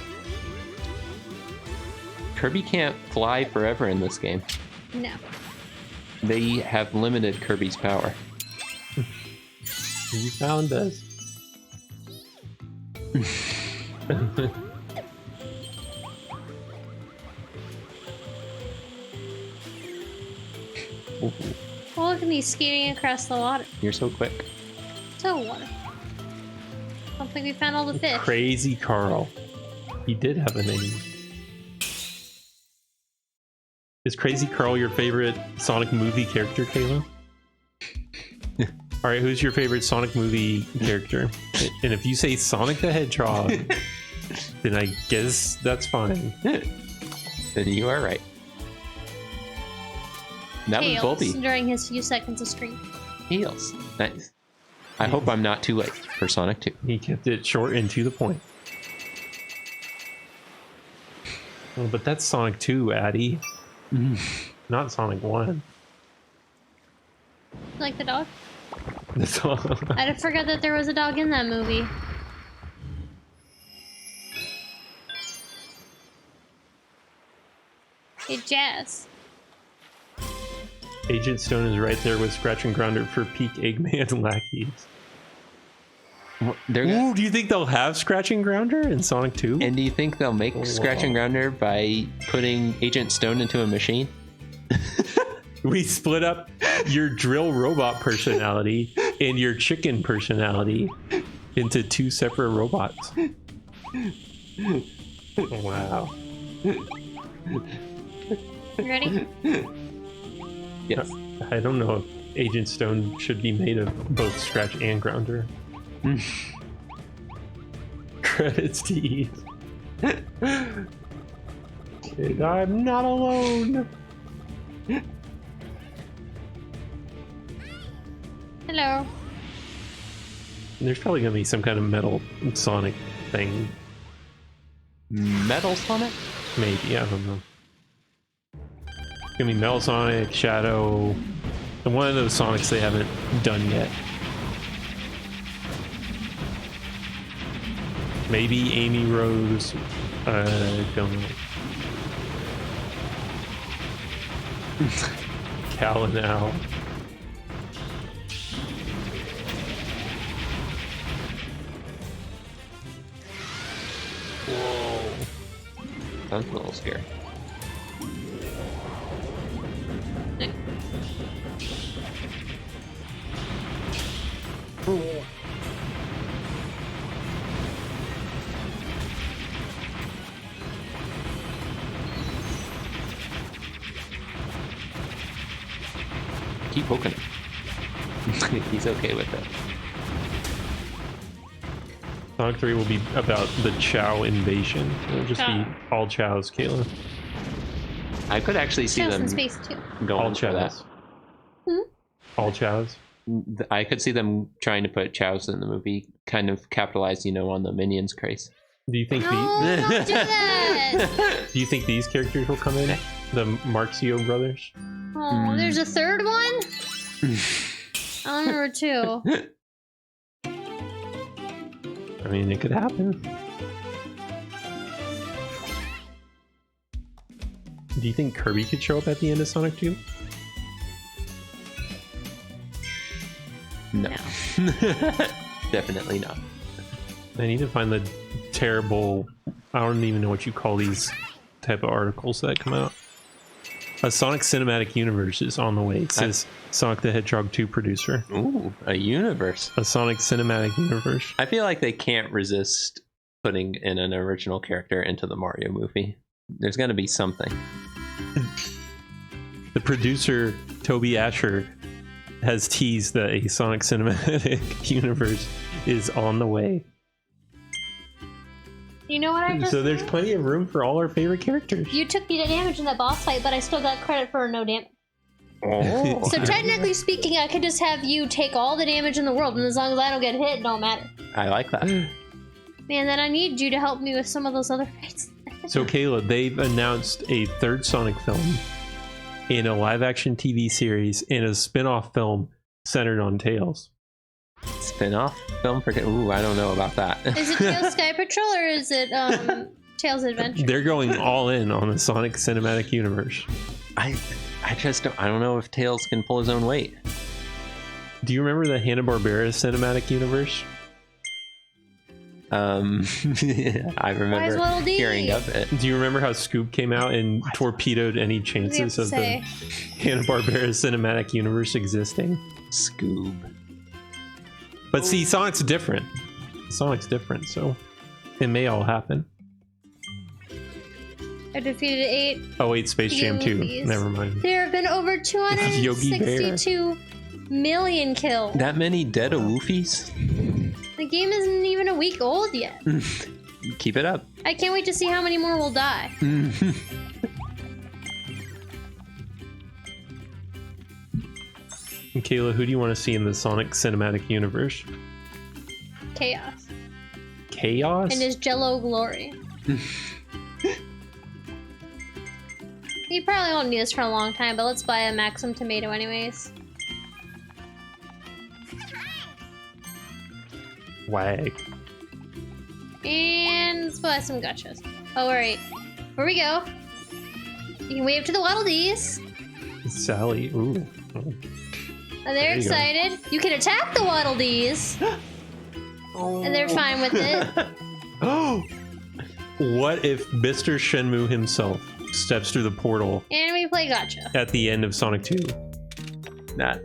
Kirby can't fly forever in this game. No. They have limited Kirby's power. You found us. Ooh, Oh, look at me skating across the water. you're so quick. So water. Don't think we found all the fish. Crazy Carl. He did have a name. Is Crazy Carl your favorite Sonic movie character, Kayla? All right, who's your favorite Sonic movie character? And if you say Sonic the Hedgehog, then I guess that's fine. Then you are right. That was Tails Volby. during his few seconds of screen. Heels. Nice. I hope I'm not too late for Sonic 2. He kept it short and to the point. Oh, but that's Sonic 2, Addy. Not Sonic 1. Like the dog? That's all. I forgot that there was a dog in that movie. Hey, Jazz. Agent Stone is right there with Scratch and Grounder for peak Eggman lackeys. They're Ooh, do you think they'll have Scratch and Grounder in Sonic 2? And do you think they'll make Scratch and Grounder by putting Agent Stone into a machine? We split up your drill robot personality and your chicken personality into 2 separate robots. Wow. You ready? Yes. I don't know if Agent Stone should be made of both Scratch and Grounder. Credits to Eve. And I'm not alone. Hello. There's probably gonna be some kind of metal Sonic thing. Metal Sonic? Maybe, I don't know. It's gonna be Metal Sonic, Shadow, and one of those Sonics they haven't done yet. Maybe Amy Rose. I don't know. Cal and Al. Whoa. Sounds a little scary. Keep poking him. He's okay with it. Sonic 3 will be about the Chow invasion. It'll just be all Chows, Kayla. I could actually see Chows them in space too. going All for that. Chows. All Chows. I could see them trying to put Chows in the movie, kind of capitalize, on the Minions craze. Do you think No, don't do that. Do you think these characters will come in? The Marxio brothers? Oh, there's a third one? I remember 2. I mean, it could happen. Do you think Kirby could show up at the end of Sonic 2? No. Definitely not. I need to find the terrible... I don't even know what you call these type of articles that come out. A Sonic Cinematic Universe is on the way. It says Sonic the Hedgehog 2 producer. Ooh, a universe. A Sonic Cinematic Universe. I feel like they can't resist putting in an original character into the Mario movie. There's going to be something. The producer, Toby Asher, has teased that a Sonic Cinematic Universe is on the way. You know what I just So there's did? plenty of room for all our favorite characters. You took me to damage in that boss fight, but I still got credit for no damage. Oh. So technically speaking, I could just have you take all the damage in the world, and as long as I don't get hit, it don't matter. I like that. Man, then I need you to help me with some of those other fights. So Kayla, they've announced a third Sonic film in a live-action TV series and a spin-off film centered on Tails. Spin-off film for... Ooh, I don't know about that. Is it Tails Sky Patrol or is it Tails Adventure? They're going all in on the Sonic Cinematic Universe. I just don't... I don't know if Tails can pull his own weight. Do you remember the Hanna-Barbera Cinematic Universe? I remember Waddle Dee? hearing of it. Do you remember how Scoop came out and torpedoed any What do you have chances to of say? the Hanna-Barbera Cinematic Universe existing? Scoob. But see, Sonic's different. Sonic's different, so it may all happen. I defeated 8. Oh wait, Space Jam 2. Goofies. Never mind. There have been over Yogi Bear. 262 million kills. That many dead Woofies? The game isn't even a week old yet. Keep it up. I can't wait to see how many more will die. And Kayla, who do you want to see in the Sonic Cinematic Universe? Chaos. Chaos? And his jello glory. You probably won't need this for a long time, but let's buy a Maxim tomato anyways. Wag. And let's buy some gachas. Oh, alright. Here we go. You can wave to the Waddle Dees. Sally. Ooh. And There they're you go. excited. You can attack the Waddle Dees. And they're fine with it. Oh! What if Mr. Shenmue himself steps through the portal And we play gotcha. at the end of Sonic 2. That,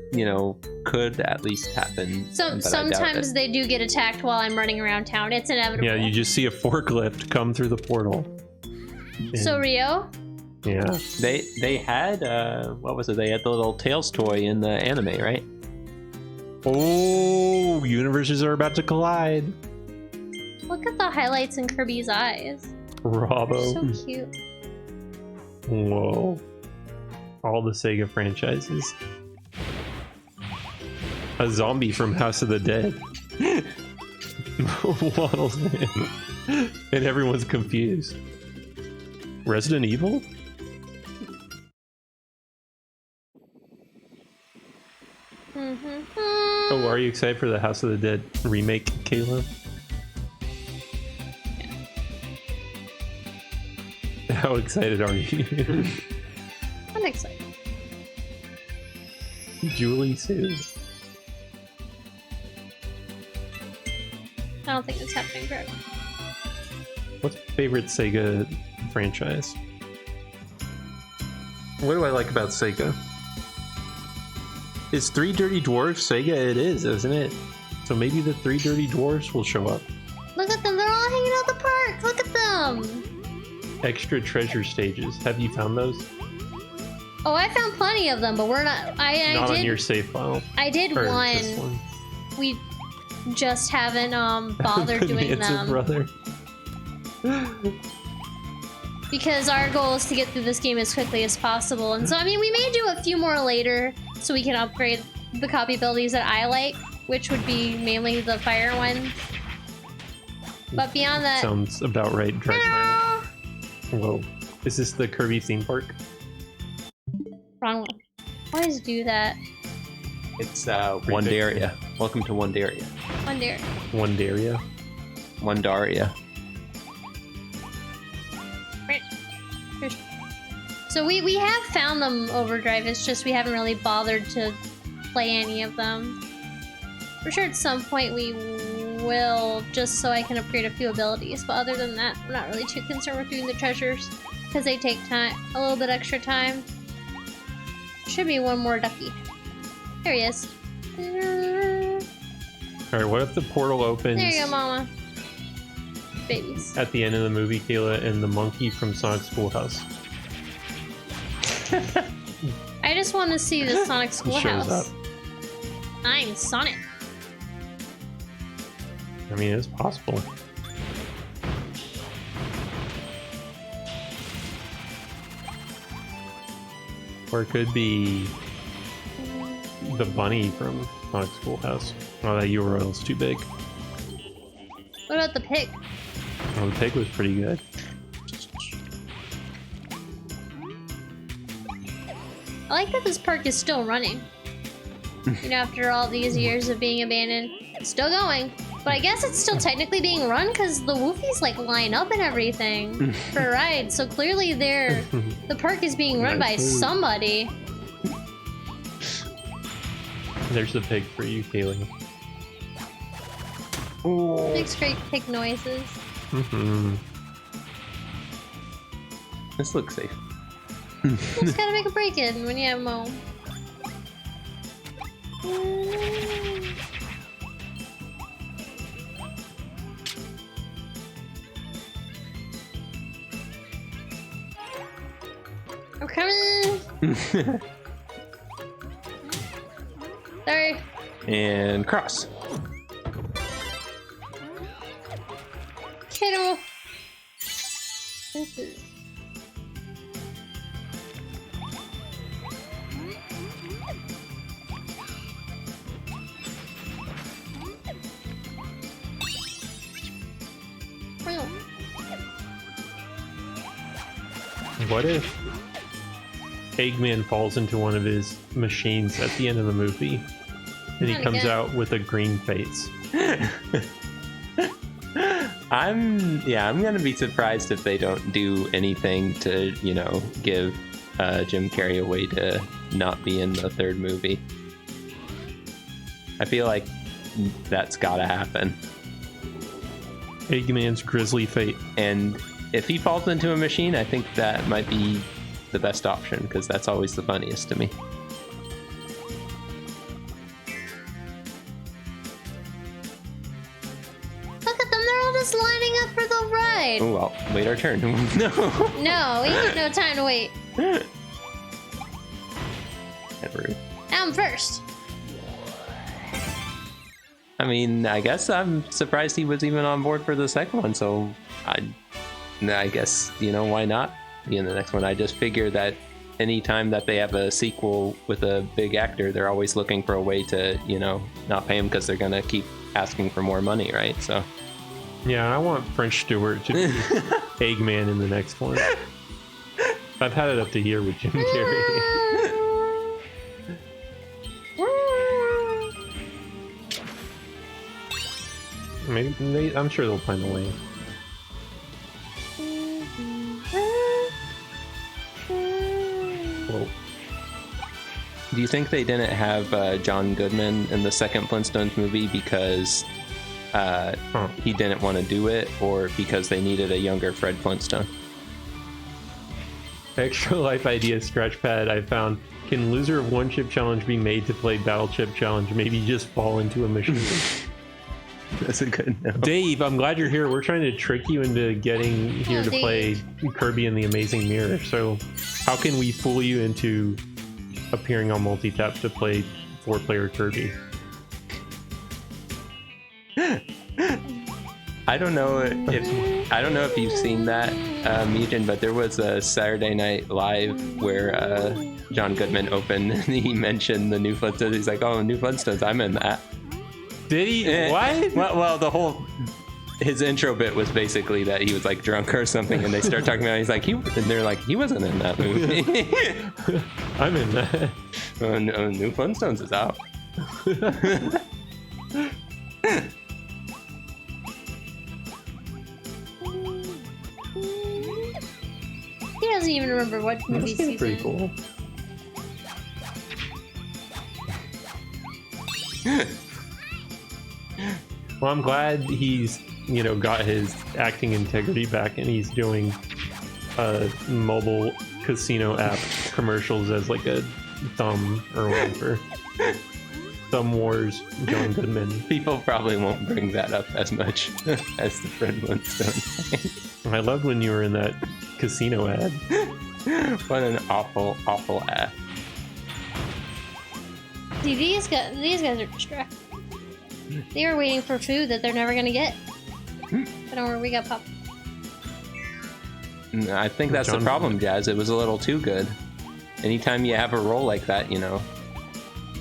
could at least happen. So but I doubt sometimes it. they do get attacked while I'm running around town. It's inevitable. Yeah, you just see a forklift come through the portal. So Rio, Yeah. They had, what was it? They had the little Tails toy in the anime, right? Oh, universes are about to collide. look at the highlights in Kirby's eyes. Bravo. So cute. Whoa. All the Sega franchises. A zombie from House of the Dead. Waddles in. And everyone's confused. Resident Evil? Oh, are you excited for the House of the Dead remake, Kayla? How excited are you? I'm excited. Julie too. I don't think it's happening, Greg. What's your favorite Sega franchise? What do I like about Sega? Is Three Dirty Dwarfs Sega? It is, isn't it? So maybe the Three Dirty Dwarfs will show up. Look at them. They're all hanging out at the park. Look at them. Extra treasure stages. Have you found those? Oh, I found plenty of them, but we're not. I Not did. on your save file. I did Or one. this one. We just haven't bothered The doing Manson them brother. because our goal is to get through this game as quickly as possible. And so, I mean, we may do a few more later so we can upgrade the copy abilities that I like, which would be mainly the fire ones. But beyond that, Sounds about right. Drive no! mine. Whoa. Is this the Kirby theme park? Wrong one. Always do that. It's Wondaria. Welcome to Wondaria. One there. Wondaria. Wondaria. Right. So we have found them Overdrive. It's just we haven't really bothered to play any of them. For sure, at some point we will, just so I can upgrade a few abilities. But other than that, I'm not really too concerned with doing the treasures because they take time, a little bit extra time. Should be one more ducky. There he is. Alright, what if the portal opens There you go, Mama. Babies. at the end of the movie, Kayla, and the monkey from Sonic Schoolhouse I just want to see the Sonic shows Schoolhouse. up? I'm Sonic. I mean, it's possible. Or it could be the bunny from Sonic Schoolhouse. Oh, that URL is too big. What about the pig? Oh, the pig was pretty good. I like that this park is still running. After all these years of being abandoned, it's still going. But I guess it's still technically being run because the Woofies like line up and everything for a ride. So clearly the park is being run by Nice move. somebody. There's the pig for you, Kayla. Makes great pig noises. Mm-hmm. This looks safe. Just gotta make a break in when you have them home. I'm coming. Sorry. And cross. Kiddo. What if Eggman falls into one of his machines at the end of the movie and he Not comes again. out with a green face? I'm gonna be surprised if they don't do anything to, give Jim Carrey a way to not be in the third movie. I feel like that's gotta happen. Eggman's grisly fate. And if he falls into a machine, I think that might be the best option, because that's always the funniest to me. Look at them, they're all just lining up for the ride. Oh, well, wait our turn. No. No, we have no time to wait. Never. I'm first. I mean, I guess I'm surprised he was even on board for the second one, so I guess, why not be in the next one? I just figure that anytime that they have a sequel with a big actor, they're always looking for a way to, not pay him, because they're going to keep asking for more money, right? So. Yeah, I want French Stewart to be Eggman in the next one. I've had it up to here with Jim Carrey. Maybe I'm sure they'll find a way. Whoa. Do you think they didn't have John Goodman in the second Flintstones movie because he didn't want to do it, or because they needed a younger Fred Flintstone? Extra life idea scratchpad I found. Can loser of one chip challenge be made to play battle chip challenge? Maybe just fall into a machine. That's a good no. Dave, I'm glad you're here. We're trying to trick you into getting here to play Kirby and the Amazing Mirror. So how can we fool you into appearing on Multitap to play 4-player Kirby? I don't know if you've seen that, Mugen, but there was a Saturday Night Live where John Goodman opened and he mentioned the new Flintstones. He's like, "Oh, new Flintstones, I'm in that." Did he? What? Well, his intro bit was basically that he was like drunk or something, and they start talking about it. He's like, and they're like, he wasn't in that movie. I'm in that. New Flintstones is out. He doesn't even remember what movie That's he's pretty in. cool. Well, I'm glad he's, got his acting integrity back, and he's doing mobile casino app commercials as like a thumb or whatever. Thumb Wars, John Goodman. People probably won't bring that up as much as the Fred Flintstone. I loved when you were in that casino ad. What an awful, awful ad. See, these guys are distracted. They are waiting for food that they're never gonna get. But don't worry, we got pop. I think that's the problem, Jazz. It was a little too good. Anytime you have a role like that,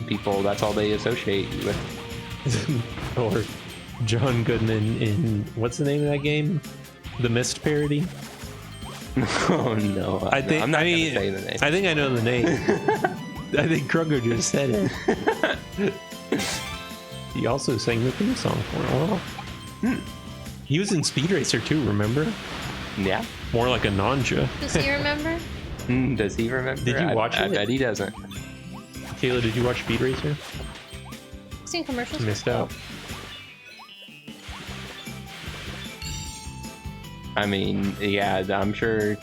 people, that's all they associate you with. Or John Goodman in, what's the name of that game? The Mist parody? Oh no! I'm not gonna say the name. I think I know the name. I think Krugger just said it. He also sang the theme song for it. He was in Speed Racer too, remember? Yeah. More like a Nanja. Does he remember? Does he remember? Did you watch it? I bet he doesn't. Kayla, did you watch Speed Racer? I've seen commercials. Missed out. I mean, yeah, I'm sure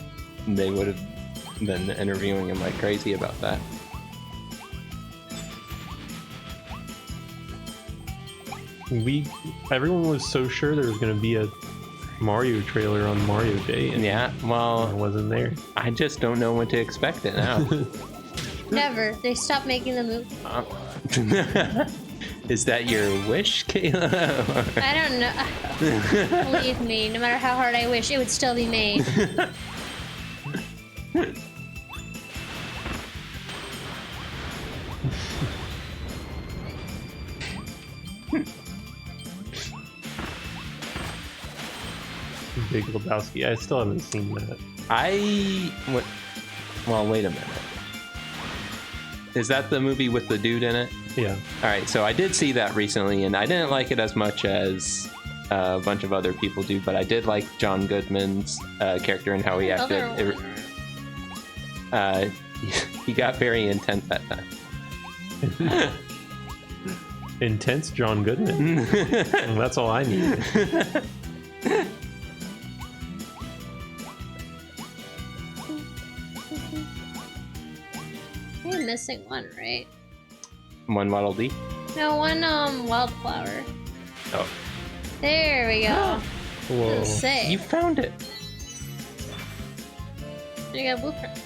they would have been interviewing him like crazy about that. Everyone was so sure there was going to be a Mario trailer on Mario Day, and yeah, well, it wasn't there. I just don't know what to expect it now. Never. They stopped making the movie. Is that your wish, Kayla? I don't know. Believe me, no matter how hard I wish, it would still be made. Big Lebowski. I still haven't seen that. Well, wait a minute. Is that the movie with the dude in it? Yeah. All right, so I did see that recently, and I didn't like it as much as a bunch of other people do, but I did like John Goodman's character and how he acted. He got very intense that time. Intense John Goodman. Well, that's all I need. You're missing one, right? One Waddle Dee. No, one wildflower. Oh. There we go. Whoa. Say. You found it. You got a blueprint.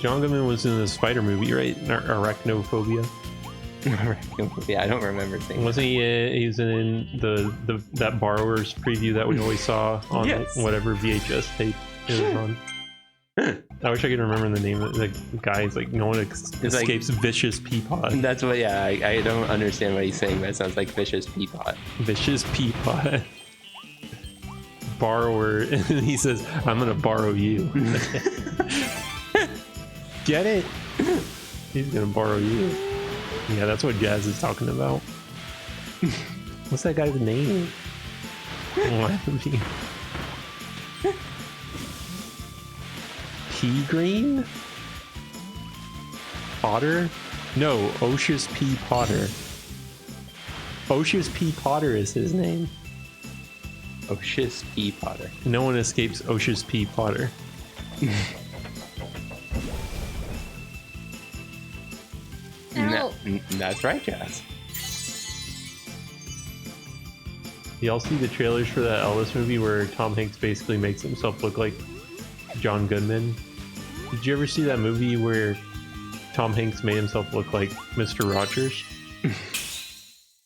John Goodman was in the spider movie, right? Arachnophobia. Yeah, I don't remember seeing. Wasn't he? He was in that borrower's preview that we always saw on Yes. whatever VHS tape it was on. I wish I could remember the name of the guy. It's like no one escapes vicious peapod. That's what. Yeah, I don't understand what he's saying, but it sounds like vicious peapod. Vicious peapod. Borrower, and he says, "I'm gonna borrow you." Get it? He's gonna borrow you. Yeah, that's what Jazz is talking about. What's that guy's name? Pea Green? Potter? No, Oshus P. Potter. Oshus P. Potter is his name. Oshus P. Potter. No one escapes Oshus P. Potter. Ow. That's right, Jazz. Y'all see the trailers for that Elvis movie where Tom Hanks basically makes himself look like John Goodman? Did you ever see that movie where Tom Hanks made himself look like Mr. Rogers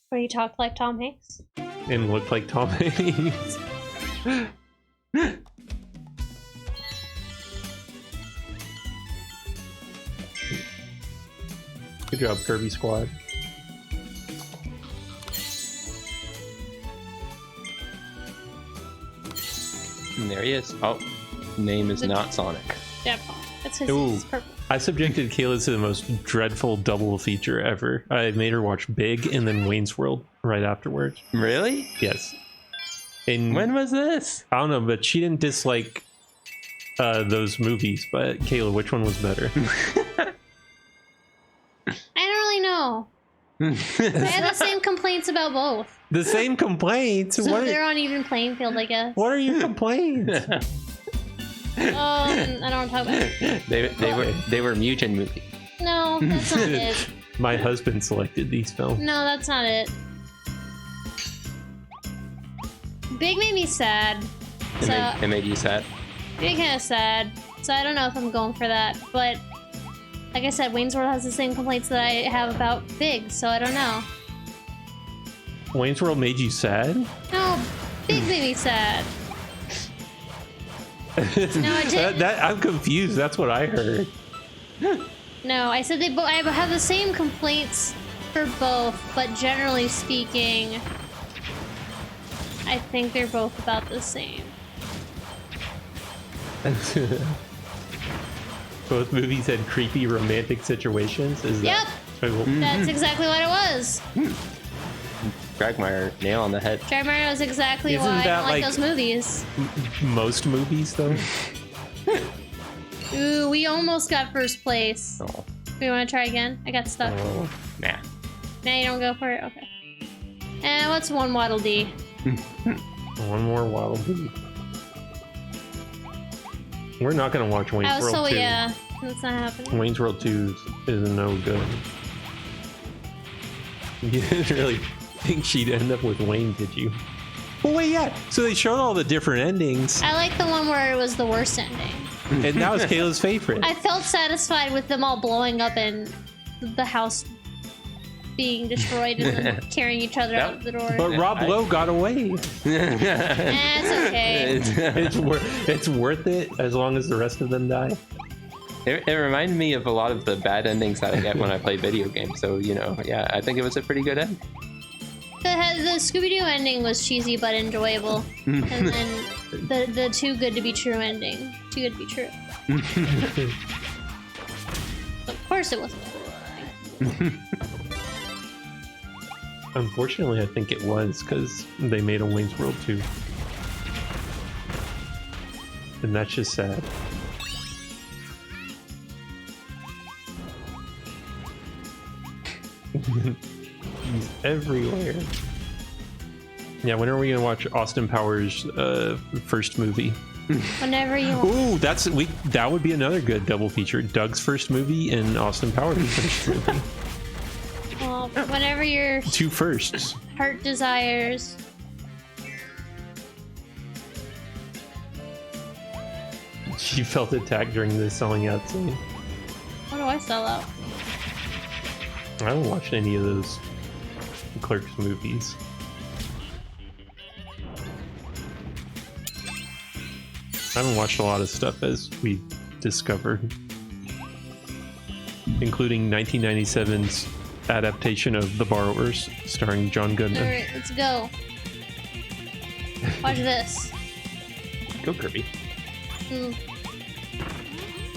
Where you talk like Tom Hanks? and looked like Tom Hanks? Good job, Kirby Squad. And there he is. Oh, name is not Sonic. Yeah, that's his. Ooh. He's purple. I subjected Kayla to the most dreadful double feature ever. I made her watch Big and then Wayne's World right afterwards. Really? Yes. And When was this? I don't know, but she didn't dislike those movies. But Kayla, which one was better? I don't really know. I had the same complaints about both. The same complaints. So What they're are, on even playing field, I guess. what are your complaints? I don't want to talk about it. they were Mugen movies. No, that's not it. My husband selected these films. No, that's not it. Big made me sad. So It made you sad. Big kind of sad. So I don't know if I'm going for that. But like I said, Wayne's World has the same complaints that I have about Big. So I don't know. Wayne's World made you sad? No, Big made me sad. No, I didn't. I'm confused. That's what I heard. No, I said I have the same complaints for both, but generally speaking, I think they're both about the same. Both movies had creepy romantic situations. Is Yep. that? That's exactly what it was. Dragmire, nail on the head. Jeremiah knows exactly Isn't why I that don't like like- those movies. Most movies, though. Ooh, we almost got first place. Oh, Do you want to try again? I got stuck. Oh. nah. Now you don't go for it? Okay. And what's one Waddle Dee? One more Waddle Dee. We're not gonna watch Wayne's Oh, World so 2. yeah. That's not happening. Wayne's World 2 is no good. You didn't really think she'd end up with Wayne, did you? Well, wait, yeah. So they showed all the different endings, I like the one where it was the worst ending. and that was Kayla's favorite. I felt satisfied with them all blowing up and the house being destroyed and then carrying each other out the door. But Rob Lowe got away. It's okay. It's worth it as long as the rest of them die. It reminded me of a lot of the bad endings that I get when I play video games. So, yeah, I think it was a pretty good end. The Scooby-Doo ending was cheesy but enjoyable. And then the too good to be true ending. Too good to be true. Of course it wasn't. Unfortunately, I think it was because they made a Wayne's World 2. And that's just sad. He's everywhere. Yeah, when are we gonna watch Austin Powers' first movie? Whenever you want. Ooh, that would be another good double feature. Doug's first movie and Austin Powers' first movie. Well, whenever your 2 firsts. heart desires. She felt attacked during the selling out scene. What do I sell out? I haven't watched any of those Clerks movies. I haven't watched a lot of stuff, as we discovered, including 1997's adaptation of The Borrowers, starring John Goodman. Alright, let's go. Watch this. Go Kirby.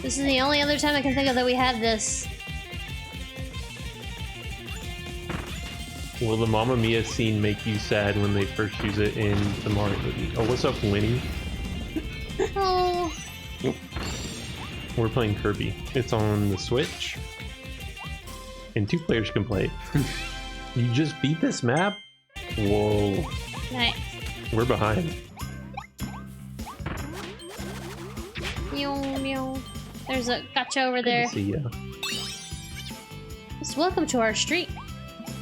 This is the only other time I can think of that we had this. Will the Mamma Mia scene make you sad when they first use it in the Mario movie? Oh, what's up, Winnie? Oh. We're playing Kirby. It's on the Switch. And 2 players can play it. You just beat this map? Whoa. Nice. We're behind. Meow, meow. There's a gotcha over there. See ya. Just welcome to our street.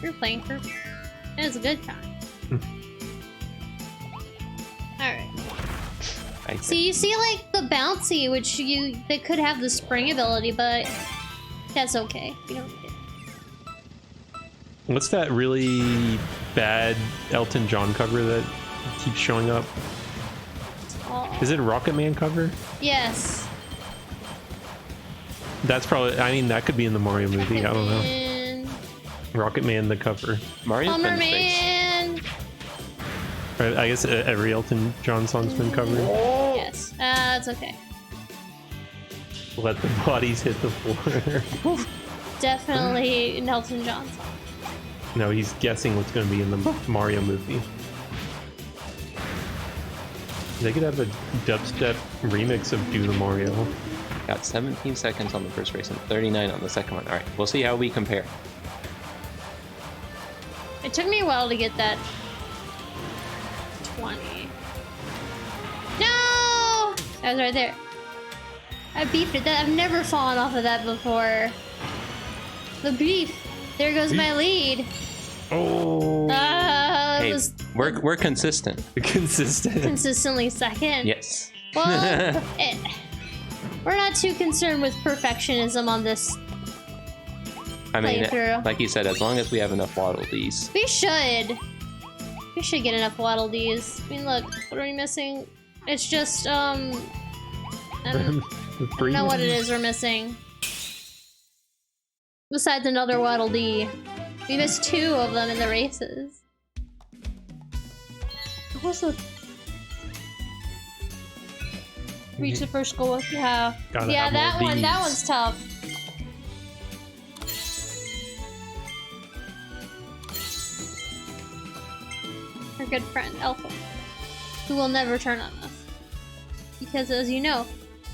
We're playing Kirby. It's a good time. Alright. See, you see like the bouncy, which they could have the spring ability, but that's okay. You don't need it. What's that really bad Elton John cover that keeps showing up? Is it a Rocket Man cover? Yes. That's probably, I mean, that could be in the Mario movie. I don't know. Rocket Man, the cover. Mario's been Bomberman! space. I guess every Elton John song's been covered. Yes. It's okay. Let the bodies hit the floor. Definitely an Elton John song. No, he's guessing what's going to be in the Mario movie. They could have a dubstep remix of Do the Mario. Got 17 seconds on the first race and 39 on the second one. All right, we'll see how we compare. It took me a while to get that 20. No! That was right there. I beefed it. I've never fallen off of that before. The beef. There goes my lead. Oh. Hey, Was we're consistent. Consistent. consistently second. Yes. Well, we're not too concerned with perfectionism on this. I mean, playthrough. like you said, as long as we have enough Waddle Dees. We should. We should get enough Waddle Dees. I mean, look, what are we missing? It's just, I don't know what it is we're missing. Besides another Waddle Dee. We missed 2 of them in the races. Reach the first goal. Yeah. Gotta Yeah, have that more one. That Ds. one's tough. Our good friend, Alpha, who will never turn on us. Because, as you know,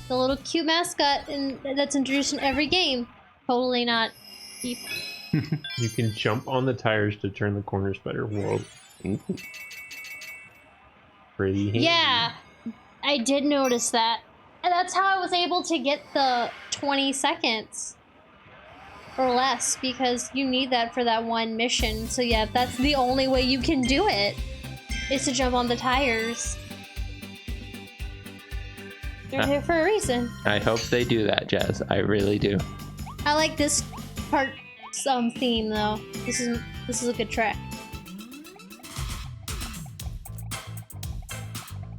the little cute mascot that's introduced in every game, totally not evil. You can jump on the tires to turn the corners better. Whoa. Pretty handy. Yeah, I did notice that. And that's how I was able to get the 20 seconds. Or less, because you need that for that one mission. So yeah, that's the only way you can do it, is to jump on the tires. They're here for a reason. I hope they do that, Jazz. I really do. I like this part theme though. This is a good track.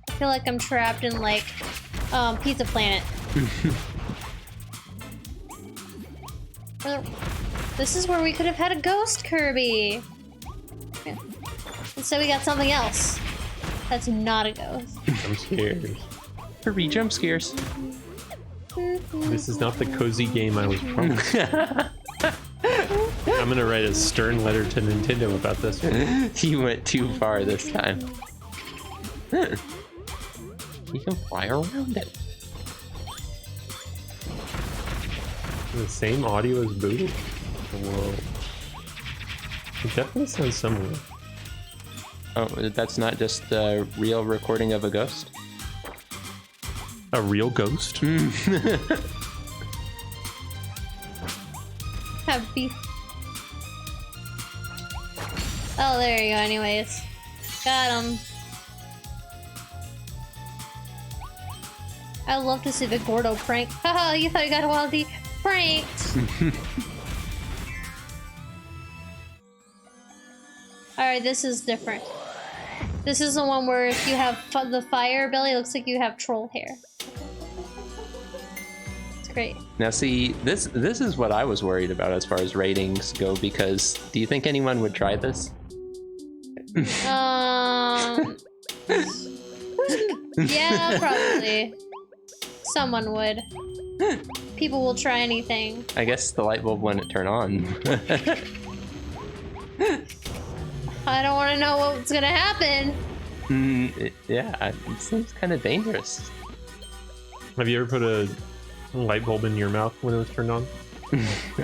I feel like I'm trapped in like Pizza Planet. This is where we could have had a ghost Kirby. Okay. Instead we got something else. That's not a ghost. I'm scared. Kirby jump scares. This is not the cozy game I was promised. I'm gonna write a stern letter to Nintendo about this one. You went too far this time. You can fly around it. The same audio as Boo? Whoa. It definitely sounds similar. Oh, that's not just a real recording of a ghost? A real ghost? Have beef. Oh, there you go. Anyways, got him. I'd love to see the Gordo prank. Haha, you thought you got a Wildie pranked. Alright, this is different. This is the one where if you have the fire belly, it looks like you have troll hair. It's great. Now see, this is what I was worried about as far as ratings go, because do you think anyone would try this? Yeah, probably. Someone would. People will try anything. I guess the light bulb wouldn't turn on. I don't want to know what's gonna happen. Yeah, it seems kind of dangerous. Have you ever put a light bulb in your mouth when it was turned on?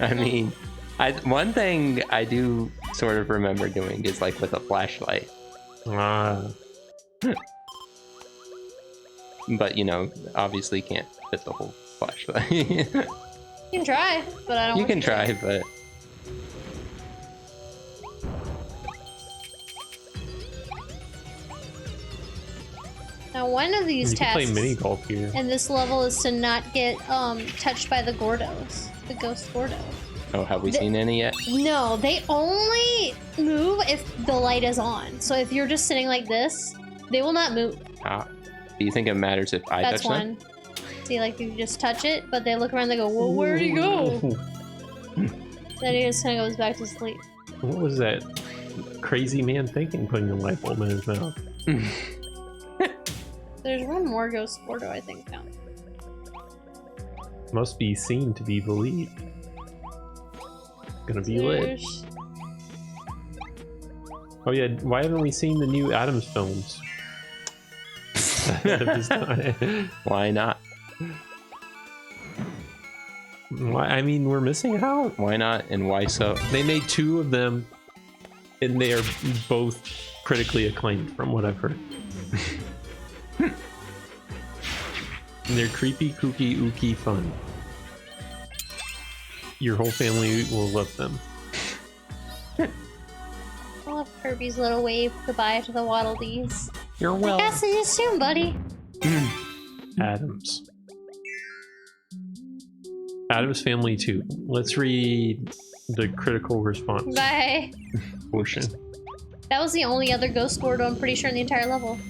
I mean, one thing I do sort of remember doing is like with a flashlight. But you know, obviously can't fit the whole flashlight. You can try, but I don't. You can try, but now one of these you can tasks play mini golf here. in this level is to not get touched by the Gordos, the ghost Gordo. oh, have we seen any yet? No, they only move if the light is on. So if you're just sitting like this, they will not move. Do you think it matters if I That's touch them? one. See, like you just touch it, but they look around, they go, "Well, where'd he go?" Then he just kind of goes back to sleep. What was that crazy man thinking, putting a light bulb in his mouth? There's one more ghost Gordo, I think, now. Must be seen to be believed. Gonna be lit. There's... Oh yeah, why haven't we seen the new Adams films? Why not? Why? I mean, we're missing out. Why not, and why so? They made 2 of them, and they are both critically acclaimed, from what I've heard. And they're creepy, kooky, ooky fun. Your whole family will love them. I love Kirby's little wave goodbye to the Waddle Dees. You're I welcome. guess see you soon, buddy. Adams. Adams Family 2. Let's read the critical response Bye. portion. That was the only other ghost Gordo, I'm pretty sure, in the entire level.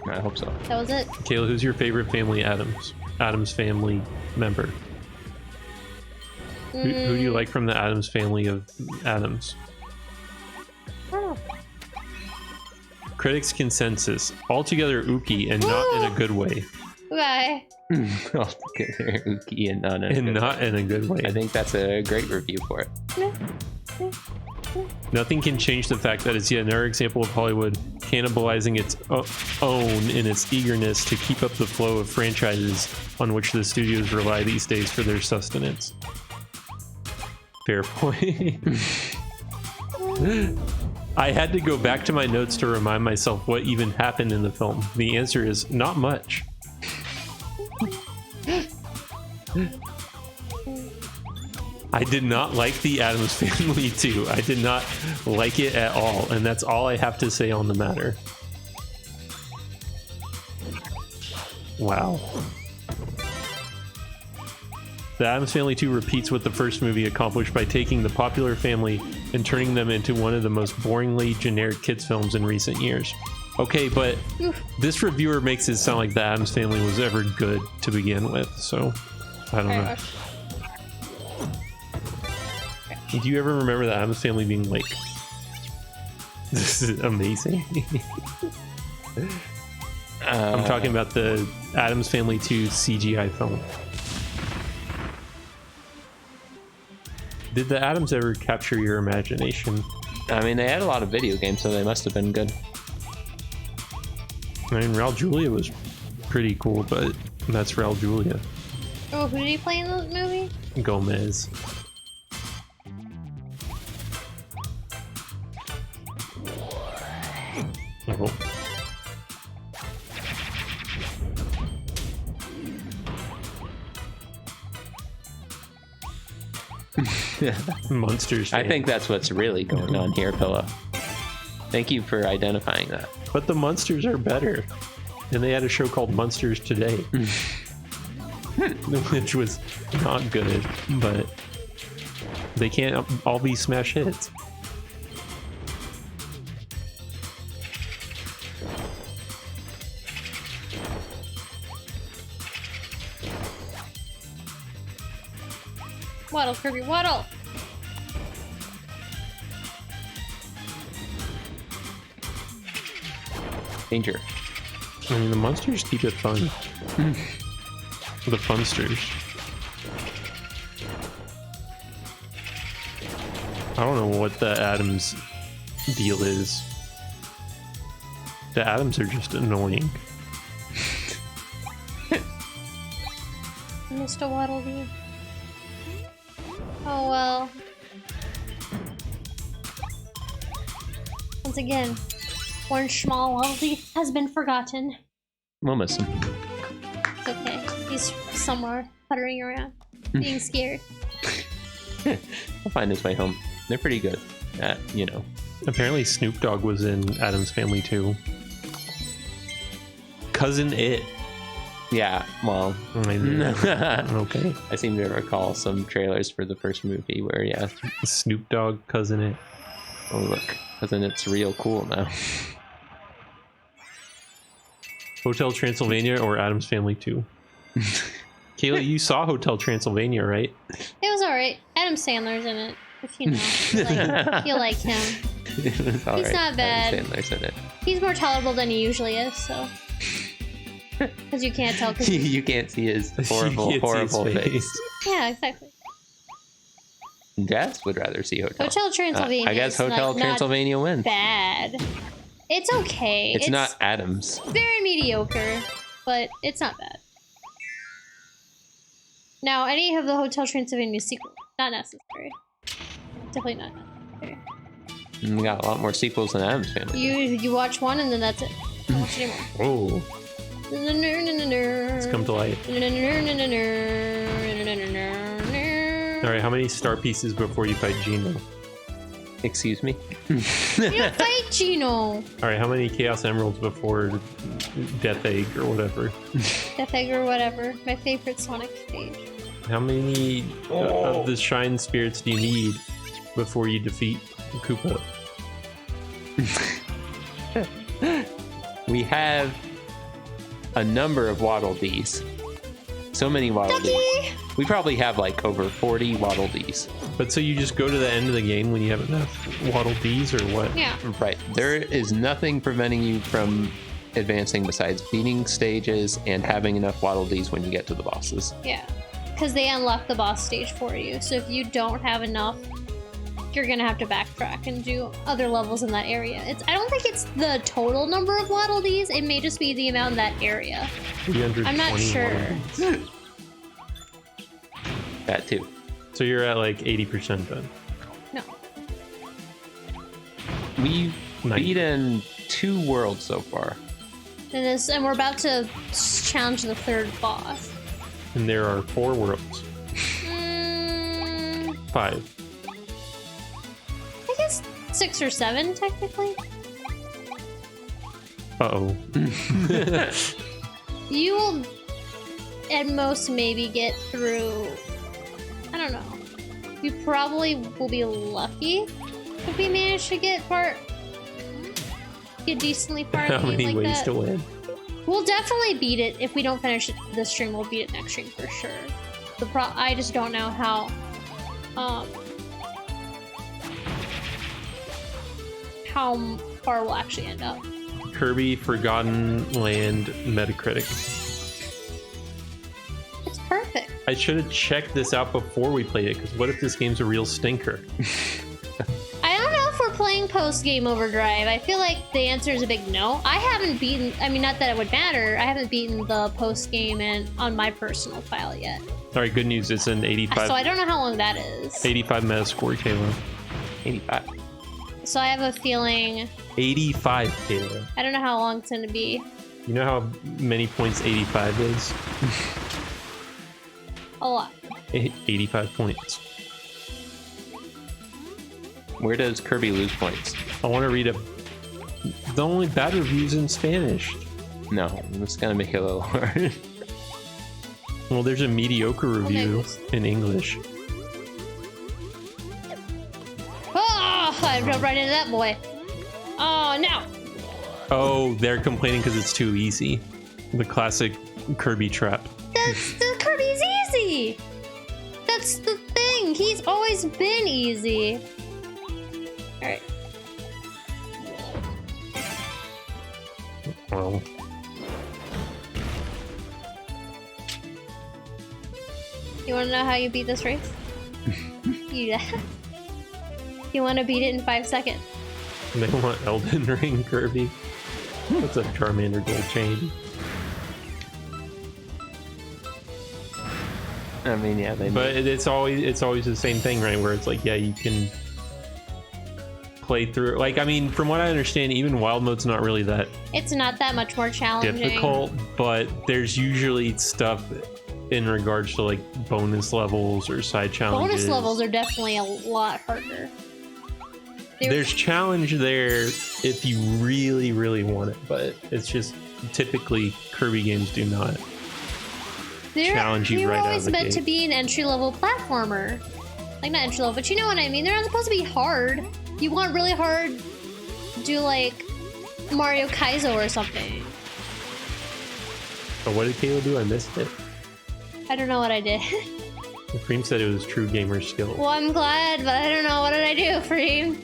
I hope so. That was it. Kayla, who's your favorite family Adams Family member? Who do you like from the Adams family of Adams? Oh. Critics' consensus. Altogether ooky and not in a good way. Bye. Altogether ooky and not in a And good not in a good way. I think that's a great review for it. Nothing can change the fact that it's yet another example of Hollywood cannibalizing its own in its eagerness to keep up the flow of franchises on which the studios rely these days for their sustenance. Fair point. I had to go back to my notes to remind myself what even happened in the film. The answer is not much. I did not like the Addams Family 2. I did not like it at all, and that's all I have to say on the matter. Wow. The Addams Family 2 repeats what the first movie accomplished by taking the popular family and turning them into one of the most boringly generic kids films in recent years. Okay, but this reviewer makes it sound like the Addams Family was ever good to begin with, so I don't know. Do you ever remember the Addams Family being like, this is amazing? I'm talking about the Addams Family 2 CGI film. Did the Addams ever capture your imagination? I mean, they had a lot of video games, so they must have been good. I mean, Raul Julia was pretty cool, but that's Raul Julia. Oh, who did he play in the movie? Gomez. Oh. Monsters. I fan. think that's what's really going on here, Pillow. Thank you for identifying that. But the Munsters are better. And they had a show called Munsters Today. Which was not good, but they can't all be smash hits. Waddle, Kirby, waddle! Danger. I mean, the Munsters keep it fun. The Funsters. I don't know what the Adams deal is. The Adams are just annoying. Mr. Waddle-Dee. Oh well. Once again, one small Waddle-Dee has been forgotten. We'll miss him. It's okay. He's somewhere puttering around, being scared. He'll find his way home. They're pretty good at, you know. Apparently Snoop Dogg was in Adam's Family too. Cousin It. Yeah, well. Okay. I seem to recall some trailers for the first movie where, yeah. Snoop Dogg, Cousin It. Oh, look. Cousin It's real cool now. Hotel Transylvania or Adam's Family 2? Kayla, you saw Hotel Transylvania, right? It was alright. Adam Sandler's in it. If you know, you like him. He's not bad. Sandler's in it. He's more tolerable than he usually is, so. Because you can't tell. You can't see his horrible, You can't see horrible his face. Yeah, exactly. Jess would rather see Hotel. Hotel Transylvania. I guess is Hotel not Transylvania wins. Bad. It's okay. It's not Adams. Very mediocre, but it's not bad. Now, any of the Hotel Transylvania sequels, not necessary. Definitely not necessary. We got a lot more sequels than Adam's Family. You watch one and then that's it. Don't watch anymore. Oh, it's come to life. Alright, how many star pieces before you fight Gino? Excuse me? You don't fight Gino! Alright, how many Chaos Emeralds before Death Egg or whatever? Death Egg or whatever. My favorite Sonic stage. How many of the Shine Spirits do you need before you defeat Koopa? We have a number of Waddle Dees. So many Waddle Dees. We probably have like over 40 Waddle Dees. But so you just go to the end of the game when you have enough Waddle Dees or what? Yeah. Right. There is nothing preventing you from advancing besides beating stages and having enough Waddle Dees when you get to the bosses. Yeah. Because they unlock the boss stage for you. So if you don't have enough, you're gonna have to backtrack and do other levels in that area. I don't think it's the total number of Waddle Dees. It may just be the amount in that area. 320 I'm not sure. Waddle Dees. That too. So you're at like 80% then. No. We've Nice. beaten 2 worlds so far. And we're about to challenge the third boss. And there are 4 worlds. 5. I guess 6 or 7 technically. Uh-oh. You will at most maybe get through, I don't know. You probably will be lucky if we manage to get decently far. How many like ways that. to win? We'll definitely beat it. If we don't finish this stream, we'll beat it next stream for sure. I just don't know how far we'll actually end up. Kirby Forgotten Land Metacritic. It's perfect. I should have checked this out before we played it, because what if this game's a real stinker? I don't know if we're playing post Game Overdrive. I feel like the answer is a big no. I haven't beaten, I mean, not that it would matter, I haven't beaten the post game on my personal file yet. All right, good news. It's an 85. So I don't know how long that is. 85 Metascore, Kayla. 85. So I have a feeling, 85, Kayla. I don't know how long it's going to be. You know how many points 85 is? A lot. 85 points. Where does Kirby lose points? I want to read the only bad reviews in Spanish. No, it's gonna make it a little hard. Well, there's a mediocre review in English. Oh, I jumped right into that boy. Oh, no. Oh, they're complaining because it's too easy. The classic Kirby trap. The Kirby's easy. That's the thing. He's always been easy. All right. Well, You want to know how you beat this race? You want to beat it in 5 seconds. they want Elden Ring Kirby. What's a Charmander gold chain? I mean, yeah, they. But it's always the same thing, right? Where it's like, yeah, you can play through. Like, I mean, from what I understand, even wild mode's not really that It's not that much more challenging. difficult, but there's usually stuff in regards to like bonus levels or side challenges. Bonus levels are definitely a lot harder. There's challenge there if you really, really want it, but it's just typically Kirby games do not challenge you right out of the always meant gate. to be an entry-level platformer. Like, not entry-level, but you know what I mean. They're not supposed to be hard. You want really hard, do like Mario Kaizo or something. But what did Kayla do? I missed it. I don't know what I did. The Cream said it was true gamer skill. Well, I'm glad, but I don't know. What did I do, Freem?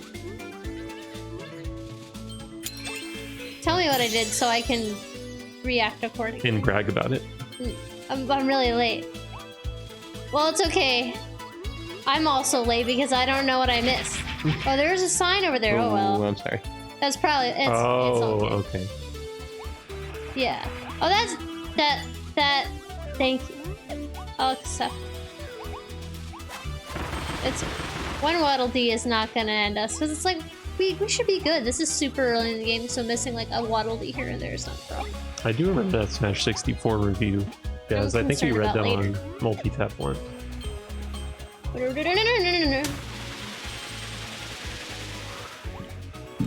Tell me what I did so I can react accordingly. And brag about it. I'm really late. Well, it's okay. I'm also late because I don't know what I missed. Oh, there's a sign over there. Oh, well. I'm sorry. That's probably... It's all good. Okay. Yeah. Oh, that... Thank you. I'll accept. It's... One Waddle Dee is not gonna end us, because it's like, we should be good. This is super early in the game, so missing like a Waddle Dee here and there is not a problem. I do remember that Smash 64 review. Guys, I think we read that on Multitap once.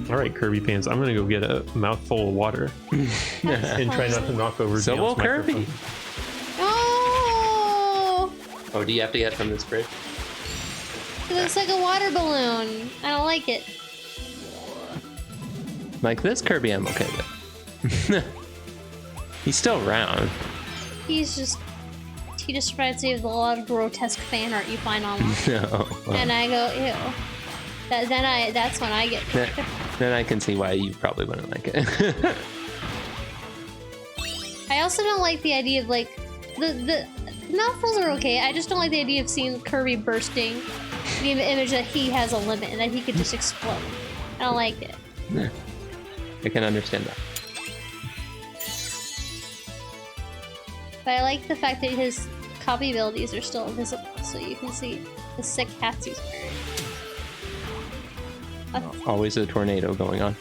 Alright, Kirby fans, I'm gonna go get a mouthful of water and try not to knock over So will Dale's Kirby. microphone. Oh! Oh, do you have to get from this bridge? It looks like a water balloon. I don't like it. Like this Kirby, I'm okay with. He's still round. He just reminds me of a lot of grotesque fan art you find online. No. Well, And I go, ew. That's when I get... then I can see why you probably wouldn't like it. I also don't like the idea of like the mouthfuls are okay. I just don't like the idea of seeing Kirby bursting, the image that he has a limit and that he could just explode. I don't like it. I can understand that. But I like the fact that his copy abilities are still visible, so you can see the sick hats he's wearing. Always a tornado going on.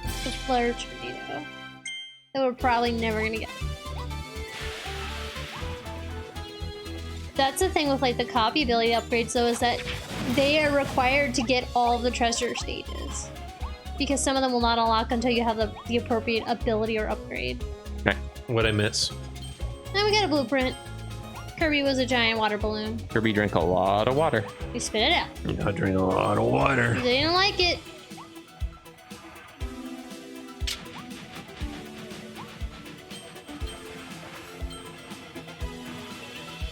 The flare tornado that we're probably never gonna get. That's the thing with like the copy ability upgrades though, is that they are required to get all of the treasure stages, because some of them will not unlock until you have the appropriate ability or upgrade. What'd I miss? Now we got a blueprint. Kirby was a giant water balloon. Kirby drank a lot of water. We spit it out. I drink a lot of water. They didn't like it.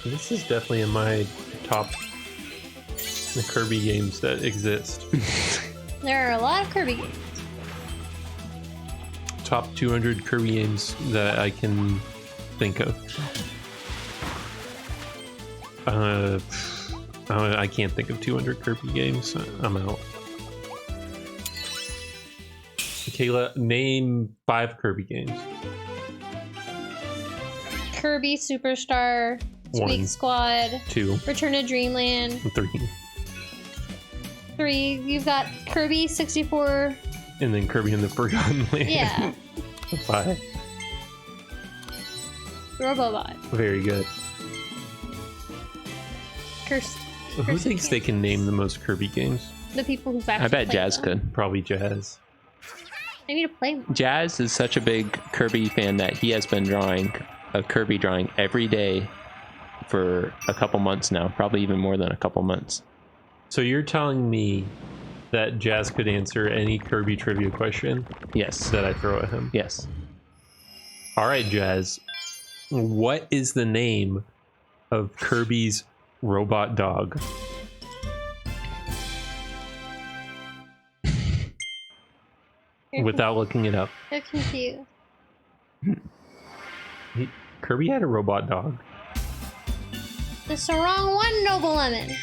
This is definitely in my top the Kirby games that exist. There are a lot of Kirby games. Top 200 Kirby games that I can think of. I can't think of 200 Kirby games. I'm out. Kayla, name 5 Kirby games. Kirby Superstar, Squeak 1, Squad, 2, Return to Dreamland, 3, 3. You've got Kirby 64. and then Kirby in the Forgotten Land. Yeah. 5. Robobot. Very good. Who thinks they can name the most Kirby games? The people who've actually I bet played Jazz them. could. Probably Jazz. I need to play more. Jazz is such a big Kirby fan that he has been drawing a Kirby drawing every day for a couple months now, probably even more than a couple months. So you're telling me that Jazz could answer any Kirby trivia question Yes. that I throw at him? Yes. All right, Jazz. What is the name of Kirby's robot dog? Without looking it up. They're confused. Kirby had a robot dog. That's the wrong one, Noble Lemon.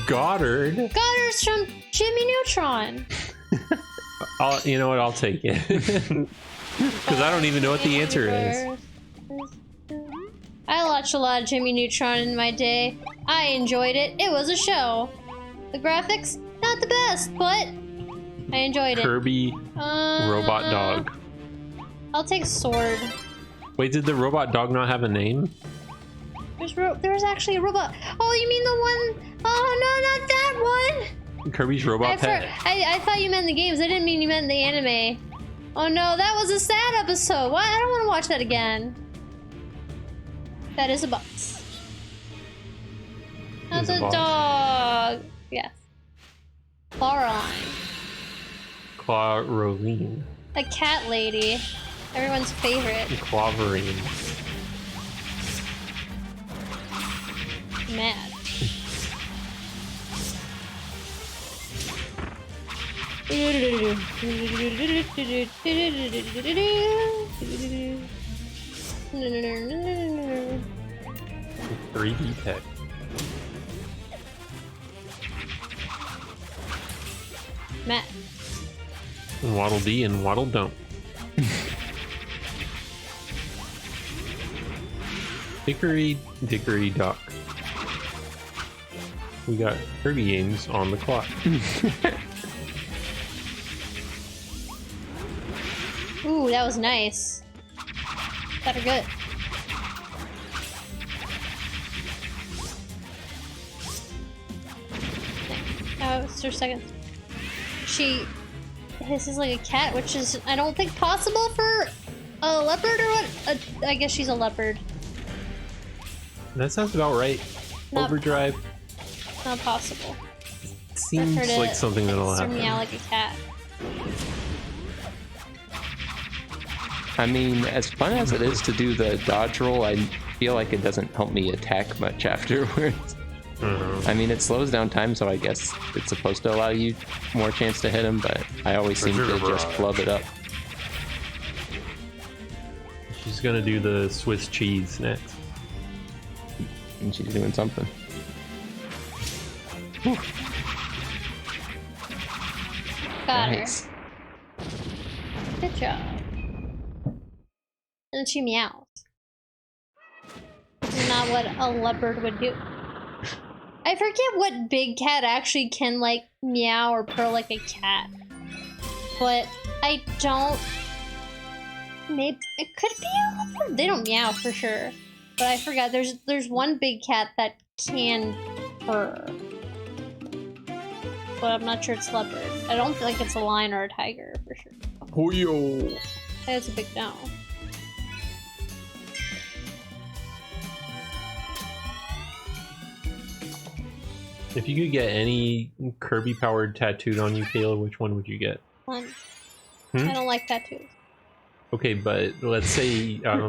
Goddard. Goddard's from Jimmy Neutron. You know what? I'll take it. Because I don't even know what the answer is. I watched a lot of Jimmy Neutron in my day. I enjoyed it. It was a show. The graphics, not the best, but I enjoyed it. Kirby robot dog. I'll take Sword. Wait, did the robot dog not have a name? There's actually a robot. Oh, you mean the one? Oh no, not that one. Kirby's robot pet. I thought you meant the games. I didn't mean you meant the anime. Oh no, that was a sad episode. Why? I don't want to watch that again. That is a box. That's a dog. Yes. Coraline. Claroline. A cat lady. Everyone's favorite. Cloverine. Mad. Matt. 3D tech. Waddle Dee and Waddle Don't. Hickory Dickory Dock. We got Kirby games on the clock. Ooh, that was nice. Better good. Oh, it's her second. This is like a cat, which is, I don't think, possible for a leopard or what? I guess she's a leopard. That sounds about right. Not- Overdrive Not possible. seems I've heard like it something that'll makes her happen. meow like a cat. I mean, as fun as it is to do the dodge roll, I feel like it doesn't help me attack much afterwards. I mean, it slows down time, so I guess it's supposed to allow you more chance to hit him, but I always seem to just flub it up. She's gonna do the Swiss cheese next. And she's doing something. Got Nice. her. Good job. And then she meows. This is not what a leopard would do. I forget what big cat actually can, like, meow or purr like a cat. But I don't... Maybe... It could be a leopard. They don't meow for sure. But I forgot. There's one big cat that can purr. But I'm not sure it's leopard. I don't feel like it's a lion or a tiger for sure. Hoyo! That's a big no. If you could get any Kirby powered tattooed on you, Kayla, which one would you get? One. Hmm? I don't like tattoos. Okay, but let's say, I'll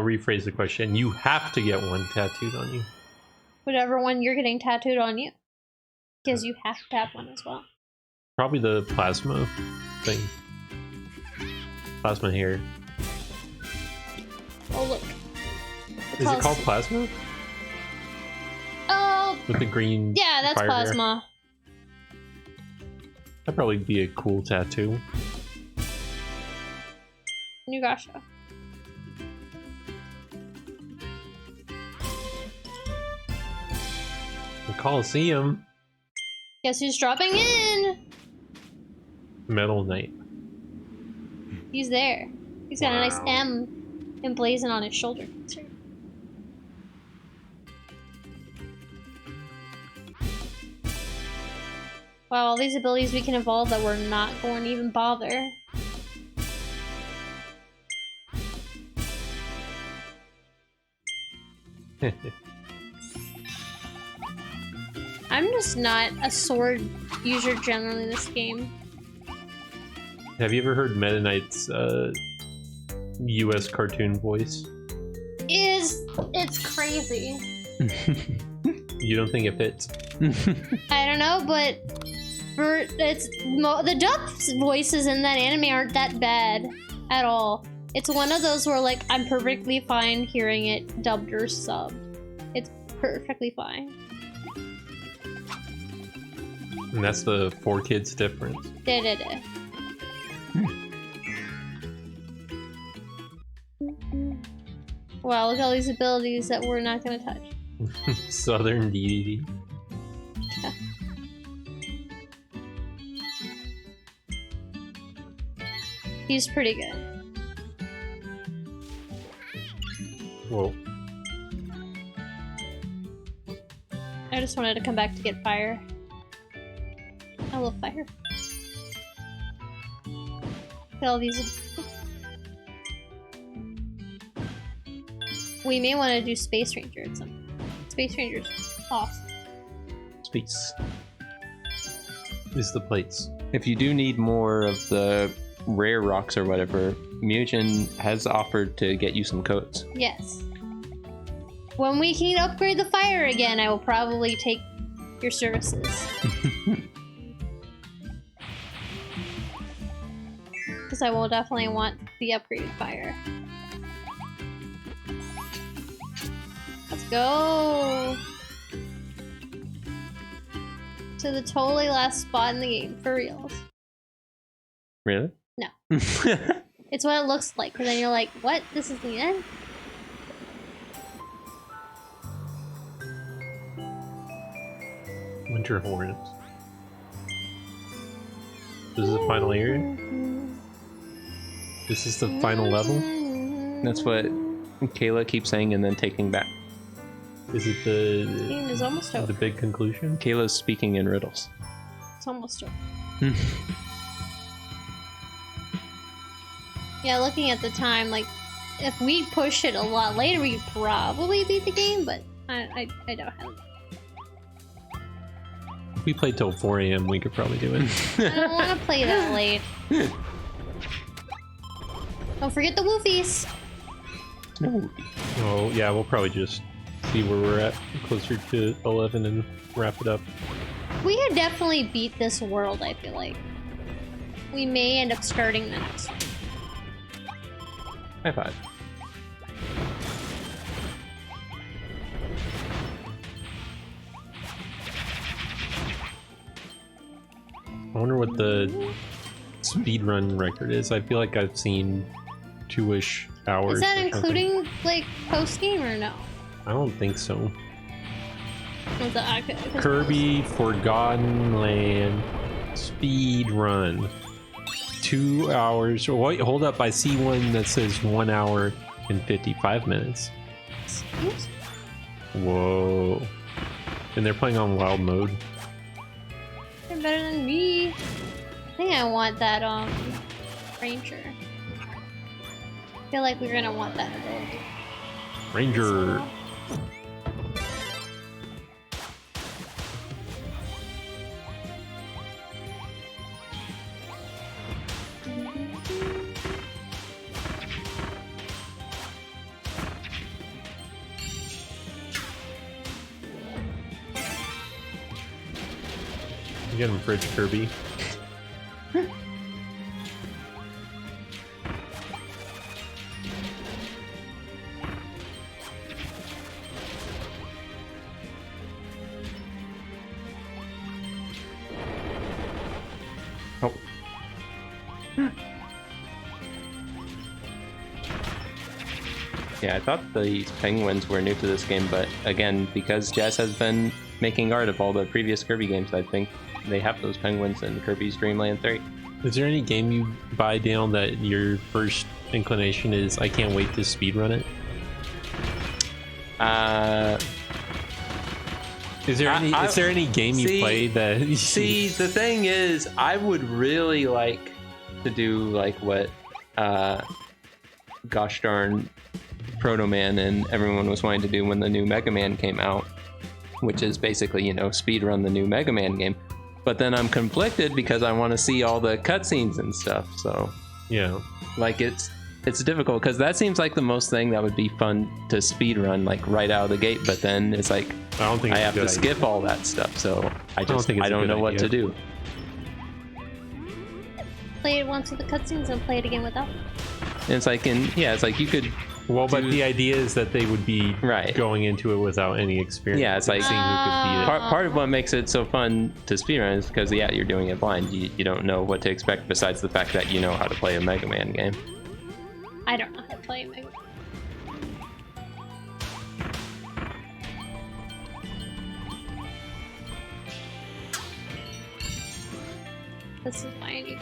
rephrase the question. You have to get one tattooed on you. Whatever one you're getting tattooed on you. Because you have to have one as well. Probably the plasma thing. Plasma hair. Oh, look. Is it called plasma? Oh, With the green yeah, that's fire hair? plasma. That'd probably be a cool tattoo. New Gasha. The Coliseum. Guess who's dropping in? Metal Knight. He's there. He's got a nice M emblazoned on his shoulder. Wow, all these abilities we can evolve that we're not going to even bother. I'm just not a sword user generally in this game. Have you ever heard Meta Knight's US cartoon voice? It's crazy. You don't think it fits? I don't know, but the dubbed voices in that anime aren't that bad at all. It's one of those where like I'm perfectly fine hearing it dubbed or subbed. It's perfectly fine. And that's the 4Kids difference. Da-da-da. Wow, look at all these abilities that we're not gonna touch. Southern DDD. Yeah. He's pretty good. Whoa. I just wanted to come back to get fire. I love fire. Look at all these. We may want to do Space Ranger at some point. Space Ranger's awesome. Space. Is the plates. If you do need more of the rare rocks or whatever, Mugen has offered to get you some codes. Yes. When we can upgrade the fire again, I will probably take your services. Because I will definitely want the upgraded fire. Let's go! To the totally last spot in the game, for reals. Really? No. It's what it looks like, and then you're like, what? This is the end? Winter Horns. This is the final area? This is the final level? That's what Kayla keeps saying and then taking back. Is it The game is almost over. the big conclusion? Kayla's speaking in riddles. It's almost over. Yeah, looking at the time, like, if we push it a lot later, we could probably beat the game, but I don't have it. If we played till 4 AM, we could probably do it. I don't want to play that late. Don't forget the woofies. No. Oh, yeah, we'll probably just see where we're at closer to 11 and wrap it up. We could definitely beat this world, I feel like. We may end up starting the next one. High five. I wonder what the speedrun record is. I feel like I've seen 2-ish hours. Is that or something. including, like, post-game or no? I don't think so. Was that, okay, 'cause Kirby Forgotten Land speedrun. 2 hours. Oh, wait, hold up. I see one that says 1 hour and 55 minutes. Excuse? Whoa. And they're playing on wild mode. They're better than me. I think I want that, Ranger. I feel like we're gonna want that ability. Ranger. You get him Bridge Kirby. Oh. Yeah, I thought these penguins were new to this game, but again, because Jazz has been making art of all the previous Kirby games, I think they have those penguins in Kirby's Dream Land 3. Is there any game you buy down that your first inclination is, I can't wait to speedrun it? Is there any game you play that? See, the thing is, I would really like to do like what, gosh darn, Proto Man and everyone was wanting to do when the new Mega Man came out, which is basically, you know, speedrun the new Mega Man game. But then I'm conflicted because I want to see all the cutscenes and stuff. So yeah, like it's difficult because that seems like the most thing that would be fun to speedrun like right out of the gate. But then it's like I have to skip all that stuff. So I don't know what to do. Play it once with the cutscenes and play it again without. And it's like it's like you could. Well, but the idea is that they would be going into it without any experience. Yeah, it's like seeing who could beat it. Part of what makes it so fun to speedrun is because you're doing it blind. You don't know what to expect besides the fact that you know how to play a Mega Man game. I don't know how to play Mega Man. This is why I need.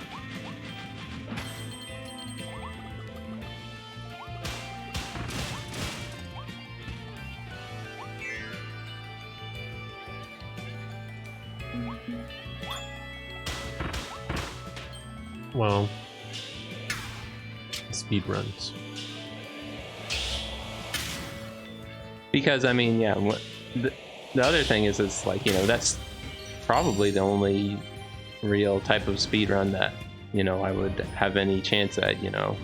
Well, speed runs. Because I mean, the other thing is, it's like, you know, that's probably the only real type of speedrun that, you know, I would have any chance at, you know,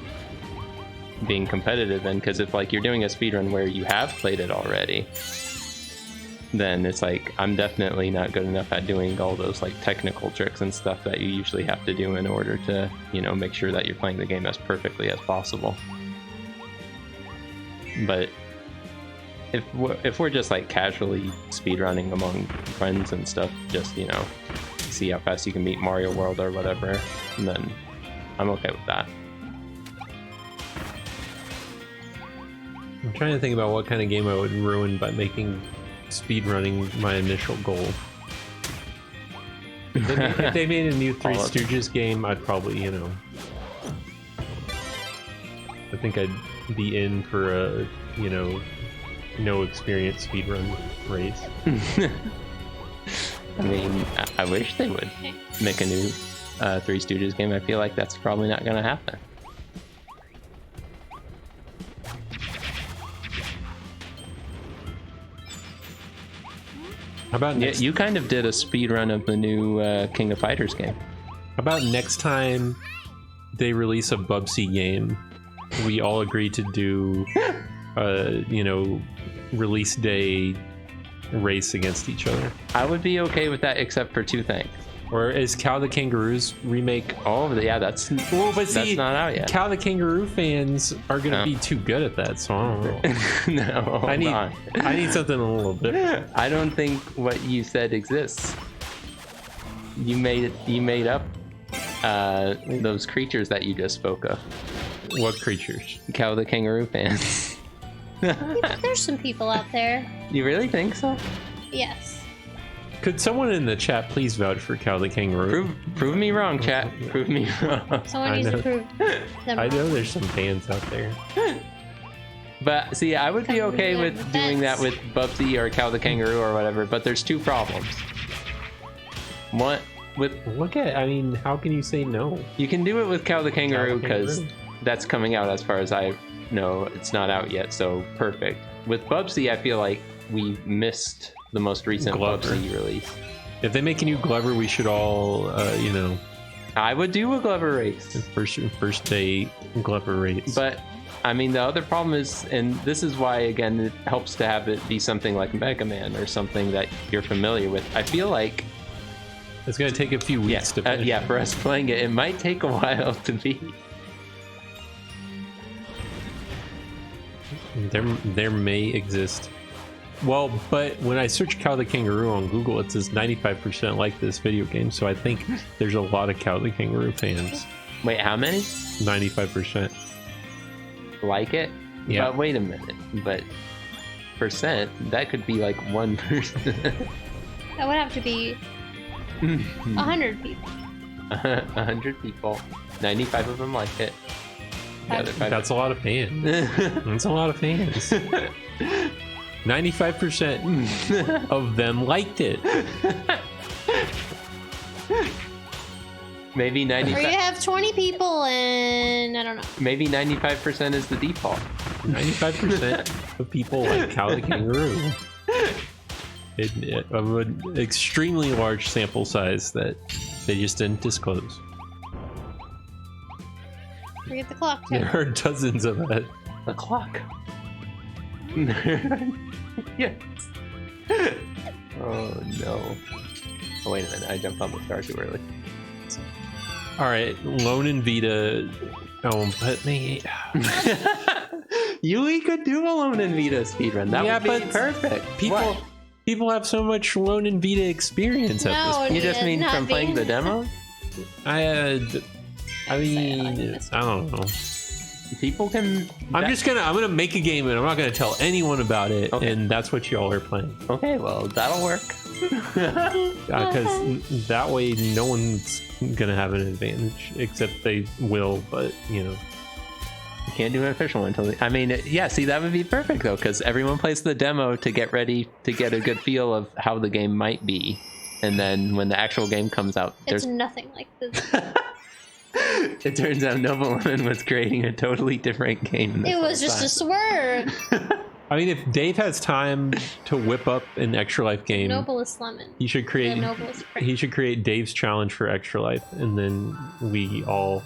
being competitive in. Because if like you're doing a speedrun where you have played it already, then it's like I'm definitely not good enough at doing all those like technical tricks and stuff that you usually have to do in order to, you know, make sure that you're playing the game as perfectly as possible. But if we're just like casually speedrunning among friends and stuff, just, you know, see how fast you can beat Mario World or whatever, then I'm okay with that. I'm trying to think about what kind of game I would ruin by making speedrunning my initial goal. If they made a new Three Stooges game, I'd probably, you know, I think I'd be in for a, you know, no experience speedrun race. I mean, I wish they would make a new Three Stooges game. I feel like that's probably not going to happen. How about you kind of did a speed run of the new King of Fighters game. How about next time they release a Bubsy game, we all agree to do, you know, release day race against each other? I would be okay with that, except for two things. Or is Cow the Kangaroo's remake? Oh, yeah, that's that's not out yet. Cow the Kangaroo fans are gonna be too good at that, so I don't know. No, I need something a little different. I don't think what you said exists. You made up those creatures that you just spoke of. What creatures? Cow the Kangaroo fans. There's some people out there. You really think so? Yes. Could someone in the chat please vouch for Cow the Kangaroo? Prove me wrong, chat. Prove me wrong. Someone needs to prove them I know wrong. there's some fans out there. But see, I would be okay with doing that with Bubsy or Cow the Kangaroo or whatever, but there's two problems. One, I mean, how can you say no? You can do it with Cow the Kangaroo because that's coming out, as far as I know. It's not out yet, so perfect. With Bubsy, I feel like we missed the most recent Bubsy release. If they make a new Glover, we should all, you know... I would do a Glover race. First day Glover race. But, I mean, the other problem is, and this is why, again, it helps to have it be something like Mega Man or something that you're familiar with. I feel like... It's going to take a few weeks to finish. Yeah, for us playing it, it might take a while to beat. There may exist. Well, but when I search Cow the Kangaroo on Google, it says 95% like this video game, so I think there's a lot of Cow the Kangaroo fans. Wait, how many? 95%. Like it? Yeah. But wait a minute. But percent, that could be like 1%. That would have to be 100 people. 100 people. 95 of them like it. That's a lot of fans. That's a lot of fans. 95% of them liked it. Maybe Or you 95. have 20 people and I don't know. Maybe 95% is the default. 95% of people like Cow the Kangaroo. Of an extremely large sample size that they just didn't disclose. Forget the clock too. There are dozens of it. The clock. Yes. Oh no. Oh wait a minute, I jumped on the star too early. All right, Lone and Vita. Oh, but me. We could do a Lone and Vita speedrun. That Yeah, would be but perfect. People have so much Lone and Vita experience at this No, point. You just mean from playing the demo? I mean, I don't know. People can. I'm gonna make a game and I'm not gonna tell anyone about it, Okay. and that's what y'all are playing. Okay, well that'll work. Because that way no one's gonna have an advantage, except they will. But you know, You can't do an official one until. I mean, yeah. See, that would be perfect though, because everyone plays the demo to get ready to get a good feel of how the game might be, and then when the actual game comes out, It's nothing like this. it turns out Noble Lemon was creating a totally different game. It was just a swerve. I mean, if Dave has time to whip up an Extra Life game, Noblest lemon. he should The create. noblest prick. He should create Dave's challenge for Extra Life, and then we all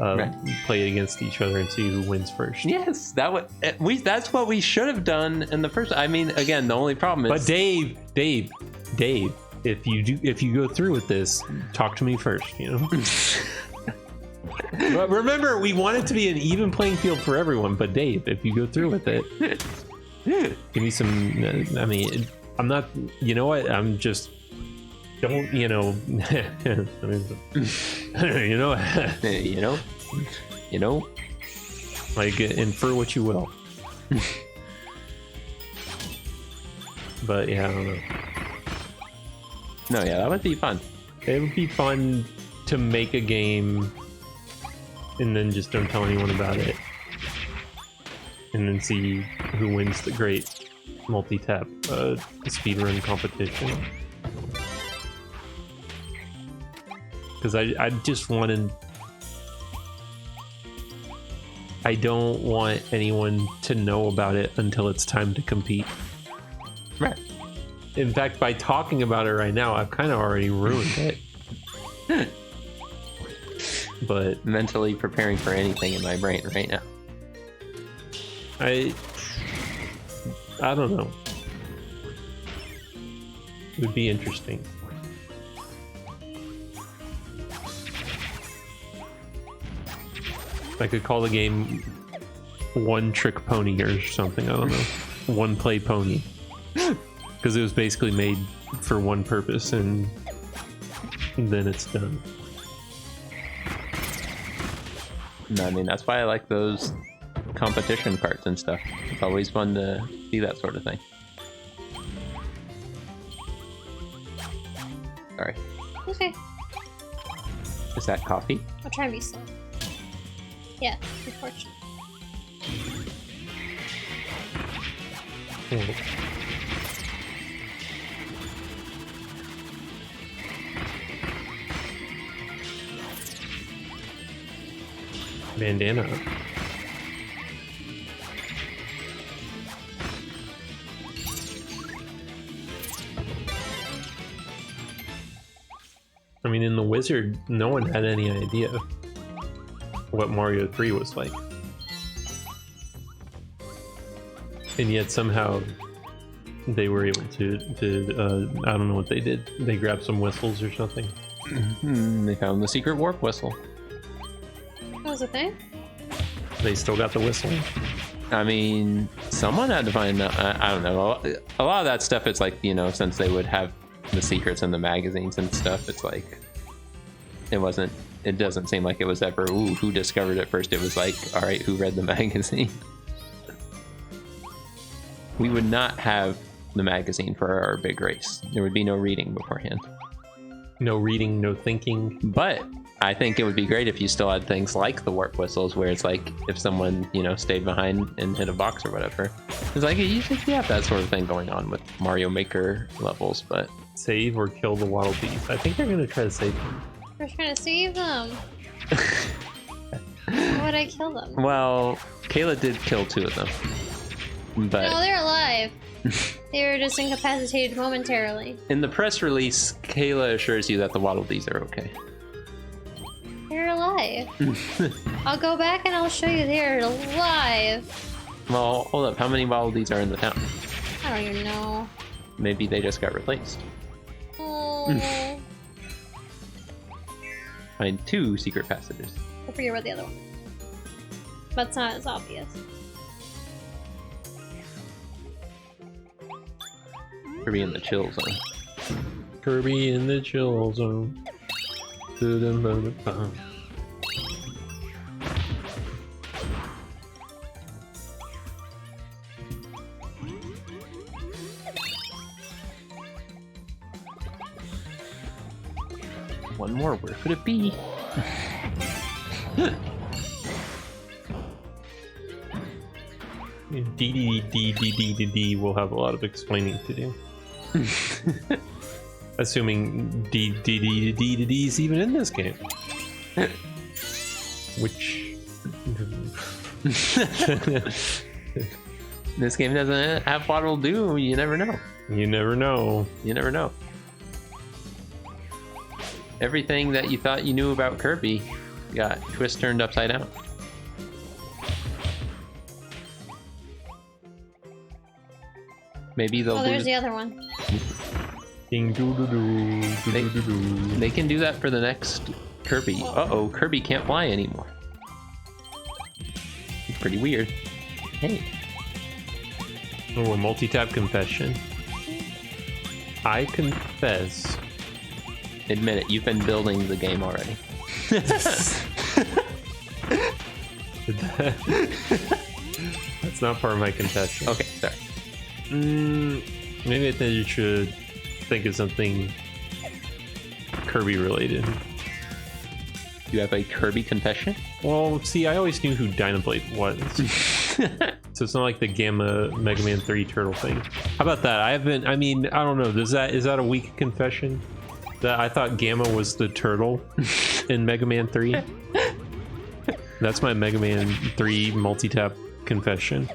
Right. play against each other and see who wins first. Yes, that's what we should have done in the first. I mean, again, the only problem is. But Dave, if you go through with this, talk to me first. You know. But remember, we want it to be an even playing field for everyone. But Dave, if you go through with it, give me some. I mean, I'm not. You know what? I'm just. Don't you know? you know. Like infer what you will. But yeah, I don't know. No, yeah, that would be fun. It would be fun to make a game and then just don't tell anyone about it. And then see who wins the great multi-tap speedrun competition. Because I just wanted... I don't want anyone to know about it until it's time to compete. Right. In fact, by talking about it right now, I've kind of already ruined it. But Mentally preparing for anything in my brain right now. I don't know. It would be interesting. I could call the game One Trick Pony or something. I don't know. One Play Pony. Because it was basically made for one purpose and then it's done. No, I mean, that's why I like those competition carts and stuff. It's always fun to see that sort of thing. Sorry. Okay. Is that coffee? I'll try and be slow. Yeah, unfortunately. Oh. Bandana. I mean, in the Wizard, no one had any idea what Mario 3 was like. And yet somehow they were able to I don't know what they did. They grabbed some whistles or something. They found the secret warp whistle. That was a thing? They still got the whistle. I mean, someone had to find out. I don't know. A lot of that stuff, it's like, you know, since they would have the secrets in the magazines and stuff, it's like, it doesn't seem like it was ever, ooh, who discovered it first. It was like, all right, who read the magazine? We would not have the magazine for our big race. There would be no reading beforehand. No reading, no thinking. But I think it would be great if you still had things like the warp whistles, where it's like if someone, you know, stayed behind and hit a box or whatever. It's like you think you have that sort of thing going on with Mario Maker levels, but Save or kill the Waddle Dees. I think they're gonna try to save them. We're trying to save them. Why would I kill them? well, Kayla did kill 2 of them, but No, they're alive. They were just incapacitated momentarily. in the press release, Kayla assures you that the Waddle Dees are okay. They're alive. I'll go back and I'll show you they're alive. Well, hold up. How many Waddle Dees are in the town? I don't even know. Maybe they just got replaced. Oh. Find 2 secret passages. I forget where the other one is. But it's not as obvious. Kirby in the chill zone. Kirby in the chill zone. Da-dum-ba-da-bum. One more. Where could it be? D will have a lot of explaining to do. Assuming D is even in this game. Which... This game doesn't have Waddle Doo. You never know. You never know. You never know. Everything that you thought you knew about Kirby got twist turned upside down. Maybe they'll Oh, do there's the other one. Ding doo doo doo doo doo doo. They can do that for the next Kirby. Uh-oh, Kirby can't fly anymore. Pretty weird. Hey. Oh, a multi-tap confession. I confess. Admit it, you've been building the game already. That's not part of my confession. Okay, sorry. Maybe I think you should think of something Kirby related. You have a Kirby confession? Well, see, I always knew who Dynablade was. So it's not like the Gamma Mega Man 3 turtle thing. How about that? I don't know. Is that a weak confession? That I thought Gamma was the turtle in Mega Man 3? That's my Mega Man 3 multi-tap confession.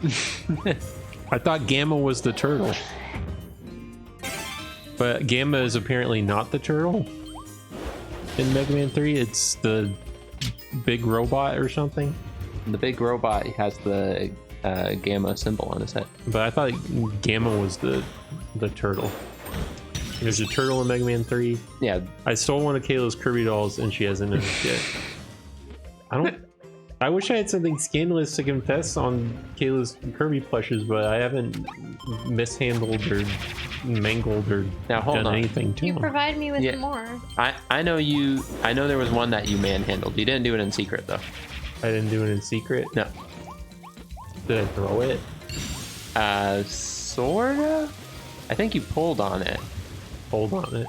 I thought Gamma was the turtle. But Gamma is apparently not the turtle in Mega Man 3. It's the big robot or something. The big robot has the Gamma symbol on his head. But I thought Gamma was the turtle. There's a turtle in Mega Man 3. Yeah. I stole one of Kayla's Kirby dolls and she hasn't noticed yet. I wish I had something scandalous to confess on Kayla's Kirby plushes, but I haven't mishandled or mangled or Now, hold done on. anything to You them. provide me with Yeah. more. I know there was one that you manhandled. You didn't do it in secret though. I didn't do it in secret. No. Did I throw it? Sorta? I think you pulled on it. Hold on it.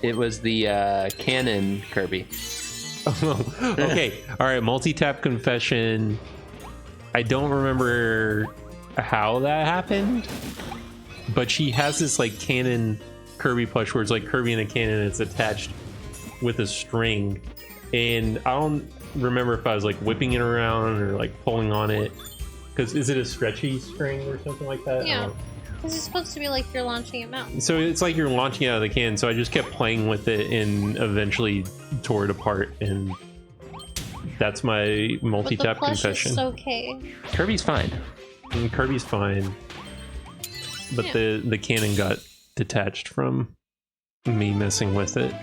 It was the cannon Kirby. Okay. All right. Multi-tap confession. I don't remember how that happened, but she has this like cannon Kirby plush where it's like Kirby in a cannon and it's attached with a string, and I don't remember if I was like whipping it around or like pulling on it. Because is it a stretchy string or something like that? Yeah. This is supposed to be like you're launching it out. So it's like you're launching it out of the can. So I just kept playing with it and eventually tore it apart. And that's my multi-tap But the plush confession. is okay. Kirby's fine. And Kirby's fine, but Yeah. the cannon got detached from me messing with it.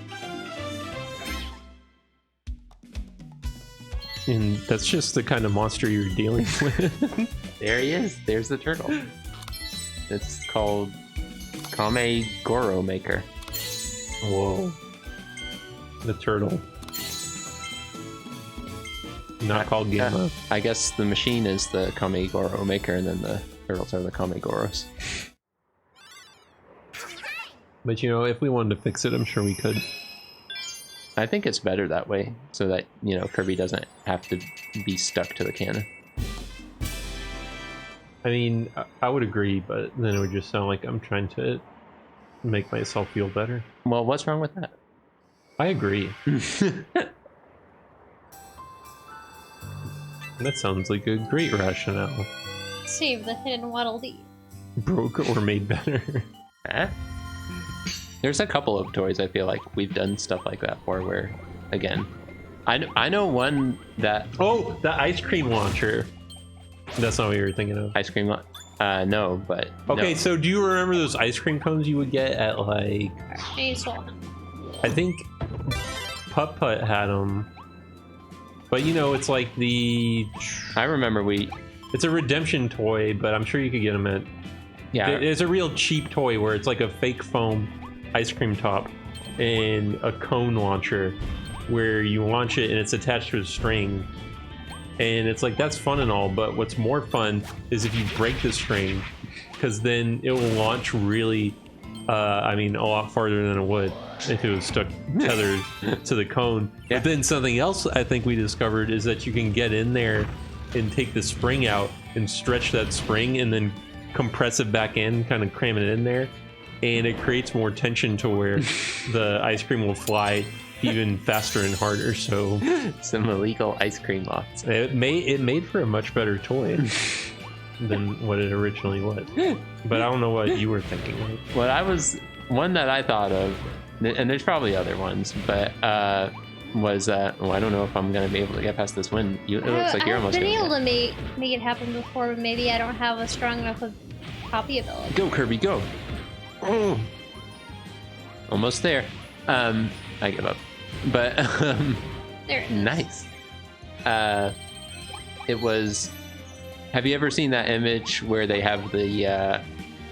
And that's just the kind of monster you're dealing with. There he is. There's the turtle. It's called Kame Goro Maker. Whoa. The turtle. Not called Gamma. I guess the machine is the Kame Goro Maker, and then the turtles are the Kame Goros. But you know, if we wanted to fix it, I'm sure we could. I think it's better that way, so that Kirby doesn't have to be stuck to the cannon. I mean, I would agree, but then it would just sound like I'm trying to make myself feel better. Well, what's wrong with that? I agree. That sounds like a great rationale. Save the hidden Waddle Dee. Broke or made better. Huh? There's a couple of toys I feel like we've done stuff like that for, where, again, I know one that... Oh, the ice cream launcher. That's not what you were thinking of. Ice cream... no, but... Okay, no. so do you remember those ice cream cones you would get at, like... I saw. I think Putt Putt had them. But, it's like the... I remember It's a redemption toy, but I'm sure you could get them at... Yeah. It's a real cheap toy where it's like a fake foam ice cream top and a cone launcher where you launch it and it's attached to a string. And it's like, that's fun and all, but what's more fun is if you break the string, because then it will launch really, a lot farther than it would if it was stuck tethered to the cone. Yeah. But then something else I think we discovered is that you can get in there and take the spring out and stretch that spring and then compress it back in, kind of cram it in there, and it creates more tension to where the ice cream will fly even faster and harder. So some illegal ice cream lots. It made for a much better toy than what it originally was. But I don't know what you were thinking of. One that I thought of, and there's probably other ones, but was I don't know if I'm gonna be able to get past this win. It looks like you're almost been able gonna to make it happen before, but maybe I don't have a strong enough of copy ability. Go, Kirby, go. Oh. Almost there. I give up. But There it is. nice. It was. Have you ever seen that image where they have the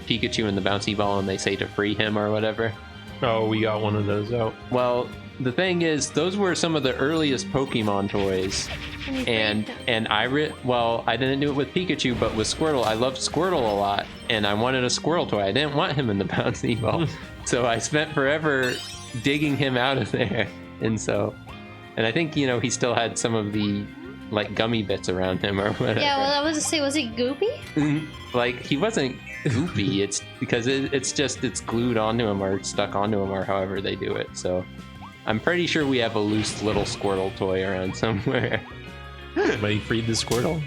Pikachu in the bouncy ball and they say to free him or whatever? Oh, we got one of those out. Well, the thing is, those were some of the earliest Pokemon toys. And I didn't do it with Pikachu, but with Squirtle. I loved Squirtle a lot, and I wanted a Squirtle toy. I didn't want him in the bouncy ball. So I spent forever digging him out of there. And I think, he still had some of the, like, gummy bits around him or whatever. Yeah, well, I was to say, was he goopy? Like, he wasn't goopy. It's because it's glued onto him or stuck onto him or however they do it. So I'm pretty sure we have a loose little Squirtle toy around somewhere. But he freed the Squirtle.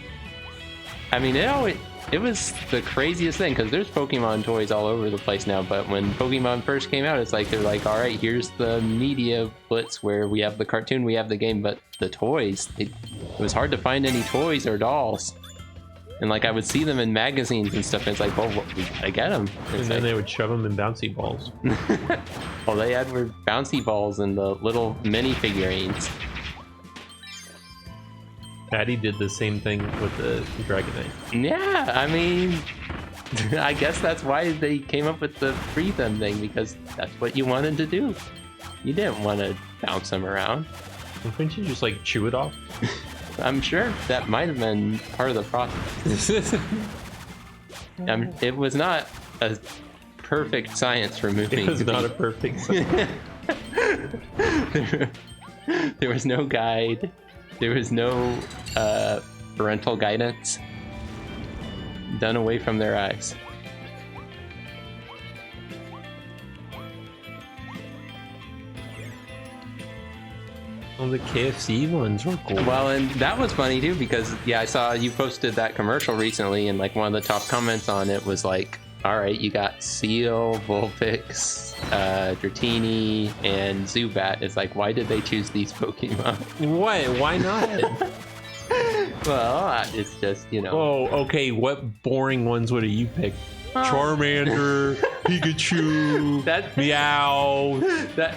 I mean, it was the craziest thing, because there's Pokemon toys all over the place now, but when Pokemon first came out, they're like, all right, here's the media blitz where we have the cartoon, we have the game, but the toys, it was hard to find any toys or dolls. And like, I would see them in magazines and stuff, and it's like, well, we gotta get them. And then they would shove them in bouncy balls. All they had were bouncy balls and the little mini figurines. Patty did the same thing with the Dragonite. Yeah, I mean, I guess that's why they came up with the free them thing, because that's what you wanted to do. You didn't want to bounce them around. Couldn't you just like chew it off? I'm sure that might have been part of the process. It was not a perfect science for moving. It was not a perfect science. There was no guide. There was no parental guidance. Done away from their eyes. Well, the KFC ones were cool. Well, and that was funny too, because I saw you posted that commercial recently, and like one of the top comments on it was like, all right, you got Seal, Vulpix, Dratini, and Zubat. It's like, why did they choose these Pokemon? What? Why not? Well, it's just, Oh, okay. What boring ones would have you picked? Charmander, Pikachu, Meow.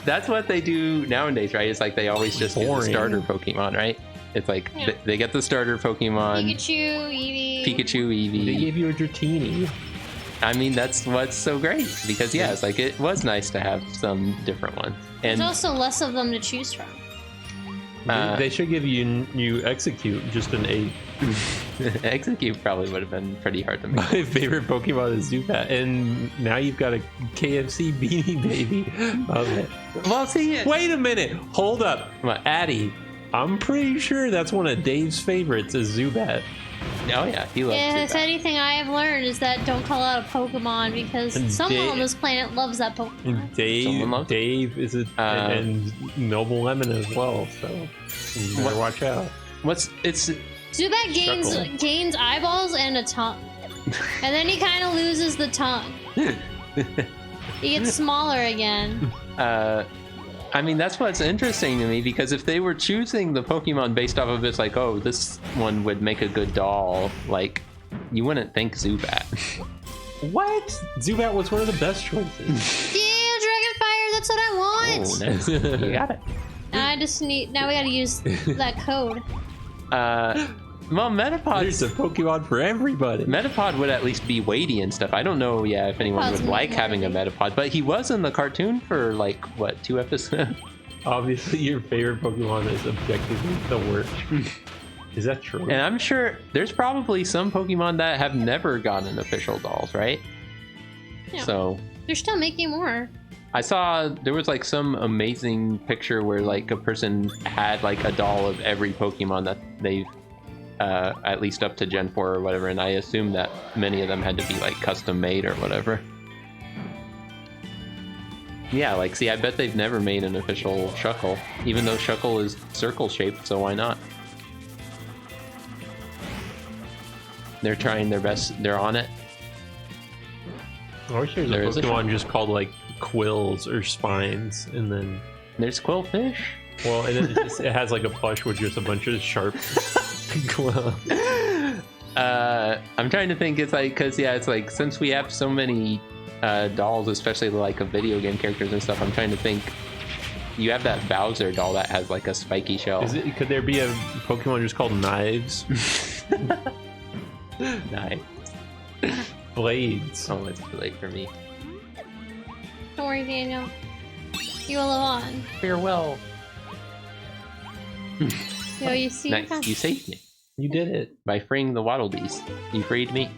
That's what they do nowadays, right? It's like they always just get the starter Pokemon, right? It's like they get the starter Pokemon. Pikachu, Eevee. They gave you a Dratini. I mean, that's what's so great, because it's like, it was nice to have some different ones. And there's also less of them to choose from. They should give you Execute, just an 8. Execute probably would have been pretty hard to make. My favorite Pokemon is Zubat, and now you've got a KFC Beanie Baby. Love it. Well, see, Wait a minute. Hold up. What? Addie, I'm pretty sure that's one of Dave's favorites is Zubat. Oh yeah, he loves If Zubat. it's anything I have learned is that don't call out a Pokemon because And someone on this planet loves that Pokemon. Someone loves Dave is and Noble Lemon as well, so you better watch out. Zubat Shuckle. gains eyeballs and a tongue. And then he kind of loses the tongue. He gets smaller again. I mean, that's what's interesting to me, because if they were choosing the Pokemon based off of it's like, oh, this one would make a good doll, like, you wouldn't think Zubat. What? Zubat was one of the best choices. Yeah, Dragon Fire, that's what I want. Oh, nice. You got it. Now we gotta use that code. Well, Metapod. There's a Pokemon for everybody. Metapod would at least be weighty and stuff. I don't know, if anyone would like having a Metapod, but he was in the cartoon for like what, 2 episodes? Obviously, your favorite Pokemon is objectively the worst. Is that true? And I'm sure there's probably some Pokemon that have never gotten official dolls, right? Yeah. So They're still making more. I saw there was like some amazing picture where like a person had like a doll of every Pokemon that they've at least up to Gen 4 or whatever, and I assume that many of them had to be like custom made or whatever. Yeah, like, see, I bet they've never made an official Shuckle, even though Shuckle is circle shaped, so why not? They're trying their best. They're on it. I wish there was a Pokemon just called like Quills or Spines, and then There's Quillfish. well, and then it has like a plush with just a bunch of sharp. I'm trying to think. It's like, because it's like, since we have so many dolls, especially like of video game characters and stuff, I'm trying to think. You have that Bowser doll that has like a spiky shell. Could there be a Pokemon just called Knives? Nice. Blades. Oh, it's too late for me. Don't worry, Daniel. You will live on. Farewell. Yo, you see? Nice. You saved me You did it. by freeing the Waddle Dees. You freed me.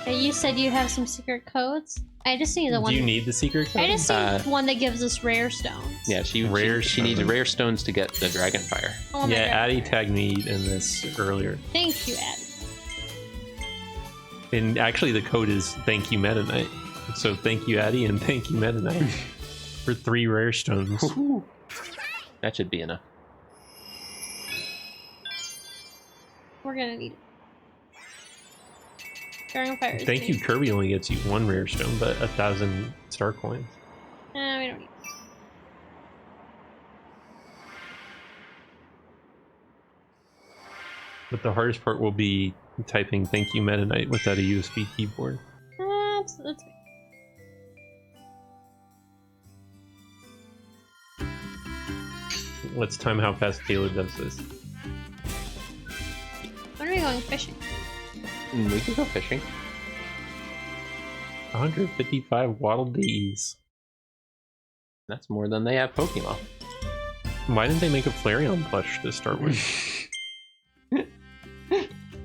Hey, you said you have some secret codes. I just need the one. Do you need the secret code? I just need one that gives us rare stones. Yeah, she needs rare stones to get the Dragon Fire. I want that Yeah, rare- Addie tagged me in this earlier. Thank you, Addie. And actually the code is thank you Meta Knight. So thank you Addie and thank you Meta Knight for 3 rare stones. That should be enough. We're gonna need it. Dragon Fire. is Thank you big. Kirby only gets you 1 rare stone, but 1,000 star coins. We don't need it. But the hardest part will be typing thank you Meta Knight without a USB keyboard. That's fine. Let's time how fast Taylor does this. When are we going fishing? We can go fishing. 155 Waddle Dees. That's more than they have Pokemon. Why didn't they make a Flareon plush to start with?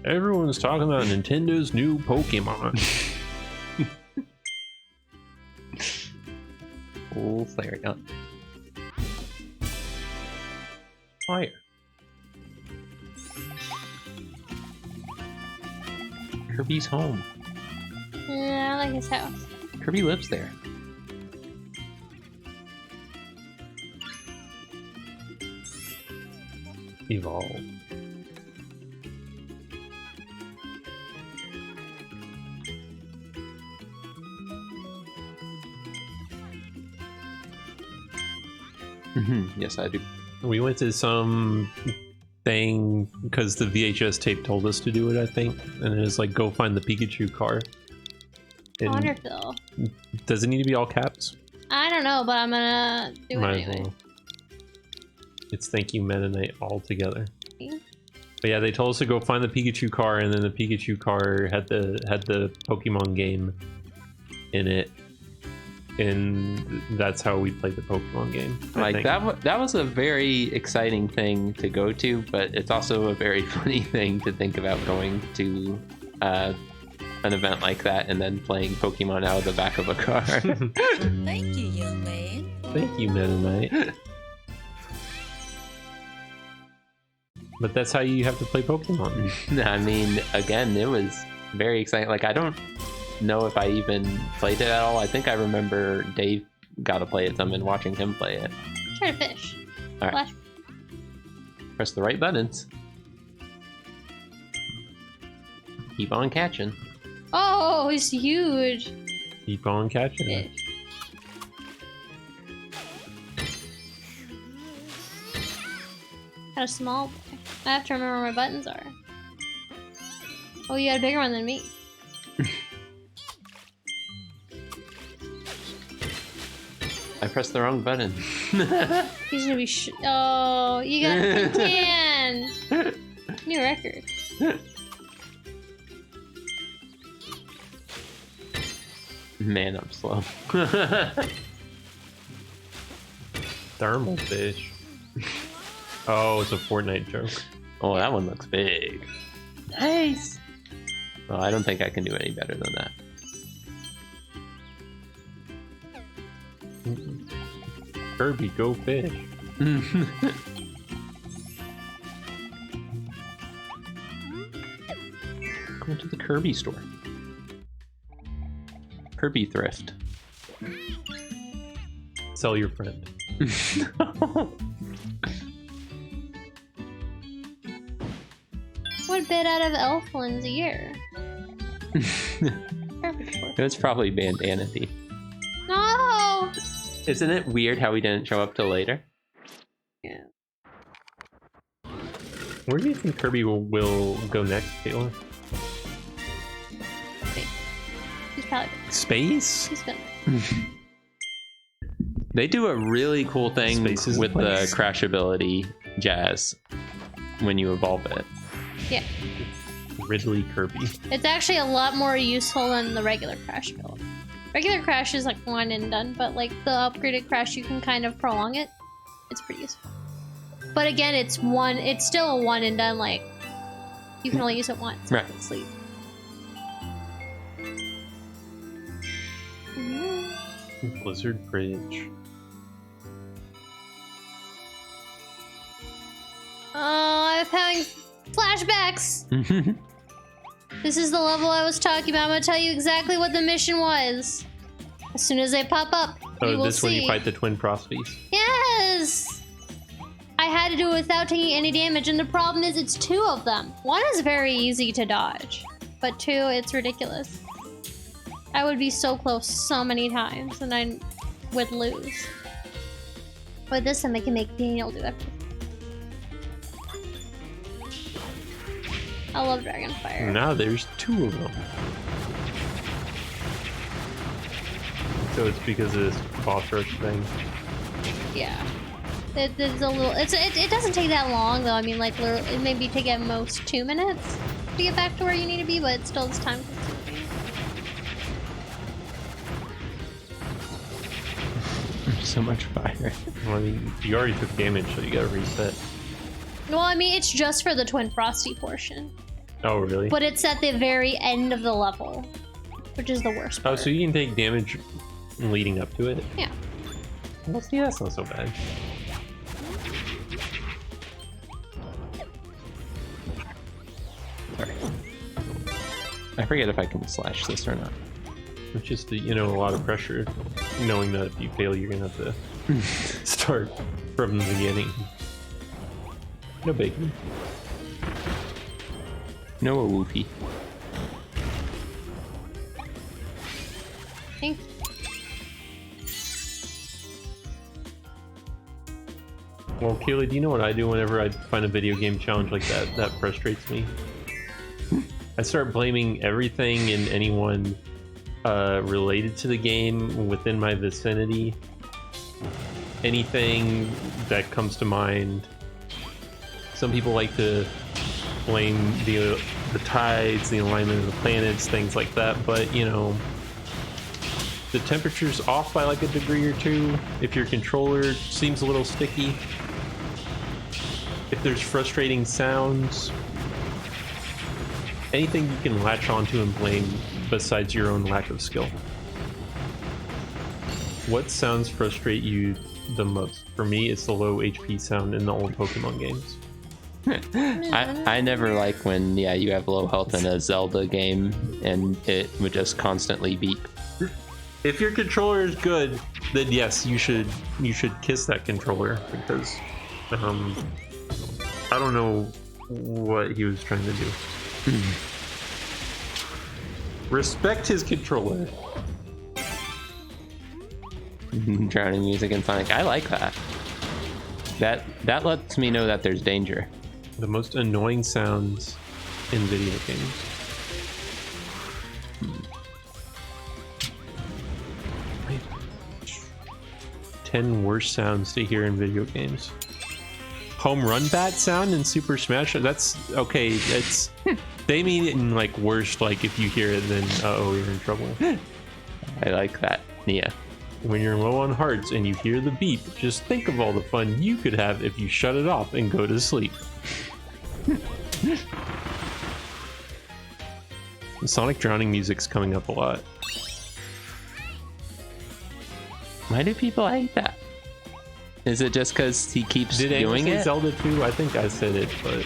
Everyone's talking about Nintendo's new Pokemon. Full Flareon. Fire. Kirby's home. Yeah, I like his house. Kirby lives there. Evolve. Yes, I do. We went to some thing because the VHS tape told us to do it, I think. And it was like, go find the Pikachu car. And Wonderful. does it need to be all caps? I don't know, but I'm gonna do it Might as anyway. well. It's thank you Meta Knight all together. Okay. But yeah, they told us to go find the Pikachu car, and then the Pikachu car had the Pokemon game in it. and that's how we played the Pokemon game. I Like think. that was a very exciting thing to go to, but it's also a very funny thing to think about going to an event like that and then playing Pokemon out of the back of a car. Thank you, young man. Thank you, Meta Knight. But that's how you have to play Pokemon. I mean, again, it was very exciting. Like, I don't know if I even played it at all. I think I remember Dave got to play it some and watching him play it. Try to fish. All right. Flash. Press the right buttons. Keep on catching. Oh, he's huge. Keep on catching it. Fish. Got a small boy. I have to remember where my buttons are. Oh, you got a bigger one than me. I pressed the wrong button. He's gonna be oh, you got a can. New record. Man, I'm slow. Thermal fish. Oh, it's a Fortnite joke. Oh, that one looks big. Nice. Well, I don't think I can do any better than that. Kirby, go fish. Go to the Kirby store. Kirby thrift. Sell your friend. What bit out of Elflin's ear? Perfect for It was probably Bandanity. No! Isn't it weird how he didn't show up till later? Yeah. Where do you think Kirby will go next, Taylor? He's probably Space? he's gonna. They do a really cool thing Space is with the the place. crash ability, Jazz, when you evolve it. Yeah. Ridley Kirby. It's actually a lot more useful than the regular Crash build. Regular Crash is like one and done, but like the upgraded Crash, you can kind of prolong it. It's pretty useful. But again, it's still a one and done, like, you can only use it once. Right. Sleep. Blizzard Bridge. Oh, I'm having flashbacks. This is the level I was talking about. I'm gonna tell you exactly what the mission was. As soon as they pop up, you Oh, will this see. one you fight the twin Frosties. Yes! I had to do it without taking any damage, and the problem is it's two of them. One is very easy to dodge, but two, it's ridiculous. I would be so close so many times, and I would lose. But this time I can make Daniel do everything. I love Dragonfire. Now there's two of them. So it's because of this boss rush thing. Yeah. It's a little. It doesn't take that long though. I mean, like, it maybe take at most 2 minutes to get back to where you need to be, but it still is time consuming. So much fire. Well, I mean, you already took damage, so you gotta reset. Well, I mean, it's just for the Twin Frosty portion, Oh, really? but it's at the very end of the level, which is the worst Oh, part. so you can take damage leading up to it? Yeah. Well, see, that's not so bad. Sorry. I forget if I can slash this or not. It's just, a lot of pressure, knowing that if you fail, you're gonna have to start from the beginning. No biggie. No woofy. Thank Well, Kaylee, do you know what I do whenever I find a video game challenge like that? That frustrates me. I start blaming everything and anyone related to the game within my vicinity. Anything that comes to mind. Some people like to blame the tides, the alignment of the planets, things like that, but the temperature's off by like a degree or two, if your controller seems a little sticky, if there's frustrating sounds, anything you can latch onto and blame besides your own lack of skill. What sounds frustrate you the most? For me, it's the low HP sound in the old Pokemon games. I never like when you have low health in a Zelda game and it would just constantly beep. If your controller is good, then yes, you should kiss that controller, because I don't know what he was trying to do. Respect his controller. Drowning music in Sonic. I like that. That lets me know that there's danger. The most annoying sounds in video games. 10 worst sounds to hear in video games. Home run bat sound in Super Smash. That's okay. It's they mean it in like worst. Like if you hear it, then you're in trouble. I like that. Yeah. When you're low on hearts and you hear the beep, just think of all the fun you could have if you shut it off and go to sleep. The Sonic drowning music's coming up a lot. Why do people hate that? Is it just because he keeps doing it? Zelda 2? I think I said it, but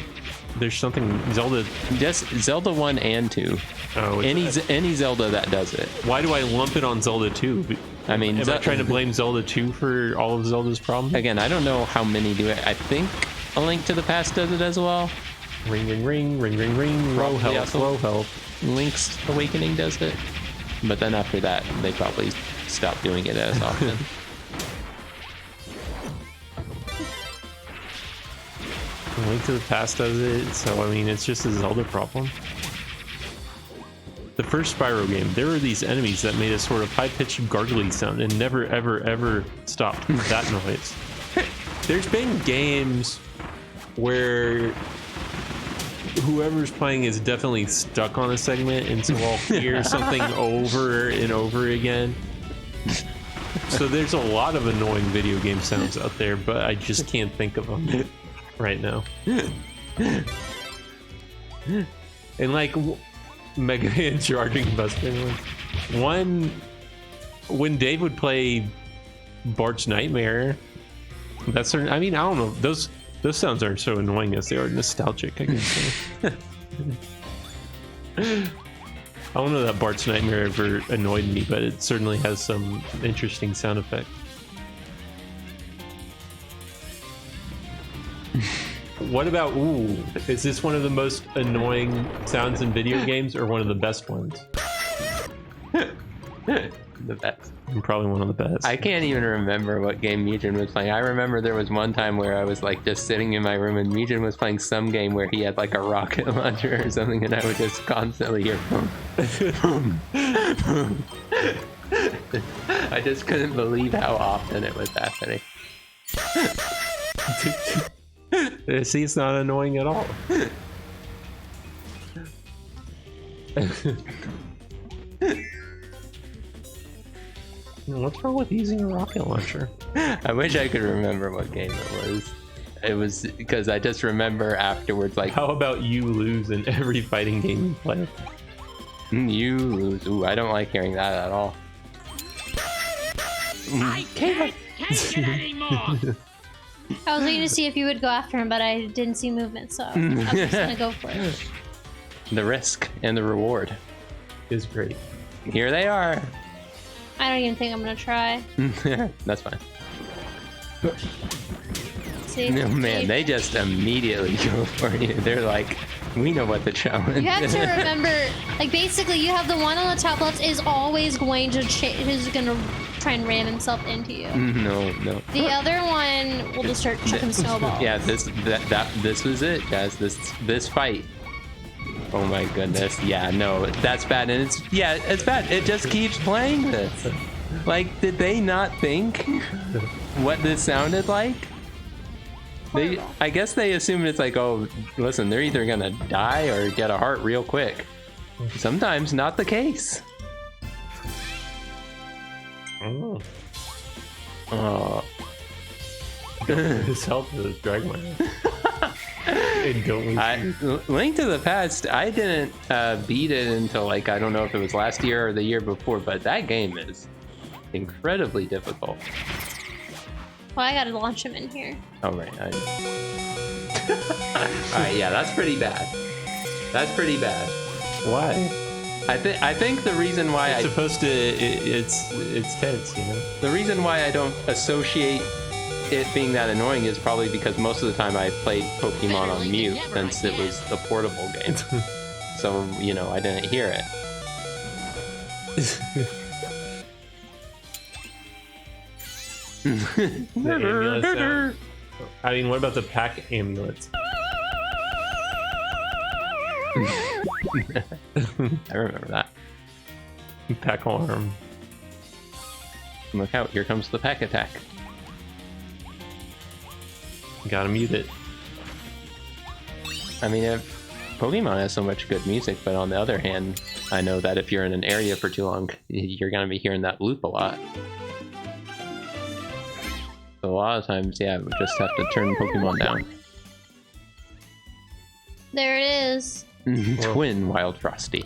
there's something Zelda. Just Zelda 1 and 2. Oh, any Zelda that does it. Why do I lump it on Zelda 2? I mean, am I trying to blame Zelda 2 for all of Zelda's problems? Again, I don't know how many do it. I think A Link to the Past does it as well. Ring, ring, ring, ring, ring, ring. Low health, low health. Link's Awakening does it, but then after that, they probably stopped doing it as often. Link to the Past does it, so I mean, it's just a Zelda problem. The first Spyro game, there were these enemies that made a sort of high-pitched gargly sound and never, ever, ever stopped that noise. There's been games where whoever's playing is definitely stuck on a segment, and so I'll hear something over and over again. So there's a lot of annoying video game sounds out there, but I just can't think of them right now. And like Mega Man charging Buster, one when Dave would play Bart's Nightmare, that's certain. I mean, I don't know, those sounds aren't so annoying as they are nostalgic, I guess. I don't know that Bart's Nightmare ever annoyed me, but it certainly has some interesting sound effects. What about, is this one of the most annoying sounds in video games, or one of the best ones? The best. Probably one of the best. I can't even remember what game Mugen was playing. I remember there was one time where I was like just sitting in my room and Mugen was playing some game where he had like a rocket launcher or something, and I would just constantly hear I just couldn't believe how often it was happening. See, it's not annoying at all. What's wrong with using a rocket launcher? I wish I could remember what game it was. It was because I just remember afterwards, like, how about you lose in every fighting game you play? You lose. Ooh, I don't like hearing that at all. I can't take it anymore. I was waiting to see if you would go after him, but I didn't see movement, so I was just gonna go for it. The risk and the reward is great. Here they are. I don't even think I'm gonna try. That's fine. See, No, man, they just immediately go for you. They're like, we know what the challenge is. You have to remember, like, basically, you have the one on the top left is always going to is gonna try and ram himself into you. No. The other one will just start chucking snowballs. Yeah, this was it, guys. This fight. Oh my goodness. Yeah, no, that's bad, and it's bad. It just keeps playing this. Like, did they not think what this sounded like? I guess they assumed it's like, oh, listen, they're either gonna die or get a heart real quick. Sometimes not the case. Oh. His health is Dragmire. And don't lose. Link to the Past, I didn't beat it until like, I don't know if it was last year or the year before, but that game is incredibly difficult. Well, I gotta launch him in here. Oh, right. Alright, yeah, that's pretty bad. That's pretty bad. Why? I think the reason why It's supposed to. It's tense, you know. the reason why I don't associate it being that annoying is probably because most of the time I played Pokemon on mute since it was a portable game. So, you know, I didn't hear it. The amulet sound. I mean, what about the pack amulets? I remember that. Pack alarm. Look out, here comes the pack attack. Gotta mute it. I mean, Pokemon has so much good music, but on the other hand, I know that if you're in an area for too long, you're gonna be hearing that loop a lot. So a lot of times, yeah, we just have to turn Pokemon down. There it is. Twin Wild Frosty.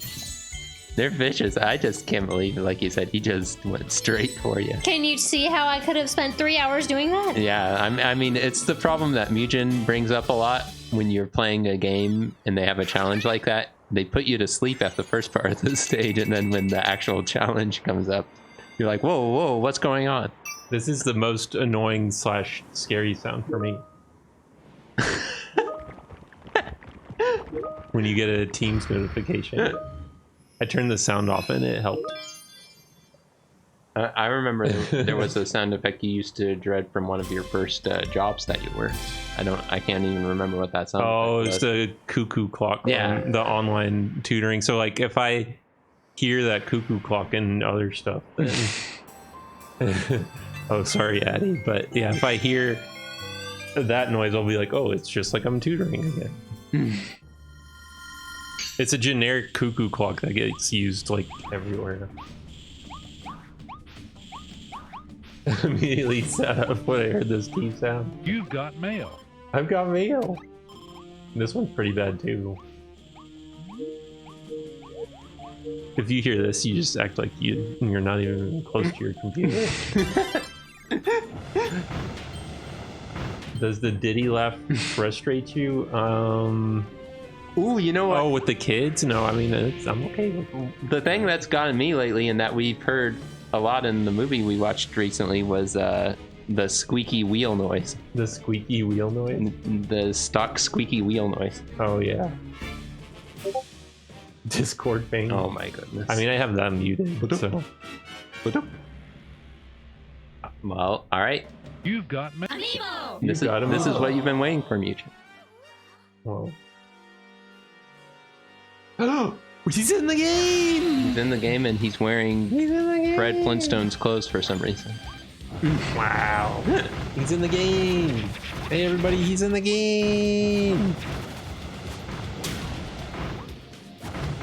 They're vicious. I just can't believe it. Like you said, he just went straight for you. Can you see how I could have spent 3 hours doing that? Yeah, I mean, it's the problem that Mugen brings up a lot when you're playing a game and they have a challenge like that. They put you to sleep at the first part of the stage, and then when the actual challenge comes up, you're like, whoa, what's going on? This is the most annoying / scary sound for me. When you get a Teams notification. I turned the sound off and it helped. I remember there was a sound effect you used to dread from one of your first jobs that you were. I can't even remember what that sound Oh, it's was. the cuckoo clock. Yeah. The online tutoring. So like if I hear that cuckoo clock and other stuff, then oh, sorry, Addie. But yeah, if I hear that noise, I'll be like, oh, it's just like I'm tutoring again. It's a generic cuckoo clock that gets used like everywhere. Immediately sat up when I heard this key sound. You've got mail. I've got mail. This one's pretty bad too. If you hear this, you just act like you're not even close to your computer. Does the Diddy laugh frustrate you? Ooh, you know what? Oh, with the kids? No, I mean, I'm okay with The thing that's gotten me lately, and that we've heard a lot in the movie we watched recently, was the squeaky wheel noise. the squeaky wheel noise. The stock squeaky wheel noise. Oh, yeah. Discord thing. Oh my goodness. I mean, I have that muted, so. Well, all right. You've got mail. Amiibo! This got him. is what you've been waiting for, Mugen. Well. Oh, he's in the game! He's in the game and he's wearing Fred Flintstone's clothes for some reason. Wow. He's in the game. Hey, everybody, he's in the game.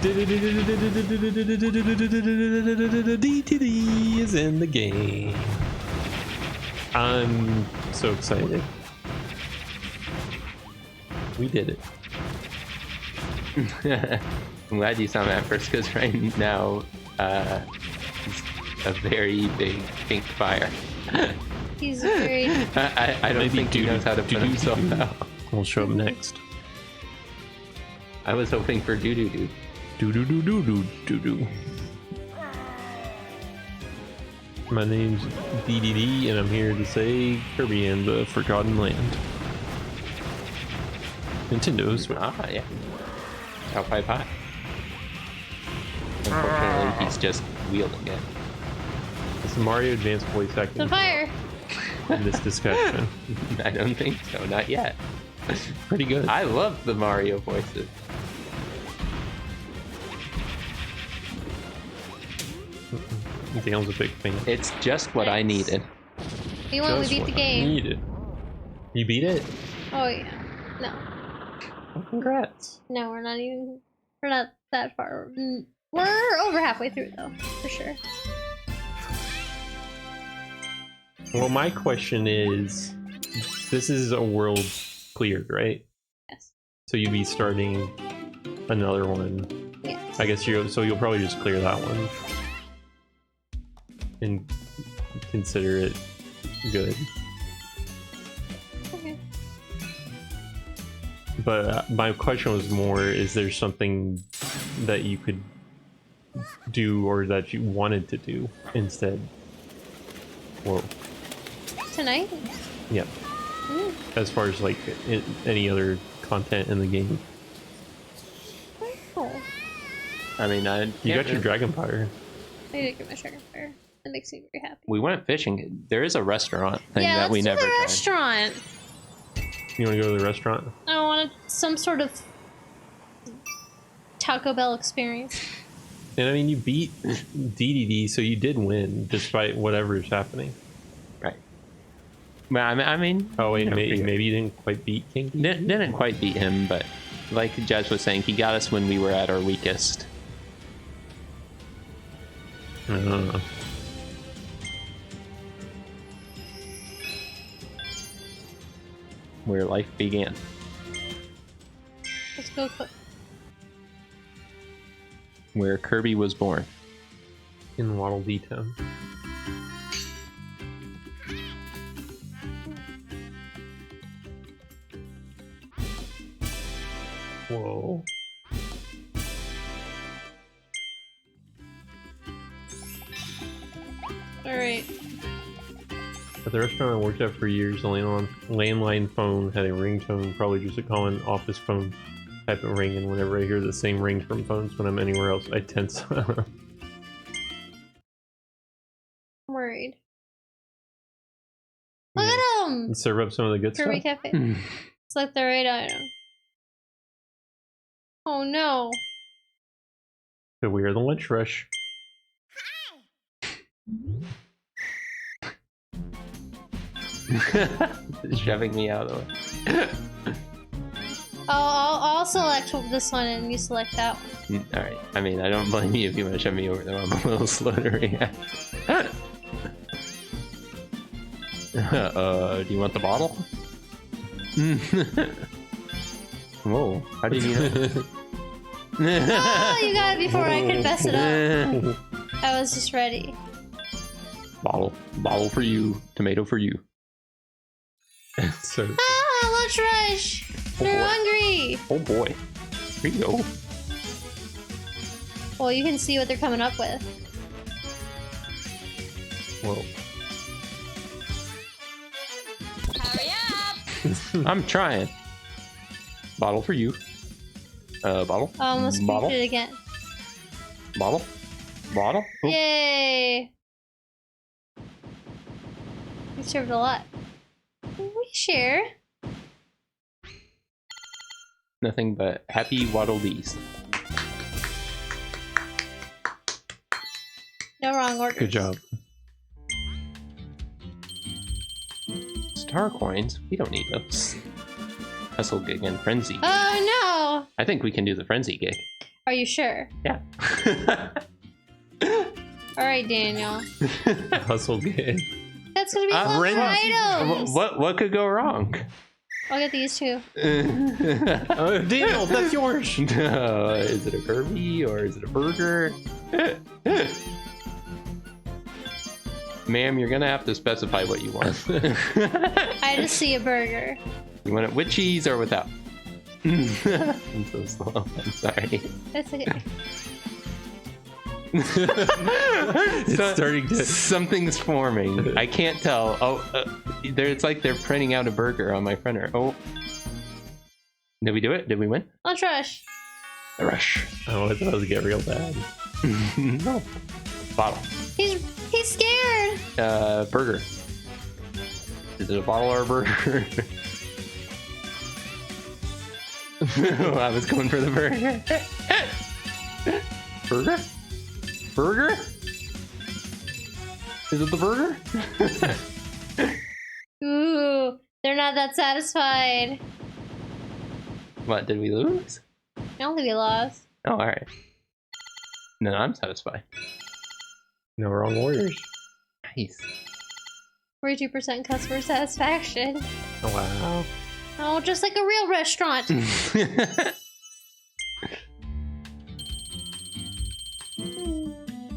DTD is in the game. I'm so excited. We did it. I'm glad you saw that first, because right now he's a very big pink fire. He's very... I don't think he knows how to put himself out. We'll show him next. I was hoping for doo-doo-doo. Do-do-do-do-do-do-do. My name's DDD, and I'm here to say Kirby and the Forgotten Land. Nintendo's. Ah, yeah. Cow pie pie. Unfortunately, he's just wielding it. It's a Mario Advance voice The acting fire! in this discussion. I don't think so, not yet. Pretty good. I love the Mario voices. Dale's a big fan. It's just what I needed. We won, we Just beat what the I game. needed. You beat it? Oh yeah. No. Well, congrats. No, we're not that far. We're over halfway through though, for sure. Well, my question is, this is a world cleared, right? Yes. So you'd be starting another one. Yes. I guess you'll probably just clear that one and consider it good. Okay. But my question was more: is there something that you could do or that you wanted to do instead? Whoa. Tonight? Yeah. Ooh. As far as like any other content in the game, Oh. I mean, you got your dragon fire. I did get my dragon fire. That makes me very happy. We went fishing. There is a restaurant thing Yeah, that we let's never do the tried. restaurant. You want to go to the restaurant? I want some sort of Taco Bell experience. And I mean, you beat DDD, so you did win despite whatever is happening. Right. Well, I mean. Oh wait, you know, maybe you didn't quite beat King. Didn't quite beat him, but like Judge was saying, he got us when we were at our weakest. I don't know. Where life began. Let's go cook. Where Kirby was born. In Waddle Dee Town. Whoa. Alright. At the restaurant I worked at for years, the landline phone had a ringtone, probably just a common office phone type of ring, and whenever I hear the same ring from phones when I'm anywhere else, I tense. I'm worried. Look at him! Serve up some of the good Kirby stuff. Cafe. Select the right item. Oh no. So we are the lunch rush. Shoving me out of the way. I'll select this one and you select that one. Alright. I mean, I don't blame you if you want to shove me over there. I'm a little slow to react. Do you want the bottle? Whoa. How did you know? Oh, you got it before I could mess it up. I was just ready. Bottle for you. Tomato for you. So Ah, lunch rush! They're hungry! Oh boy. Here you go. Well, you can see what they're coming up with. whoa. Hurry up! I'm trying. Bottle for you. Bottle. I almost Bottle. it again. Bottle. Bottle. Oh. Yay! We served a lot. We share. Nothing but happy Waddle Dees. No wrong orders. Good job. Star coins? We don't need those. Hustle gig and frenzy. Oh I think we can do the frenzy gig. no! Are you sure? Yeah. Alright, Daniel. Hustle gig. That's gonna be a lot of items! What could go wrong? I'll get these two. Oh, Daniel, that's yours. Is it a Kirby or is it a burger? Ma'am, you're gonna have to specify what you want. I just see a burger. You want it with cheese or without? I'm so slow. I'm sorry. That's okay. It's starting to. Something's forming. I can't tell. Oh, it's like they're printing out a burger on my printer. Oh, did we do it? Did we win? Lunch rush. A rush. Oh, I thought it would get real bad. No. Bottle. He's scared. Burger. Is it a bottle or a burger? I was going for the burger. Burger? Burger? Is it the burger? Ooh, they're not that satisfied. What, did we lose? I don't think we lost. Oh, alright. No, I'm satisfied. No wrong orders. Nice. 42% customer satisfaction. Oh, wow. Oh, just like a real restaurant.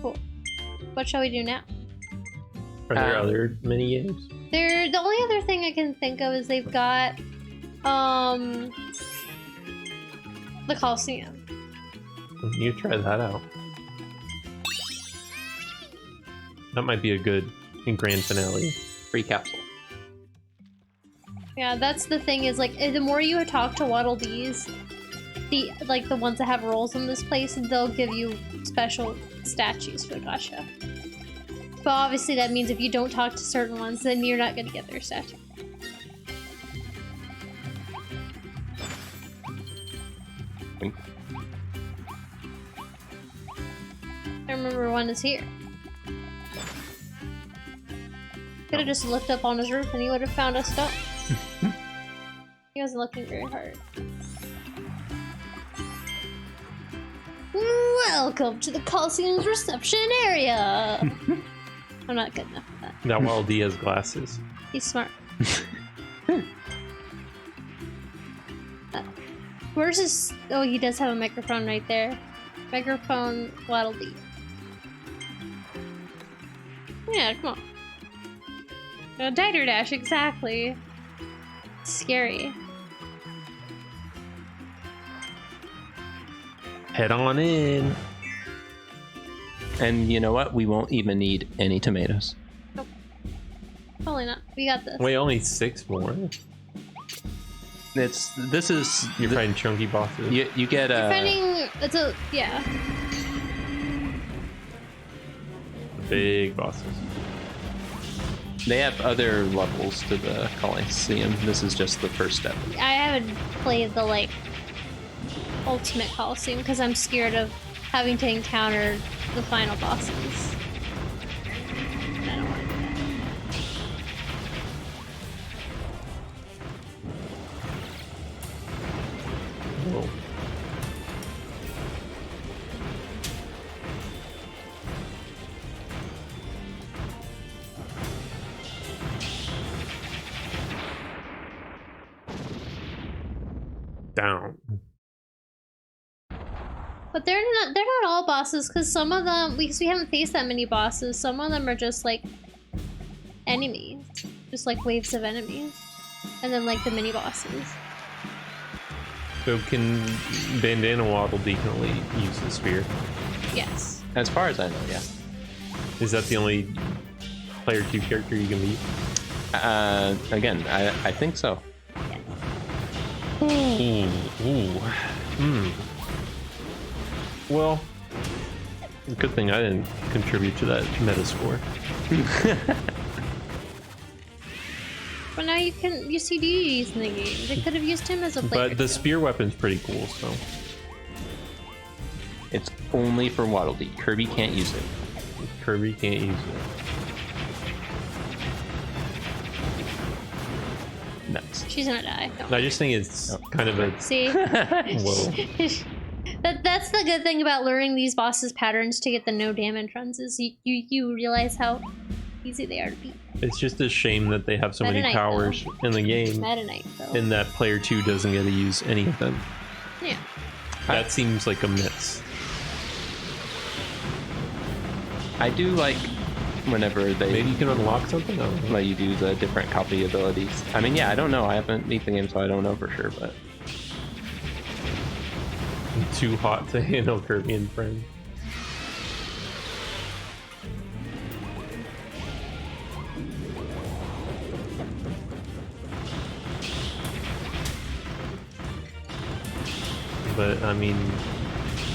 Cool. What shall we do now? Are there other mini games? The only other thing I can think of is they've got the Coliseum. You try that out. That might be a good grand finale. Free capsule. Yeah, that's the thing is like the more you talk to Waddle Dees, the ones that have roles in this place, they'll give you special statues for the gacha. But obviously that means if you don't talk to certain ones, then you're not gonna get their statue. I remember one is here. Could have just looked up on his roof and he would have found us stuff. He wasn't looking very hard. Welcome to the Coliseum's reception area! I'm not good enough for that. Now while D has glasses. He's smart. Where's his... Oh, he does have a microphone right there. Microphone, Waddle Dee. Yeah, come on. A Diter Dash, exactly. Scary. Head on in. And you know what? We won't even need any tomatoes. Nope. Probably not. We got this. Wait, only 6 more? This is You're fighting chunky bosses. you get a Depending, it's a yeah. Big bosses. they have other levels to the Coliseum. This is just the first step. I haven't played the like ultimate Coliseum because I'm scared of having to encounter the final bosses. I don't want to do that. Whoa. Down. But they're not all bosses because some of them we haven't faced that many bosses. Some of them are just like enemies, just like waves of enemies, and then like the mini bosses. So can Bandana Waddle Dee can only use the spear? Yes. As far as I know, yeah. Is that the only player 2 character you can beat? Again, I think so. Ooh. Well, good thing I didn't contribute to that meta score. But now you can use CDs in the game. They could have used him as a player. But the spear weapon's pretty cool, so. It's only for Waddle Dee. Kirby can't use it. Kirby can't use it. Nuts. She's gonna die. Don't I just think it's kind of a see. whoa. That's the good thing about learning these bosses' patterns to get the no damage runs is you realize how easy they are to beat. It's just a shame that they have so Meta many Knight, powers in the game, Meta Knight, though. and that player 2 doesn't get to use any of them. Yeah. That seems like a miss. I do like whenever they Maybe you can unlock something. I don't know. let you do the different copy abilities. I mean, yeah, I don't know. I haven't beat the game, so I don't know for sure, but Too hot to handle Kirby and friends. But I mean,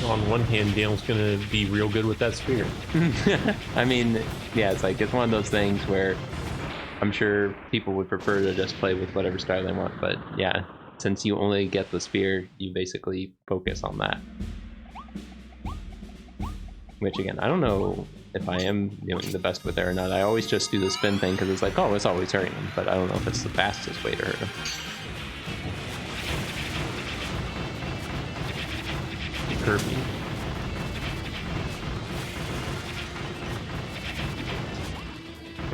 on one hand, Dale's gonna be real good with that spear. I mean, yeah, it's one of those things where I'm sure people would prefer to just play with whatever style they want, but yeah, since you only get the spear, you basically focus on that. Which again, I don't know if I am doing the best with it or not. I always just do the spin thing because it's like, oh, it's always hurting him, but I don't know if it's the fastest way to hurt him. Kirby.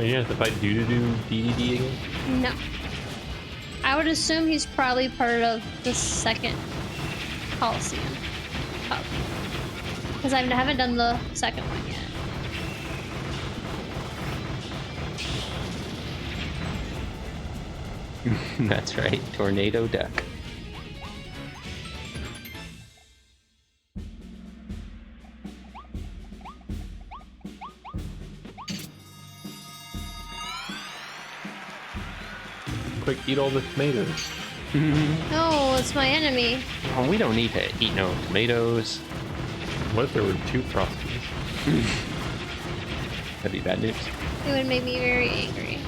Are you gonna have to fight Doo-Doo DDD again? No. I would assume he's probably part of the second Coliseum Cup. Because I haven't done the second one yet. That's right, Tornado Duck. Quick, eat all the tomatoes. No, it's my enemy. Oh, we don't need to eat no tomatoes. What if there were 2 Frosties? That'd be bad news. It would make me very angry.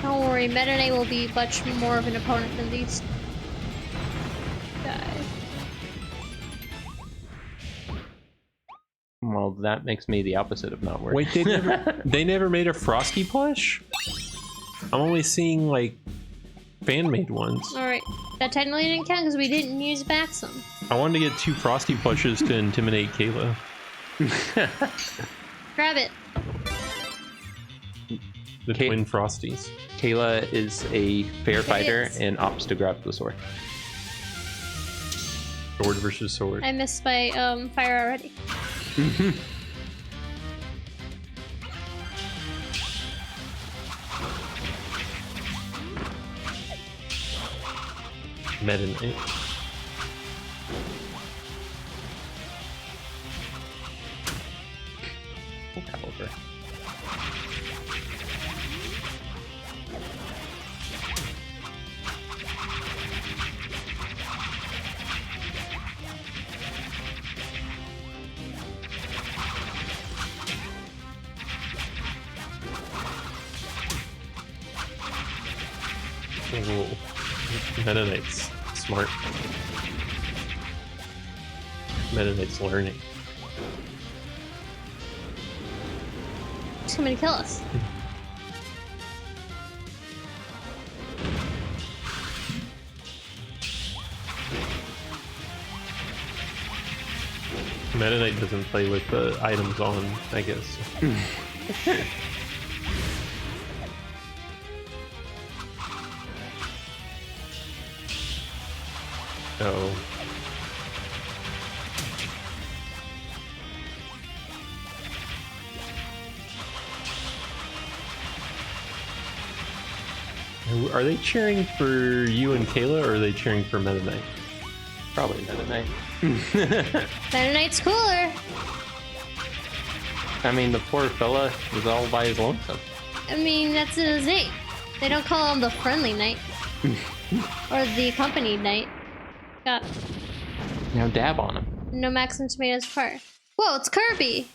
Don't worry, Meta Knight will be much more of an opponent than these guys. Well, that makes me the opposite of not worried. Wait, they never made a Frosty plush? I'm only seeing like fan-made ones. Alright, that technically didn't count because we didn't use Maxim. I wanted to get 2 Frosty plushes to intimidate Kayla. Grab it. The twin Frosties. Kayla is a fair fighter is. and opts to grab the sword. Sword versus sword. I missed my fire already. Meta Knight. Caliber. Ooh. Meta Knight's smart. Meta Knight's learning. He's coming to kill us. Meta Knight doesn't play with the items on, I guess. Oh. Are they cheering for you and Kayla, or are they cheering for Meta Knight? Probably Meta Knight. Meta Knight's cooler. I mean, the poor fella is all by his lonesome. I mean, that's in his name. They don't call him the friendly knight. Or the accompanied knight. Got Now dab on him. no Maxim Tomatoes part. Whoa, it's Kirby!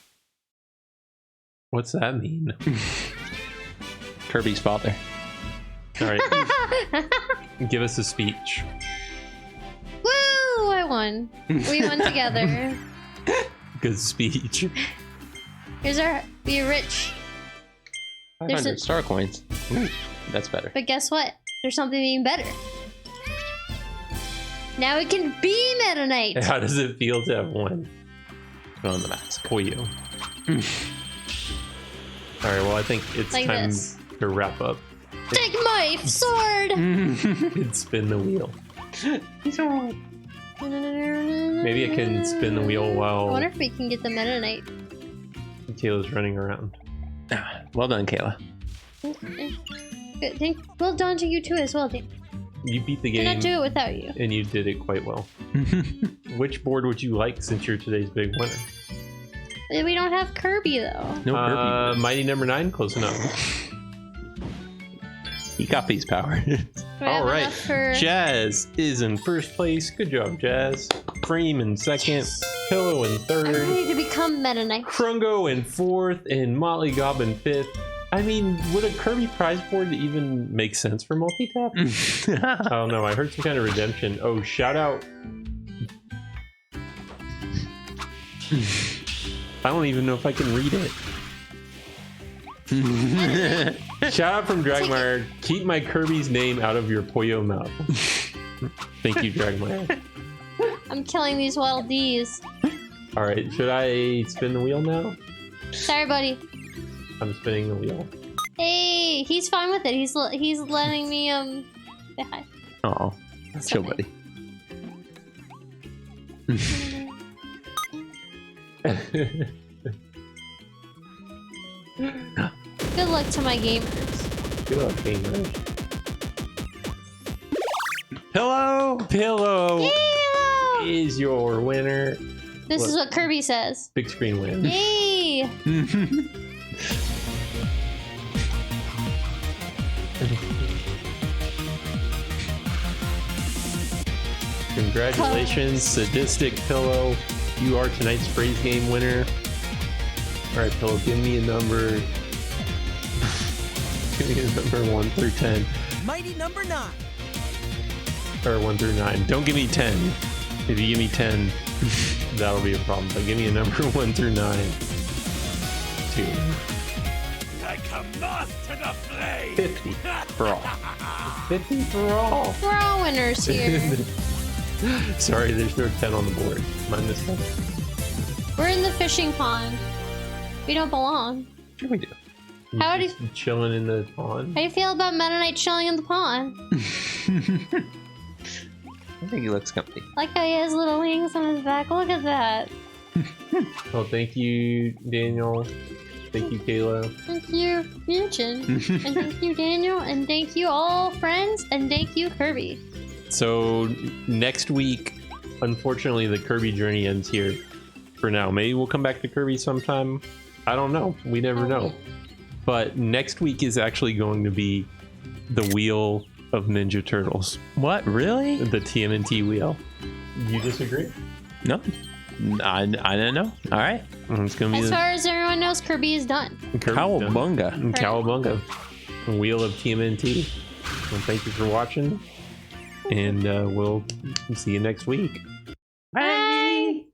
What's that mean? Kirby's father. Alright. Give us a speech. Woo! I won. We won together. Good speech. Here's our be rich. 500 star coins. Ooh, that's better. But guess what? There's something even better. Now we can be Meta Knight! How does it feel to have won? Put on the mask. Koyo. Alright, well, I think it's Like time this. to wrap up. Take my sword! And spin the wheel. Maybe I can spin the wheel I while wonder if we can get the Meta Knight. Kayla's running around. Well done, Kayla. Good. Well done to you too as well, Dan. You beat the game. Cannot do it without you. And you did it quite well. Which board would you like since you're today's big winner? We don't have Kirby though. No Kirby. Mighty number 9, close enough. He got these powers. We have All right, enough for... Jazz is in first place. Good job, Jazz. Frame in second. Pillow in I'm third. ready to become Meta Knight. Krungo in fourth, and Motley Gob in fifth. I mean, would a Kirby prize board even make sense for Multitap? I don't know. I heard some kind of redemption. Oh, shout out. I don't even know if I can read it. Shout out from Dragmire. Keep my Kirby's name out of your Poyo mouth. Thank you, Dragmire. I'm killing these wild D's. All right, should I spin the wheel now? Sorry, buddy. I'm spinning the wheel. Hey, he's fine with it. He's letting me say hi. Oh, chill, buddy. Good luck to my gamers. Good luck, gamer. Pillow. Yay, hello! Is your winner. This is what Kirby says. Big screen win. Yay! Congratulations, Sadistic Pillow. You are tonight's phrase game winner. Alright, Pillow, give me a number. Give me a number 1 through 10. Mighty number 9. Or 1 through 9. Don't give me 10. If you give me 10, that'll be a problem. But give me a number 1 through 9. 2. Like a moth to the flame. 50 for all. 50 for all. We're all winners here. Sorry, there's no 10 on the board. Mind this one. We're in the fishing pond. We don't belong. Sure we do. How do you, Chilling in the pond. how do you feel about Mennonite chilling in the pond? I think he looks comfy. Like how he has little wings on his back. Look at that. Oh, thank you, Daniel. Thank you, Kayla. Thank you, Fusion. And thank you, Daniel. And thank you, all friends. And thank you, Kirby. So next week, unfortunately, the Kirby journey ends here for now. Maybe we'll come back to Kirby sometime. I don't know. We never know. But next week is actually going to be the Wheel of Ninja Turtles. What? Really? The TMNT wheel. You disagree? No. I didn't know. All right. It's going to be As far as everyone knows, Kirby is done. Cowabunga. Cowabunga. The Wheel of TMNT. Well, thank you for watching. And we'll see you next week. Bye.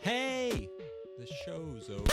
Hey, the show's over.